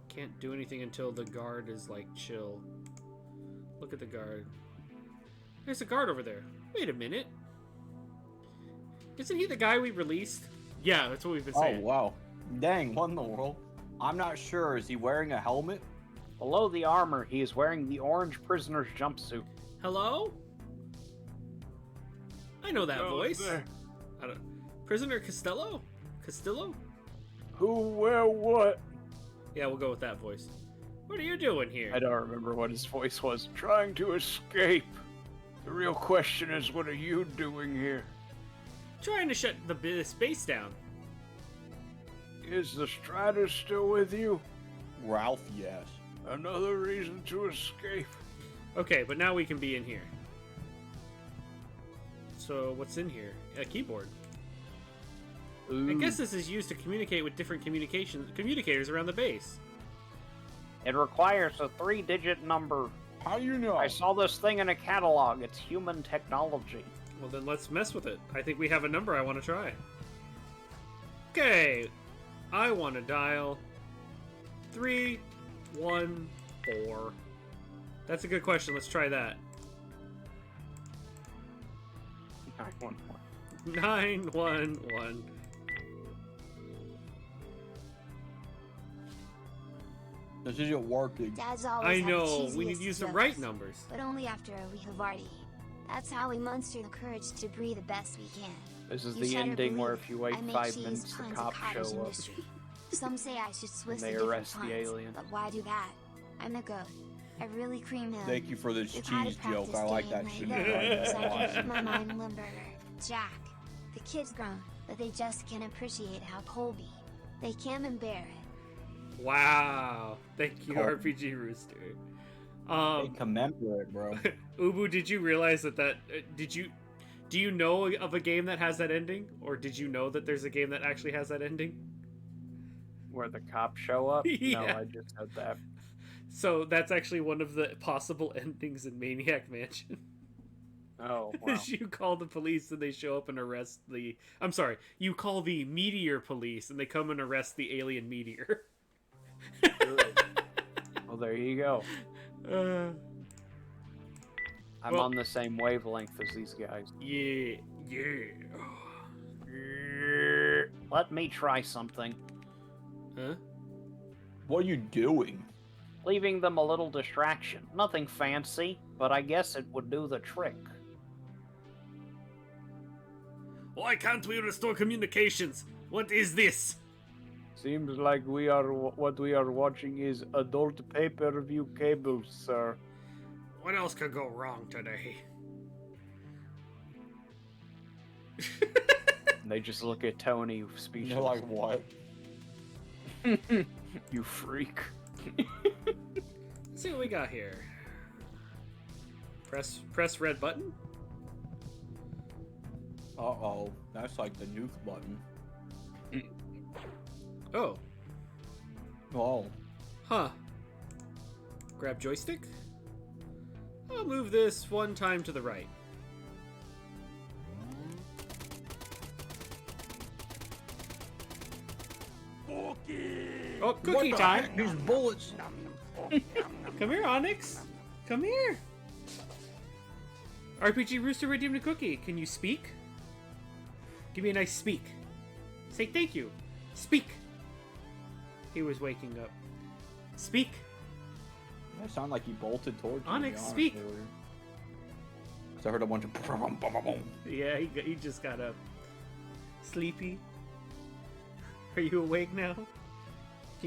Can't do anything until the guard is, like, chill. Look at the guard. There's a guard over there. Wait a minute. Isn't he the guy we released? Yeah, that's what we've been Oh, saying. wow. Dang, what in the world? I'm not sure. Is he wearing a helmet? Below the armor, he is wearing the orange prisoner's jumpsuit. Hello? I know that voice. there. I don't... Prisoner Costello? Castillo? Who, where, what? Yeah, we'll go with that voice. What are you doing here? I don't remember what his voice was. Trying to escape. The real question is, what are you doing here? Trying to shut the space down. Is the Strider still with you? Ralph, yes. Another reason to escape. Okay, but now we can be in here. So, what's in here? A keyboard. I guess this is used to communicate with different communicators around the base. It requires a 3-digit number. How do you know? I saw this thing in a catalog. It's human technology. Well, then let's mess with it. I think we have a number I want to try. Okay. I want to dial 314. That's a good question. Let's try that. 911. This isn't working. Dads always I have the know. We need cheesiest to use the jokes, right numbers. but only after a week of already. That's how we muster the courage to breathe the best we can. This is You the better ending where believe if you wait I make 5 cheese minutes, the tons of cops cottage show up. industry. Some say I should Swiss they the different arrest the puns, alien. but why do that? I'm the goat. I really cream him. Thank you for this We've had cheese to joke. practice I like day that and shit. night, so I can keep my mind limber. Jack. The kid's grown, but they just can't appreciate how Colby. They can't bear it. Wow. Thank you, Cool. RPG Rooster. Hey, commemorate, bro. Ubu, did you realize that do you know of a game that has that ending? Or did you know that there's a game that actually has that ending? Where the cops show up? Yeah. No, I just said that. So that's actually one of the possible endings in Maniac Mansion. Oh, wow. Is you call the police and they show up and arrest the... I'm sorry, you call the meteor police and they come and arrest the alien meteor. Well, there you go. I'm well- on the same wavelength as these guys. Yeah, yeah. Let me try something. Huh? What are you doing? Leaving them a little distraction. Nothing fancy, but I guess it would do the trick. Why can't we restore communications? What is this? Seems like what we are watching is adult pay-per-view cable, sir. What else could go wrong today? They just look at Tony speechless. You're like, what? You freak. Let's see what we got here. Press red button. Uh-oh. That's like the nuke button. Oh, Oh. huh. Grab joystick. I'll move this one time to the right. Oh, cookie time! These bullets. Come here, Onyx. Come here. RPG Rooster redeemed a cookie. Can you speak? Give me a nice speak. Say thank you. Speak. He was waking up. Speak. That sounded like he bolted towards you. Onyx, to be honest, speak. earlier. 'Cause I heard a bunch of boom, boom, boom, boom. Yeah, he just got up. Sleepy. Are you awake now? Can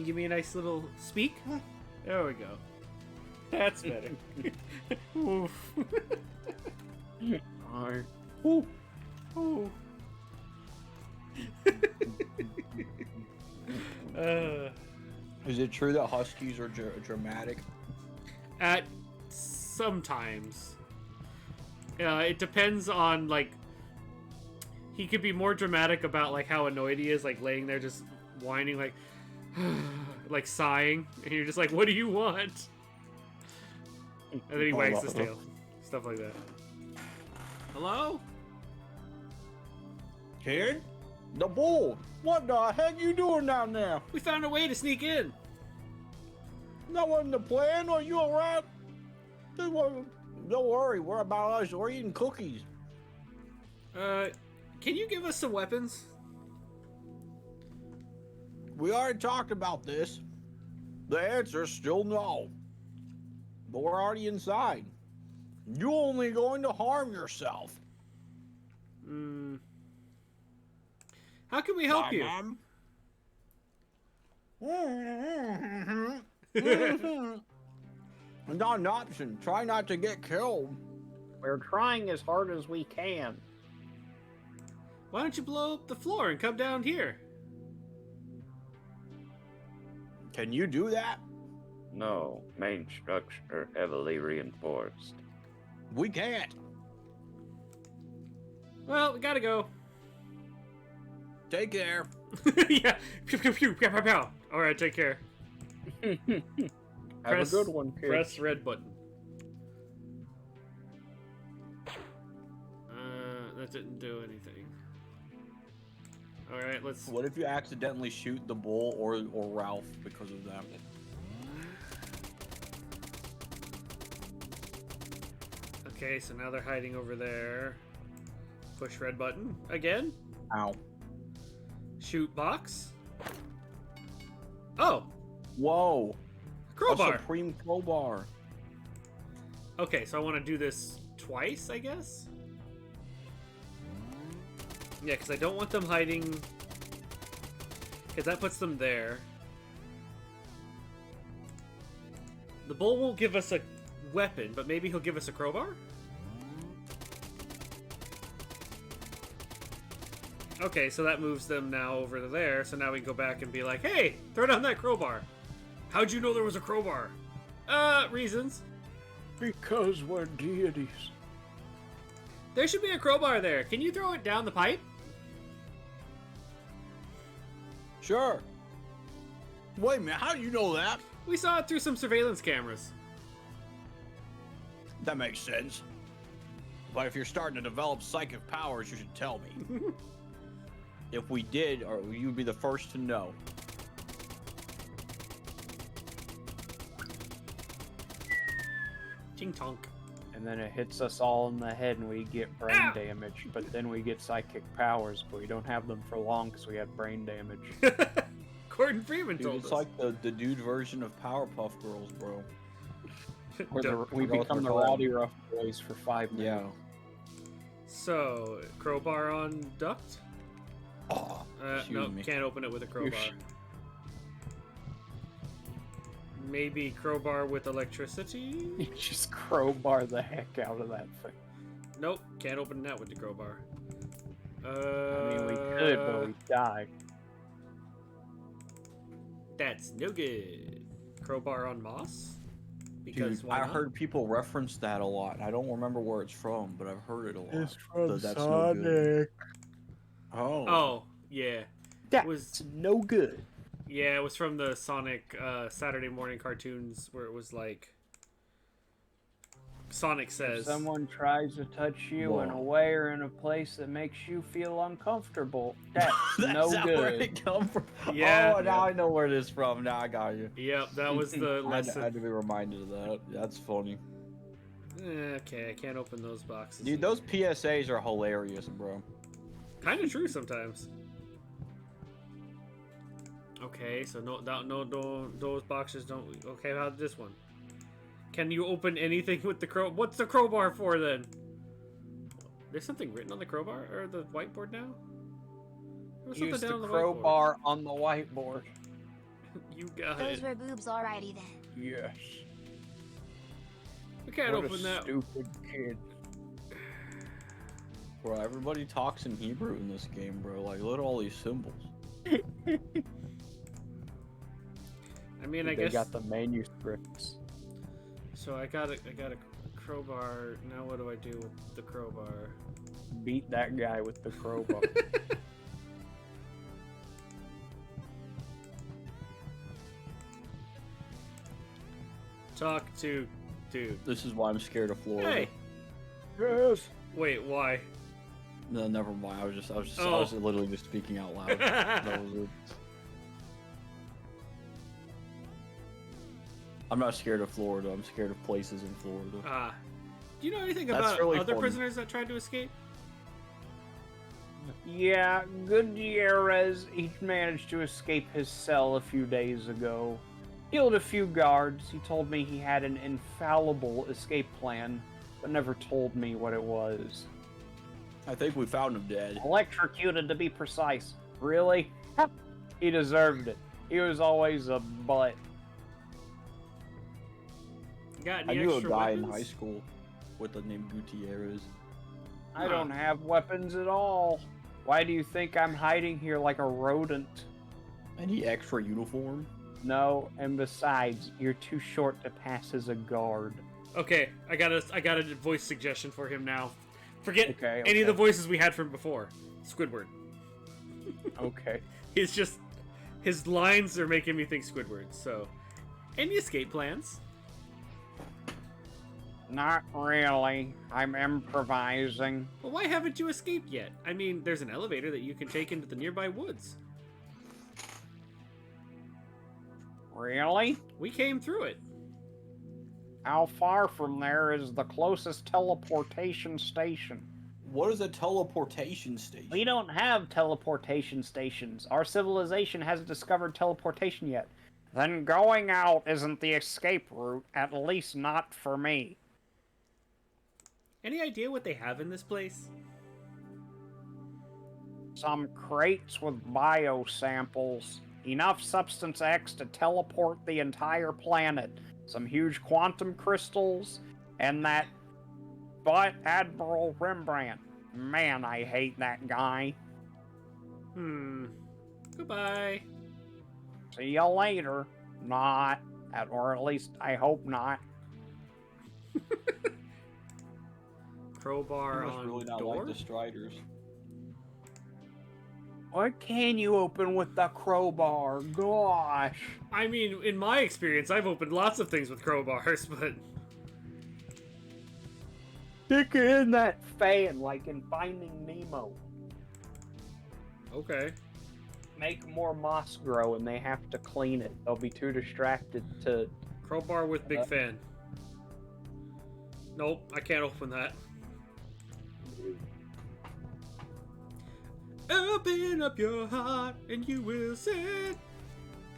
you give me a nice little speak? There we go. That's better. Oof. Alright. Ooh. Ooh. Is it true that huskies are dramatic? At sometimes. It depends on, like, he could be more dramatic about, like, how annoyed he is, like, laying there just whining, like, like, sighing, and you're just like, what do you want? And then he wags his tail. Stuff like that. Hello? Kid? The bull! What the heck you doing down there? We found a way to sneak in. That wasn't the plan. Are you alright? Don't worry, we're about us. We're eating cookies. Can you give us some weapons? We already talked about this. The answer's still no. But we're already inside. You're only going to harm yourself. How can we help you? Not an option. Try not to get killed. We're trying as hard as we can. Why don't you blow up the floor and come down here? Can you do that? No, main structure heavily reinforced. We can't. Well, we gotta go. Take care. Yeah. Pew, pew, pew, pew, pew, pew. All right, take care. Have a good one, kid. Press red button. That didn't do anything. Alright, let's... What if you accidentally shoot the bull or Ralph because of that? Okay, so now they're hiding over there. Push red button. Again? Ow. Shoot box. Oh! Whoa! Crowbar! A supreme crowbar. Okay, so I want to do this twice, I guess? Yeah, because I don't want them hiding... Because that puts them there. The bull won't give us a weapon, but maybe he'll give us a crowbar? Okay, so that moves them now over to there, so now we can go back and be like, hey, throw down that crowbar. How'd you know there was a crowbar? Reasons. Because we're deities. There should be a crowbar there. Can you throw it down the pipe? Sure. Wait a minute, how do you know that? We saw it through some surveillance cameras. That makes sense. But if you're starting to develop psychic powers, you should tell me. If we did, or you'd be the first to know. Ting tonk. And then it hits us all in the head and we get brain damage. But then we get psychic powers, but we don't have them for long because we had brain damage. Gordon Freeman Dude, told it's us. like the dude version of Powerpuff Girls, bro. We become the Rowdy Rough Boys for 5 minutes. Yeah. So, crowbar on duct? Oh, No, can't open it with a crowbar. Maybe crowbar with electricity? You just crowbar the heck out of that thing. Nope, can't open that with the crowbar. I mean, we could, but we die. That's no good. Crowbar on moss? Because Dude, why I not? heard people reference that a lot. I don't remember where it's from, but I've heard it a lot. It's from So that's no Sonic. good. Oh. Oh, yeah. That's It was no good. Yeah, it was from the Sonic Saturday morning cartoons where it was like Sonic If says someone tries to touch you in a Whoa. way or in a place that makes you feel uncomfortable, that's no That's where good. it come from. Yeah. Oh, now I know where it is from. Now I got you. Yep, that was the I had lesson. to be reminded of that. That's funny. Okay, I can't open those boxes. Dude, those PSAs are hilarious, bro. Kind of true sometimes. Okay, so no, those boxes don't. Okay, how's this one? Can you open anything with the crow? What's the crowbar for then? There's something written on the crowbar or the whiteboard now. There was Use something the down on crowbar on the whiteboard. whiteboard. You got Those it. were boobs alrighty then. Yes. We can't What open a that. stupid kid. Bro, everybody talks in Hebrew in this game, bro. Like, look at all these symbols. I mean, I They guess. got the manuscripts. So I got a crowbar. Now what do I do with the crowbar? Beat that guy with the crowbar. Talk to dude. This is why I'm scared of Florida. Hey. Yes. Wait, why? No, never mind. I Oh. was literally just speaking out loud. That was it. I'm not scared of Florida. I'm scared of places in Florida. Ah. Do you know anything That's about really other funny. prisoners that tried to escape? Yeah, Gutierrez, he managed to escape his cell a few days ago. Killed a few guards. He told me he had an infallible escape plan, but never told me what it was. I think we found him dead. Electrocuted, to be precise. Really? He deserved it. He was always a butt. Got I any knew a extra guy in weapons? high school with the name Gutierrez. I don't have weapons at all. Why do you think I'm hiding here like a rodent? Any extra uniform? No, and besides, you're too short to pass as a guard. Okay, I got a voice suggestion for him now. Forget Okay, any of the okay. voices we had from before. Squidward. Okay. He's just his lines are making me think Squidward. So Any escape plans? Not really. I'm improvising. Well, why haven't you escaped yet? I mean, there's an elevator that you can take into the nearby woods. Really? We came through it. How far from there is the closest teleportation station? What is a teleportation station? We don't have teleportation stations. Our civilization hasn't discovered teleportation yet. Then going out isn't the escape route, at least not for me. Any idea what they have in this place? Some crates with biosamples. Enough Substance X to teleport the entire planet. Some huge quantum crystals, and that butt Admiral Rembrandt. Man, I hate that guy. Goodbye. See you later. Not. Or at least I hope not. Crowbar You must on really not door? like the Striders. What can you open with the crowbar? Gosh. I mean, in my experience, I've opened lots of things with crowbars, but... Stick it in that fan like in Finding Nemo. Okay. Make more moss grow and they have to clean it. They'll be too distracted to... Crowbar with big fan. Nope, I can't open that. Open up your heart and you will sit.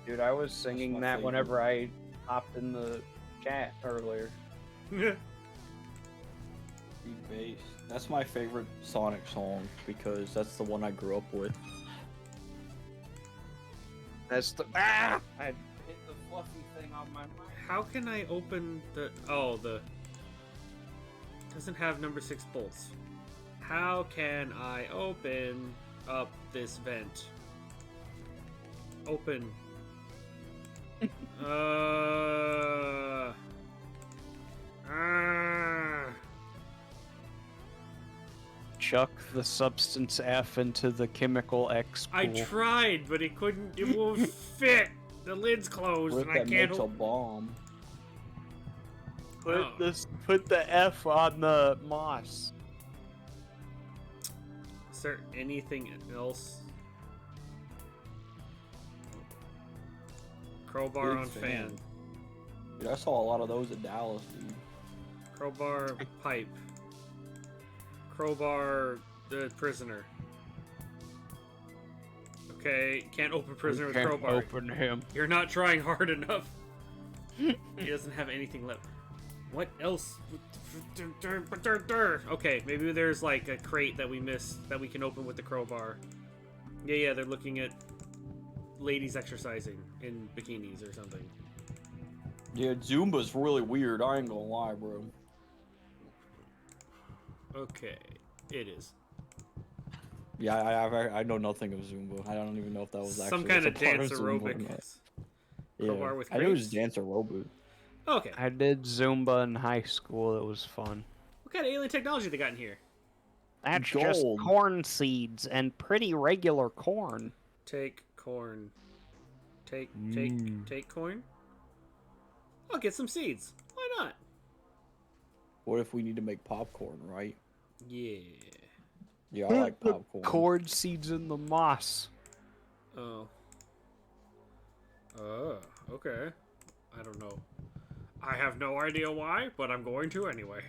Dude, I was singing my that favorite. whenever I hopped in the chat earlier. Beat bass. That's my favorite Sonic song because that's the one I grew up with. That's the... Ah! I hit the fluffy thing on my mic. How can I open the... Oh, the... Doesn't have number 6 bolts. How can I open up this vent? Open. Chuck the substance F into the chemical X pool. I tried, but it couldn't. It won't fit. The lid's closed, What and if I that can't. makes a bomb? Oh. Put the F on the moss. Is there anything else? Crowbar Big on fan. Dude, I saw a lot of those at Dallas, dude. Crowbar pipe. Crowbar the prisoner. Okay, can't open prisoner with crowbar. Open him. You're not trying hard enough. He doesn't have anything left. What else? Okay, maybe there's like a crate that we missed that we can open with the crowbar. Yeah, they're looking at ladies exercising in bikinis or something. Yeah, Zumba's really weird. I ain't gonna lie, bro. Okay, it is. Yeah, I know nothing of Zumba. I don't even know if that was actually Some kind a of part dance Zumba or aerobic. not. Crowbar Yeah, with I knew it was crates? dance aerobic. Okay. I did Zumba in high school. It was fun. What kind of alien technology they got in here? That's just Gold. corn seeds and pretty regular corn. Take corn. Take Mm. corn. I'll get some seeds. Why not? What if we need to make popcorn, right? Yeah. Yeah, I like popcorn. Corn seeds in the moss. Oh. Okay. I don't know. I have no idea why, but I'm going to anyway.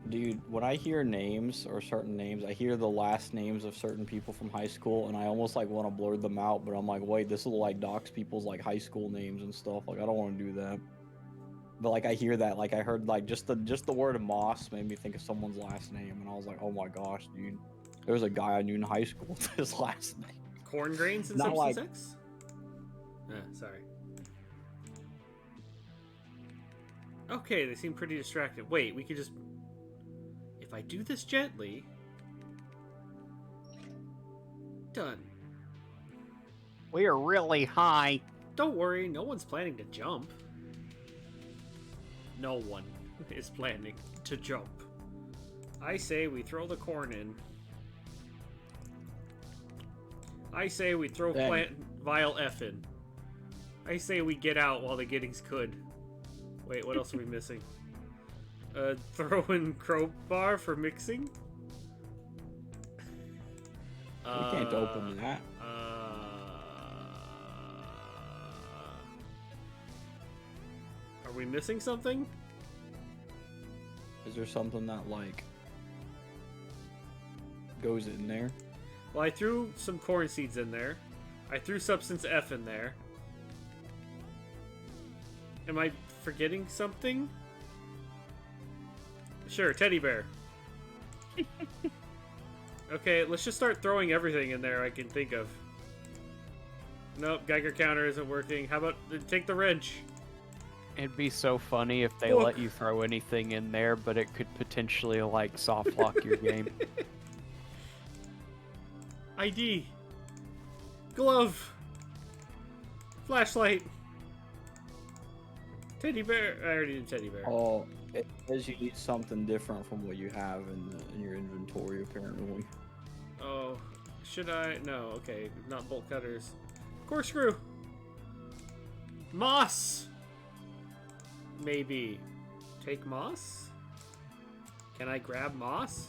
Dude, when I hear names or certain names, I hear the last names of certain people from high school, and I almost like want to blur them out. But I'm like, wait, this will like dox people's like high school names and stuff. Like, I don't want to do that. But like, I hear that. Like, I heard like just the word Moss made me think of someone's last name, and I was like, oh my gosh, dude. There was a guy I knew in high school with his last name. Corn grains and Not Substance like- X? Sorry. Okay, they seem pretty distracted. Wait, we could just... If I do this gently... Done. We are really high. Don't worry, no one's planning to jump. No one is planning to jump. I say we throw the corn in. I say we throw Dang. plant vial F in. I say we get out while the getting's good. Wait, what else are we missing? Throw in crowbar for mixing? We can't open that. Are we missing something? Is there something that, like, goes in there? Well, I threw some corn seeds in there. I threw substance F in there. Am I forgetting something? Sure, teddy bear. Okay, let's just start throwing everything in there I can think of. Nope, Geiger counter isn't working. How about take the wrench? It'd be so funny if they Look. let you throw anything in there, but it could potentially, like, soft lock your game. ID. Glove. Flashlight. Teddy bear. I already did teddy bear. Oh, it says you need something different from what you have in your inventory, apparently. Oh, should I? No, okay, not bolt cutters. Corkscrew. Moss. Maybe. Take moss? Can I grab moss?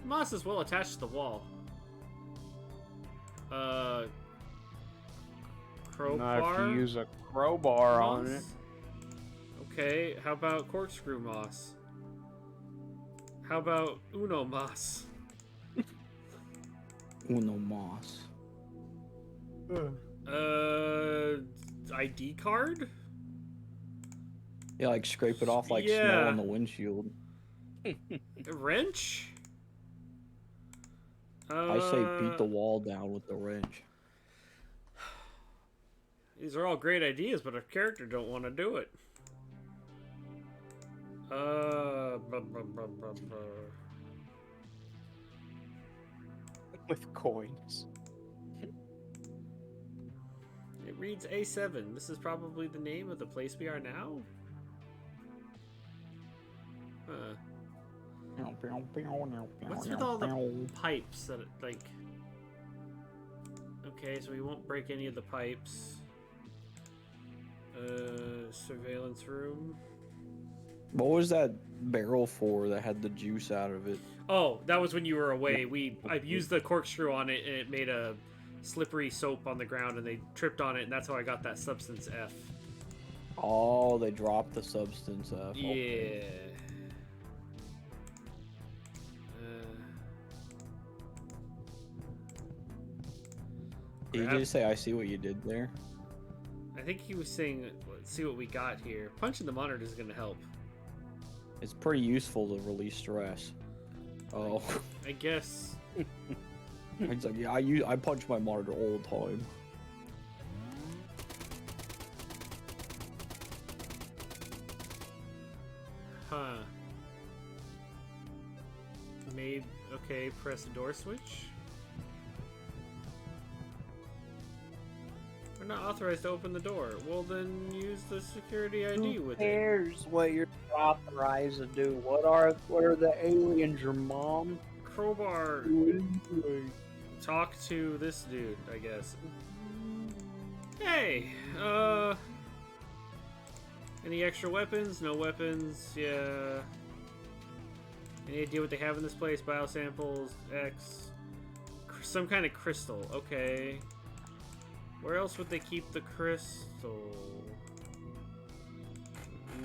Moss is well attached to the wall. Crowbar? Now, if you use a crowbar on it. Moss? Okay, how about corkscrew moss? How about Uno moss? Uno moss. ID card? Yeah, like scrape it off like snow on the windshield. A wrench? I say beat the wall down with the wrench. These are all great ideas, but our character don't want to do it. With coins. It reads A7. This is probably the name of the place we are now? Huh. What's with all the pipes that, like... Okay, so we won't break any of the pipes. Surveillance room. What was that barrel for that had the juice out of it? Oh, that was when you were away. I used the corkscrew on it, and it made a slippery soap on the ground, and they tripped on it, and that's how I got that substance F. Oh, they dropped the substance F. Yeah. Okay. Did you just say, I see what you did there? I think he was saying, let's see what we got here. Punching the monitor is going to help. It's pretty useful to release stress. Oh. I guess. He's like, yeah, I punch my monitor all the time. Huh. Maybe, okay, press the door switch. We're not authorized to open the door. Well, then use the security ID with it. Who cares what you're authorized to do? What are the aliens, your mom? Crowbar. Talk to this dude, I guess. Hey, any extra weapons? No weapons, yeah. Any idea what they have in this place? Biosamples, X. Some kind of crystal, okay. Where else would they keep the crystal?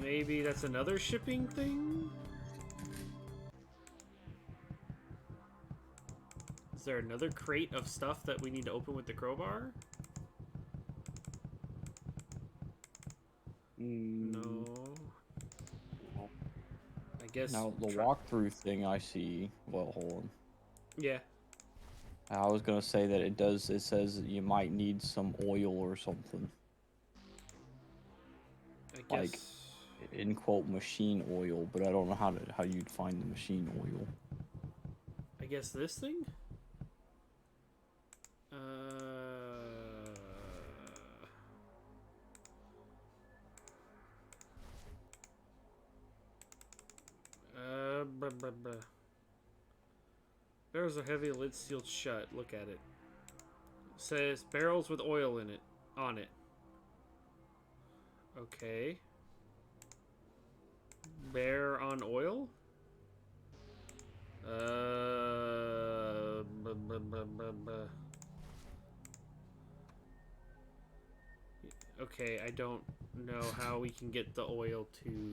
Maybe that's another shipping thing? Is there another crate of stuff that we need to open with the crowbar? No. I guess... Now, the walkthrough thing I see... Well, hold on. Yeah. I was gonna say that it says that you might need some oil or something. I guess... Like, in quote, machine oil, but I don't know how you'd find the machine oil. I guess this thing? There's a heavy lid sealed shut. Look at it. Says barrels with oil in it. On it. Okay. Bear on oil? Okay, I don't know how we can get the oil to...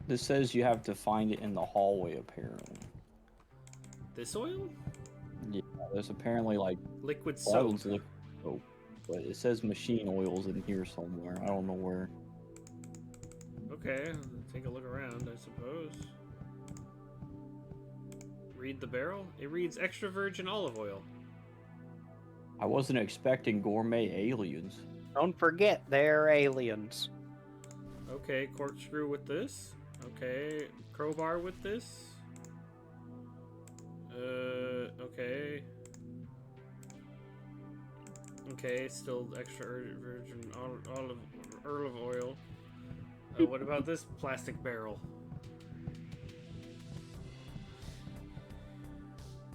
This says you have to find it in the hallway, apparently. This oil? Yeah, there's apparently like Liquid bottles soap. of liquid soap, but it says machine oils in here somewhere. I don't know where. Okay, take a look around, I suppose. Read the barrel? It reads extra virgin olive oil. I wasn't expecting gourmet aliens. Don't forget, they're aliens. Okay, corkscrew with this. Okay, crowbar with this. Okay. Okay, still extra virgin olive oil. What about this plastic barrel?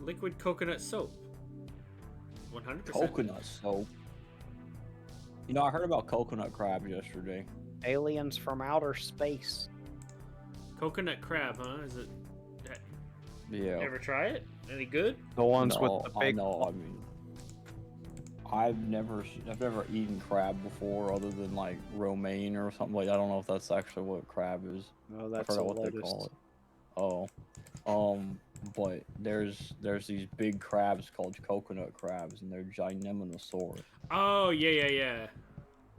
Liquid coconut soap. 100%. Coconut soap. You know, I heard about coconut crabs yesterday. Aliens from outer space. Coconut crab, huh? Is it? Yeah. Ever try it? Any good? The ones No, with the big. I know. I mean, I've never eaten crab before, other than like romaine or something like. I don't know if that's actually what crab is. Oh, I that's forgot a what they lotus. call it. Oh, but there's these big crabs called coconut crabs, and they're ginormous. Oh, yeah.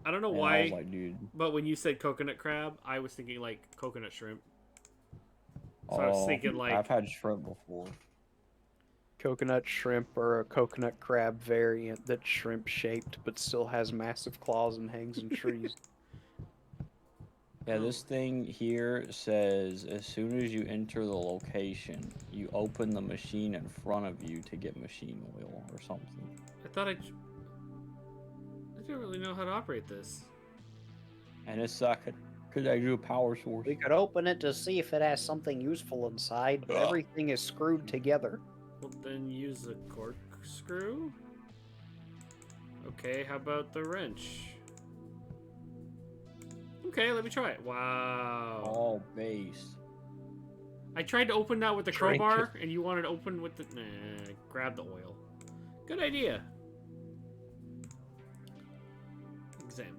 I don't know And why, I was like, dude. but when you said coconut crab, I was thinking like coconut shrimp. So I was thinking like... I've had shrimp before. Coconut shrimp or a coconut crab variant that's shrimp shaped but still has massive claws and hangs in trees. Yeah, this thing here says as soon as you enter the location, you open the machine in front of you to get machine oil or something. I thought I don't really know how to operate this. And it's could I do a power source? We could open it to see if it has something useful inside, but everything is screwed together. Well, then use a corkscrew. Okay, how about the wrench? Okay, let me try it. Wow. All base. I tried to open that with the Drink crowbar, and you wanted to open with the... Nah, grab the oil. Good idea. Examine.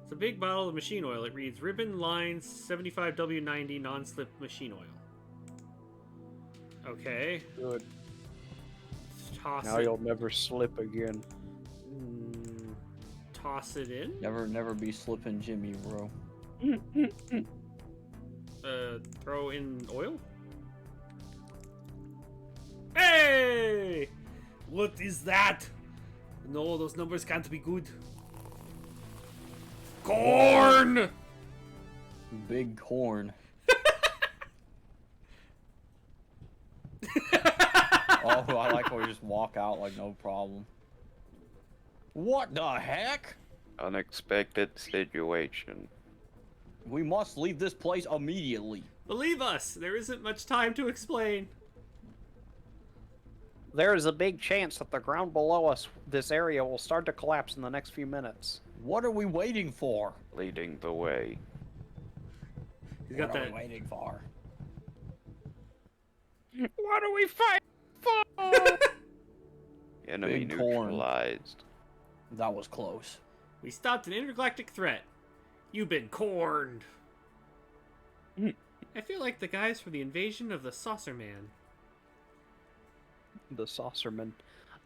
It's a big bottle of machine oil. It reads ribbon lines 75W90 non-slip machine oil. Okay. Good. Toss Now it. you'll never slip again. Toss it in. Never be slipping Jimmy, bro. Throw in oil. Hey! What is that? No, those numbers can't be good. Corn! Big corn. Oh, I like how we just walk out like no problem. What the heck? Unexpected situation. We must leave this place immediately. Believe us, there isn't much time to explain. There is a big chance that the ground below us, this area, will start to collapse in the next few minutes. What are we waiting for? Leading the way. He's got What are that. we waiting for? What are we fighting for? Enemy Big corn. neutralized. That was close. We stopped an intergalactic threat. You've been corned. I feel like the guys from the invasion of the Saucer Man. The saucerman.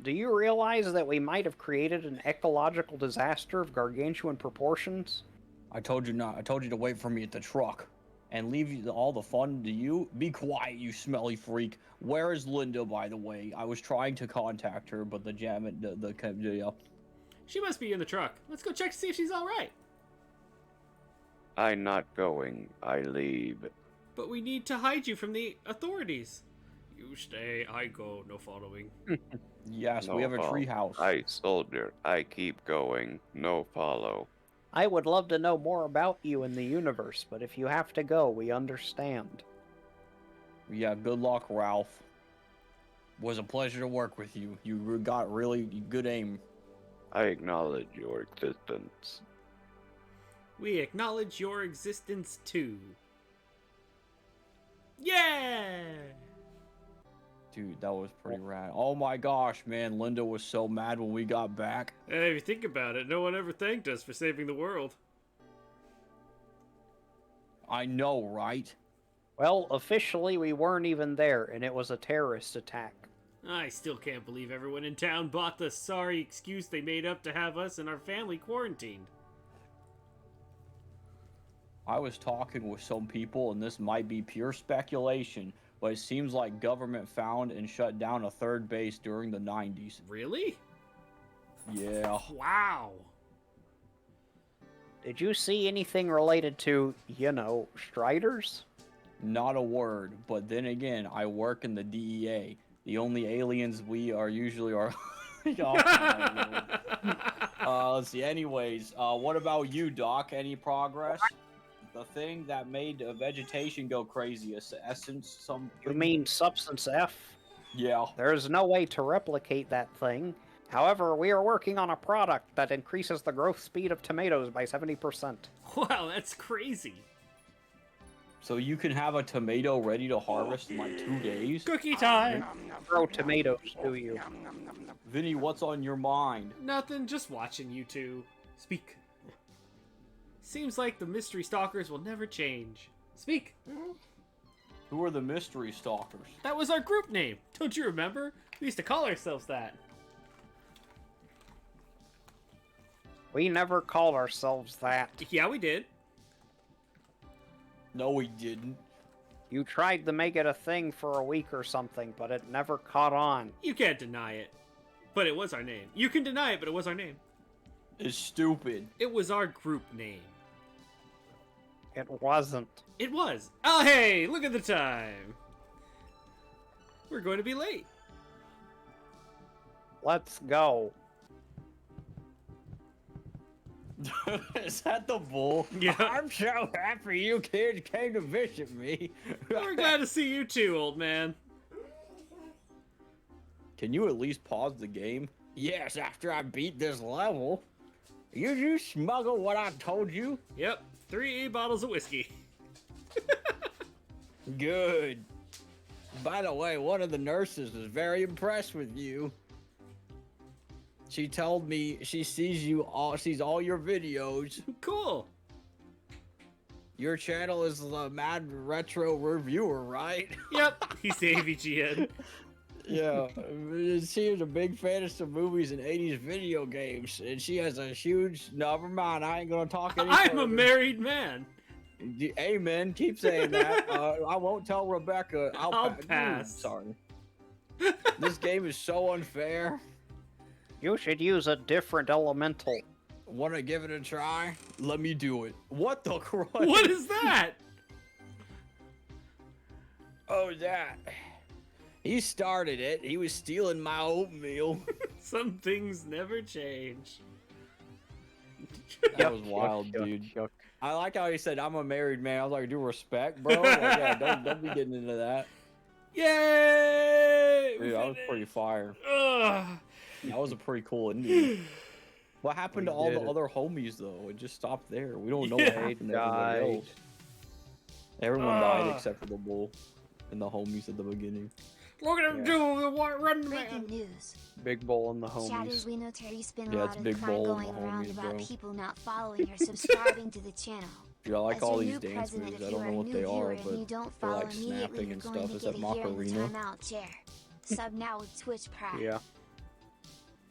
Do you realize that we might have created an ecological disaster of gargantuan proportions? I told you not. I told you to wait for me at the truck. And leave all the fun to you. Be quiet, you smelly freak. Where is Linda, by the way? I was trying to contact her, but She must be in the truck. Let's go check to see if she's alright. I'm not going. I leave. But we need to hide you from the authorities. You stay, I go, no following. Yes, No we have a follow. treehouse. I soldier. I keep going. No follow. I would love to know more about you in the universe, but if you have to go, we understand. Yeah, good luck, Ralph. Was a pleasure to work with you. You got really good aim. I acknowledge your existence. We acknowledge your existence too. Yeah! Dude, that was pretty rad. Oh my gosh, man. Linda was so mad when we got back. Hey, if you think about it, no one ever thanked us for saving the world. I know, right? Well, officially, we weren't even there, and it was a terrorist attack. I still can't believe everyone in town bought the sorry excuse they made up to have us and our family quarantined. I was talking with some people, and this might be pure speculation, but it seems like government found and shut down a third base during the 90s. Really? Yeah. Wow. Did you see anything related to, Striders? Not a word, but then again, I work in the DEA. The only aliens we are usually are... Let's see. Anyways, what about you, Doc? Any progress? The thing that made vegetation go crazy, essence, some... You mean Substance F? Yeah. There is no way to replicate that thing. However, we are working on a product that increases the growth speed of tomatoes by 70%. Wow, that's crazy. So you can have a tomato ready to harvest in like 2 days? Cookie time! Grow tomatoes, do you? Vinny, what's on your mind? Nothing, just watching you two. Speak. Seems like the mystery stalkers will never change. Speak. Who are the mystery stalkers? That was our group name. Don't you remember? We used to call ourselves that. We never called ourselves that. Yeah, we did. No, we didn't. You tried to make it a thing for a week or something, but it never caught on. You can't deny it. But it was our name. You can deny it, but it was our name. It's stupid. It was our group name. It wasn't. It was. Oh, hey, look at the time. We're going to be late. Let's go. Is that the bull? Yeah. I'm so happy you kids came to visit me. We're glad to see you too, old man. Can you at least pause the game? Yes, after I beat this level. You smuggle what I told you? Yep, 3 bottles of whiskey. Good. By the way, one of the nurses was very impressed with you. She told me she sees all your videos. Cool. Your channel is the Mad Retro Reviewer, right? Yep, he's the AVGN. Yeah, she is a big fan of some movies and 80s video games, and she has a huge... Never mind, I ain't gonna talk any I'm further. a married man. Amen, keep saying that. I won't tell Rebecca. I'll pass. Sorry. This game is so unfair. You should use a different elemental. Want to give it a try? Let me do it. What the crud? What is that? Oh, that. He started it. He was stealing my oatmeal. Some things never change. That was wild, dude. I like how he said, I'm a married man. I was like, do respect, bro. Like, yeah, don't be getting into that. Yay! Dude, that was pretty fire. Ugh. That was a pretty cool ending. What happened to all the did it. other homies, though? It just stopped there. We don't know Yeah. what happened to everybody else. Everyone died except for the bull and the homies at the beginning. Look at him do the run Breaking man. news. Big Bull and the Shadows, homies. we know Terry spin Yeah, a it's lot Big of crime Bull and going the around homies, about bro. people not following or subscribing to the channel. Dude, I like As all your these new dance president, moves. if I you don't are know a what new they viewer are, and you but don't they're follow like immediately, snapping you're and going stuff. to Is get that a year in the Macarena? timeout chair. Sub now with Twitch Prime. Yeah.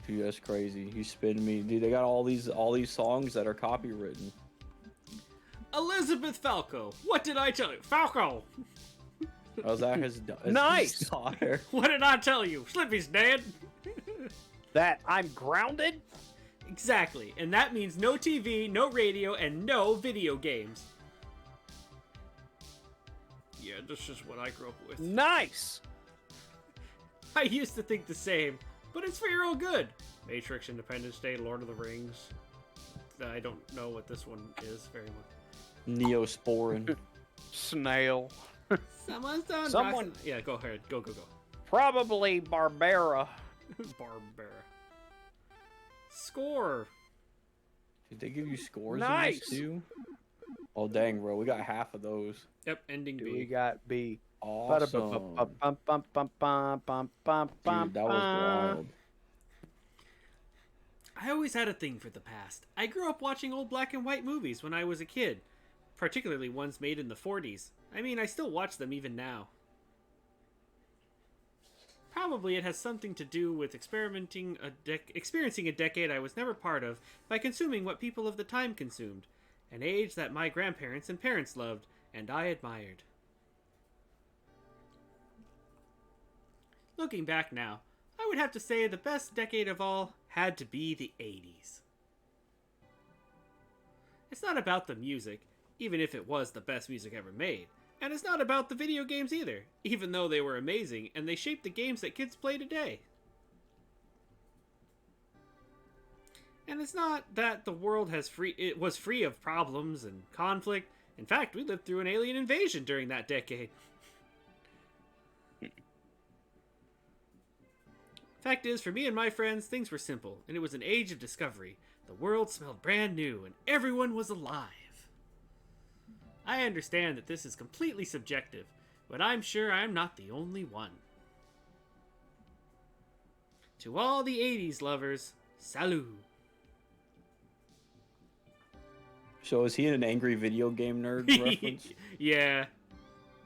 Dude, that's crazy. He's spinning me. Dude, they got all these songs that are copywritten. Elizabeth Falco. What did I tell you? Falco! Oh, is that his Nice! his daughter? What did I tell you? Slippy's dead. That I'm grounded? Exactly. And that means no TV, no radio, and no video games. Yeah, this is what I grew up with. Nice! I used to think the same, but it's for your own good. Matrix, Independence Day, Lord of the Rings. I don't know what this one is very much. Neosporin. Snail. Someone's done. Someone- Yeah, go ahead. Go, go, go. Probably Barbara. Barbara. Score. Did they give you scores Nice. in this too? Oh dang, bro, we got half of those. Yep, ending We B. got B. Awesome. Dude, that was wild. I always had a thing for the past. I grew up watching old black and white movies when I was a kid, particularly ones made in the 40s. I mean, I still watch them even now. Probably it has something to do with experiencing a decade I was never part of by consuming what people of the time consumed, an age that my grandparents and parents loved, and I admired. Looking back now, I would have to say the best decade of all had to be the 80s. It's not about the music, even if it was the best music ever made. And it's not about the video games either, even though they were amazing and they shaped the games that kids play today. And it's not that the world was free of problems and conflict. In fact, we lived through an alien invasion during that decade. Fact is, for me and my friends, things were simple, and it was an age of discovery. The world smelled brand new, and everyone was alive. I understand that this is completely subjective, but I'm sure I'm not the only one. To all the 80s lovers, salut! So is he an angry video game nerd reference? Yeah.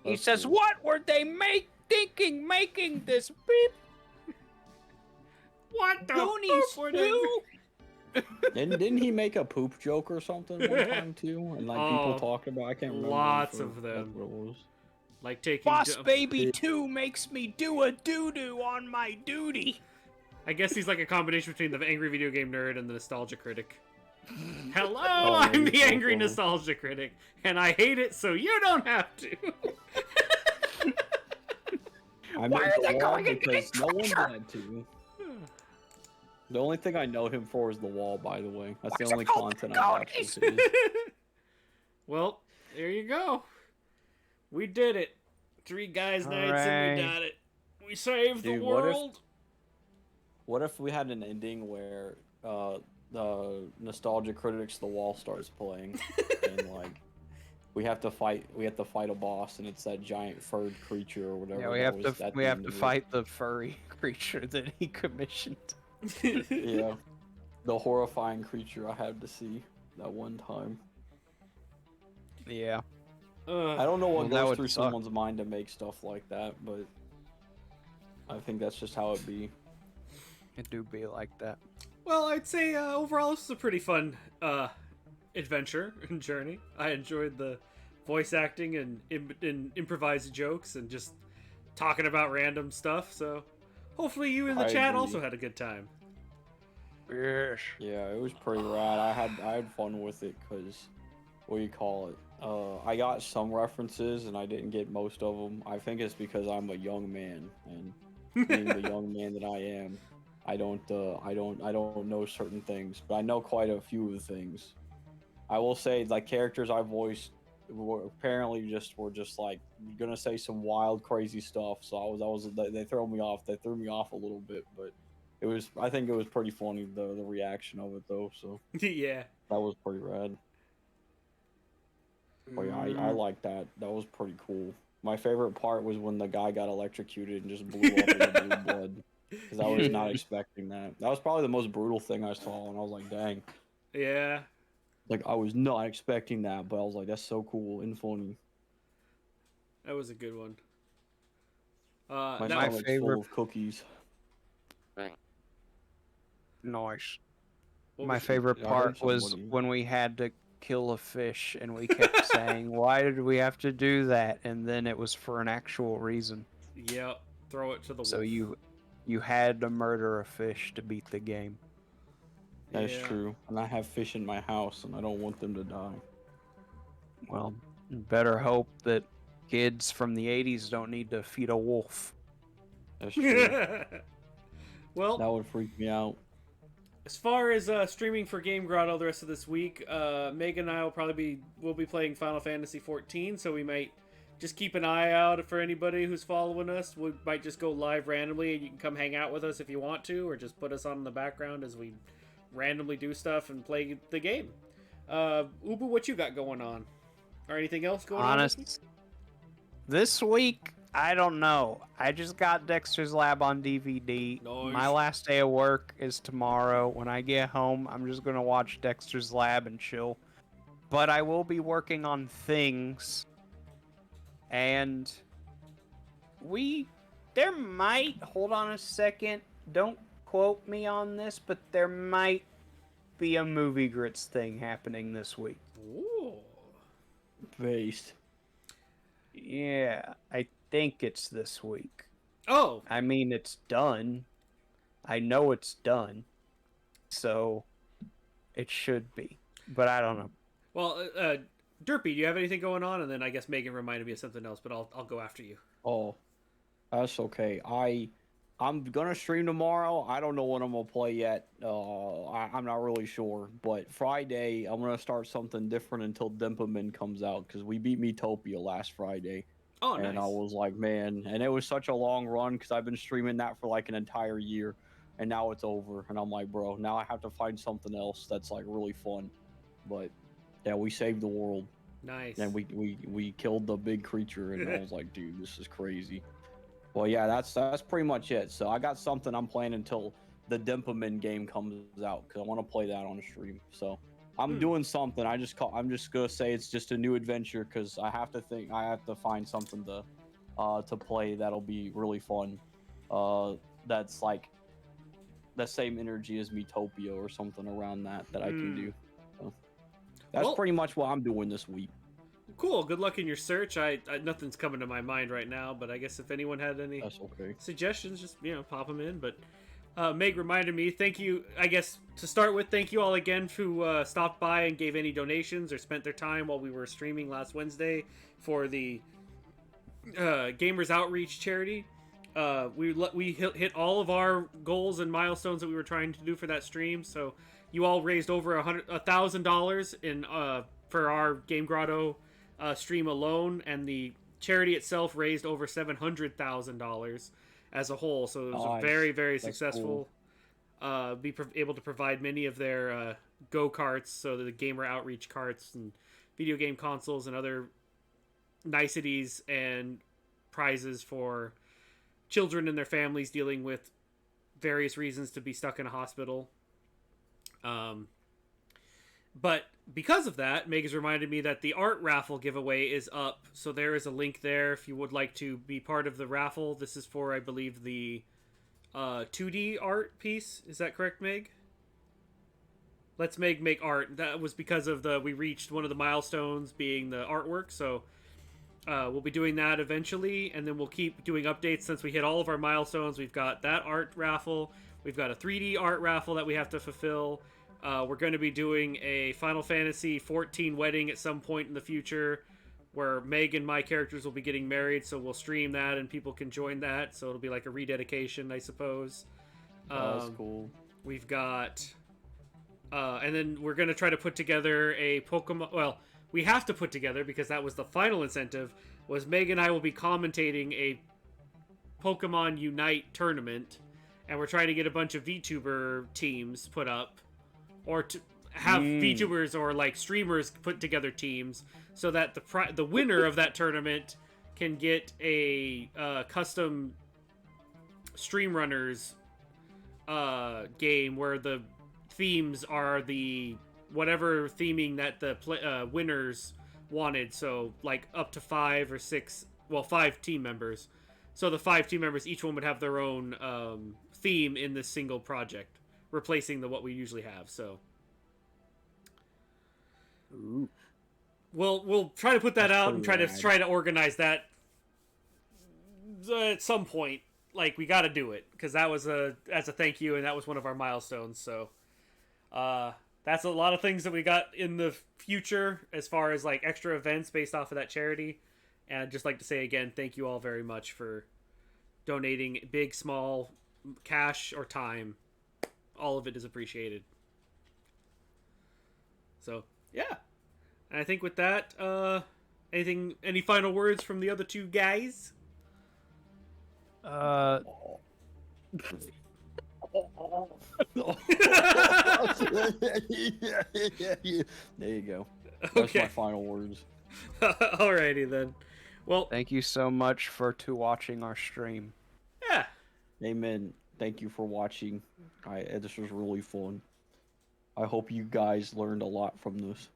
He That's says, cool. "What were they making this beep? What the Goonies fuck were they- too?" Didn't he make a poop joke or something one time too? And like people Oh, talked about, I can't remember. lots for- of them. That's what it was. Like taking... Boss Baby 2 makes me do a doo-doo on my duty. I guess he's like a combination between the angry video game nerd and the nostalgia critic. Hello, Oh, I'm the he's so angry cool. nostalgia critic, and I hate it, so you don't have to. I Why made are the they wall going into because no one treasure? wanted to. The only thing I know him for is the wall, by the way. That's the What's only it called? content I watch. Goonies? with his. Well, there you go. We did it. 3 guys nights and we Hooray. got it. We saved Dude, the what if- world. What if we had an ending where the nostalgia critics the wall starts playing and like we have to fight a boss and it's that giant furred creature or whatever. Yeah, we that have was to at we the have end to of it. fight the furry creature that he commissioned. Yeah. The horrifying creature I had to see that one time. Yeah. I don't know what Well, that goes would through suck. someone's mind to make stuff like that, but I think that's just how it be. It do be like that. Well, I'd say overall this was a pretty fun adventure and journey. I enjoyed the voice acting and improvised jokes and just talking about random stuff. So hopefully you in the I chat agree. also had a good time. Yes. Yeah, it was pretty rad. I had fun with it because, what do you call it? I got some references and I didn't get most of them. I think it's because I'm a young man, and being the young man that I am, I don't know certain things, but I know quite a few of the things. I will say, like, characters I voiced were just like gonna say some wild, crazy stuff. So they threw me off. They threw me off a little bit, but I think it was pretty funny the reaction of it though. So Yeah. that was pretty rad. But yeah, I like that. That was pretty cool. My favorite part was when the guy got electrocuted and just blew up in the blue blood. Because I was not expecting that. That was probably the most brutal thing I saw, and I was like, dang. Yeah. Like, I was not expecting that, but I was like, that's so cool and funny. That was a good one. My that- stomach's favorite- full of cookies. Nice. what My was- favorite Yeah, I heard part was somebody- when we had to kill a fish and we kept saying, "Why did we have to do that?" And then it was for an actual reason. Yep. Throw it to the So wolf. you had to murder a fish to beat the game. That's Yeah. true. And I have fish in my house, and I don't want them to die. Well, better hope that kids from the 80s don't need to feed a wolf. That's true. Well, That would freak me out. as far as streaming for Game Grotto the rest of this week, Megan and I will be playing Final Fantasy 14, so we might just keep an eye out for anybody who's following us. We might just go live randomly, and you can come hang out with us if you want to, or just put us on in the background as we randomly do stuff and play the game. Ubu, what you got going on? Or anything else going on? This week, I don't know. I just got Dexter's Lab on DVD. Nice. My last day of work is tomorrow. When I get home, I'm just gonna watch Dexter's Lab and chill. But I will be working on things. And there might, hold on a second, don't quote me on this, but there might be a Movie Grits thing happening this week. Ooh. Based. Yeah, I think it's this week. Oh, I mean, it's done. I know it's done. So, it should be. But I don't know. well, Derpy, do you have anything going on? And then I guess Megan reminded me of something else, but I'll go after you. Oh, that's okay. I'm gonna stream tomorrow. I don't know what I'm gonna play yet. I'm not really sure. But Friday, I'm gonna start something different until Dempleman comes out because we beat Metopia last Friday. Oh, nice. And I was like, man, and it was such a long run because I've been streaming that for like an entire year, and now it's over. And I'm like, bro, now I have to find something else that's like really fun. But yeah, we saved the world. Nice. And we killed the big creature, and I was like, dude, this is crazy. Well, yeah, that's pretty much it. So I got something I'm playing until the Dempleman game comes out because I want to play that on the stream. So I'm doing something. I'm just gonna say it's just a new adventure because I have to find something to play that'll be really fun. That's like the same energy as Metopia or something around that I can do. So that's pretty much what I'm doing this week. Cool. Good luck in your search. I nothing's coming to my mind right now, but I guess if anyone had any That's okay. suggestions, just pop them in. But Meg reminded me. Thank you. I guess to start with, thank you all again who stopped by and gave any donations or spent their time while we were streaming last Wednesday for the Gamers Outreach charity. We hit all of our goals and milestones that we were trying to do for that stream. So you all raised over $1,000 in for our Game Grotto stream alone, and the charity itself raised over $700,000 as a whole. So it was a very, very successful. Cool. Able to provide many of their go karts, so the gamer outreach carts and video game consoles and other niceties and prizes for children and their families dealing with various reasons to be stuck in a hospital. But because of that, Meg has reminded me that the art raffle giveaway is up. So there is a link there if you would like to be part of the raffle. This is for, I believe, the 2D art piece. Is that correct, Meg? Let's make art. That was because of we reached one of the milestones being the artwork. So we'll be doing that eventually. And then we'll keep doing updates since we hit all of our milestones. We've got that art raffle. We've got a 3D art raffle that we have to fulfill. We're going to be doing a Final Fantasy 14 wedding at some point in the future where Meg and my characters will be getting married, so we'll stream that and people can join that. So it'll be like a rededication, I suppose. That's cool. We've got... and then we're going to try to put together a Pokemon... Well, we have to put together, because that was the final incentive, was Meg and I will be commentating a Pokemon Unite tournament, and we're trying to get a bunch of VTuber teams put up, or to have VTubers or like streamers put together teams, so that the winner of that tournament can get a custom Stream Runners game where the themes are the whatever theming that the winners wanted. So like up to 5 or 6, well, 5 team members. So the 5 team members, each one would have their own theme in this single project, replacing what we usually have. So we'll try to put that out and try to organize that at some point. Like, we got to do it because that was as a thank you, and that was one of our milestones. So that's a lot of things that we got in the future as far as like extra events based off of that charity. And I'd just like to say again, thank you all very much for donating, big, small, cash, or time. All of it is appreciated. So, yeah. And I think with that, any final words from the other two guys? There you go. That's Okay. my final words. Alrighty then. Well, Thank you so much for watching our stream. yeah. Amen. Thank you for watching. This was really fun. I hope you guys learned a lot from this.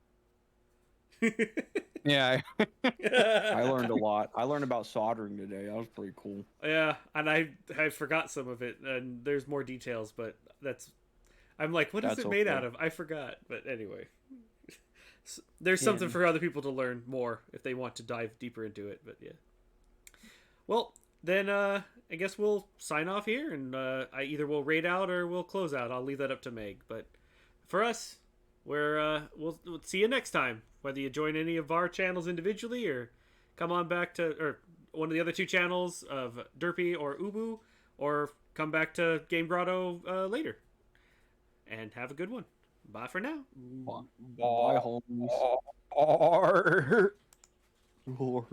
Yeah. I learned a lot. I learned about soldering today. That was pretty cool. Yeah, and I forgot some of it, and there's more details, but I'm like, what is That's it made okay. out of? I forgot, but anyway. There's something for other people to learn more if they want to dive deeper into it, but yeah. Well, then I guess we'll sign off here, and either we'll raid out or we'll close out. I'll leave that up to Meg, but for us, we'll see you next time. Whether you join any of our channels individually or come on back to or one of the other two channels of Derpy or Ubu, or come back to Game Grotto later. And have a good one. Bye for now. Bye, homies. Or... Lord.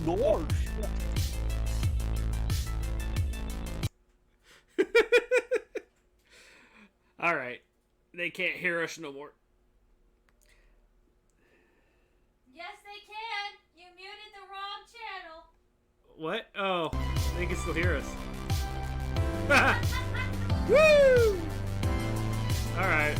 Lord. All right. They can't hear us no more. Yes, they can. You muted the wrong channel. What? Oh, they can still hear us. Woo! All right.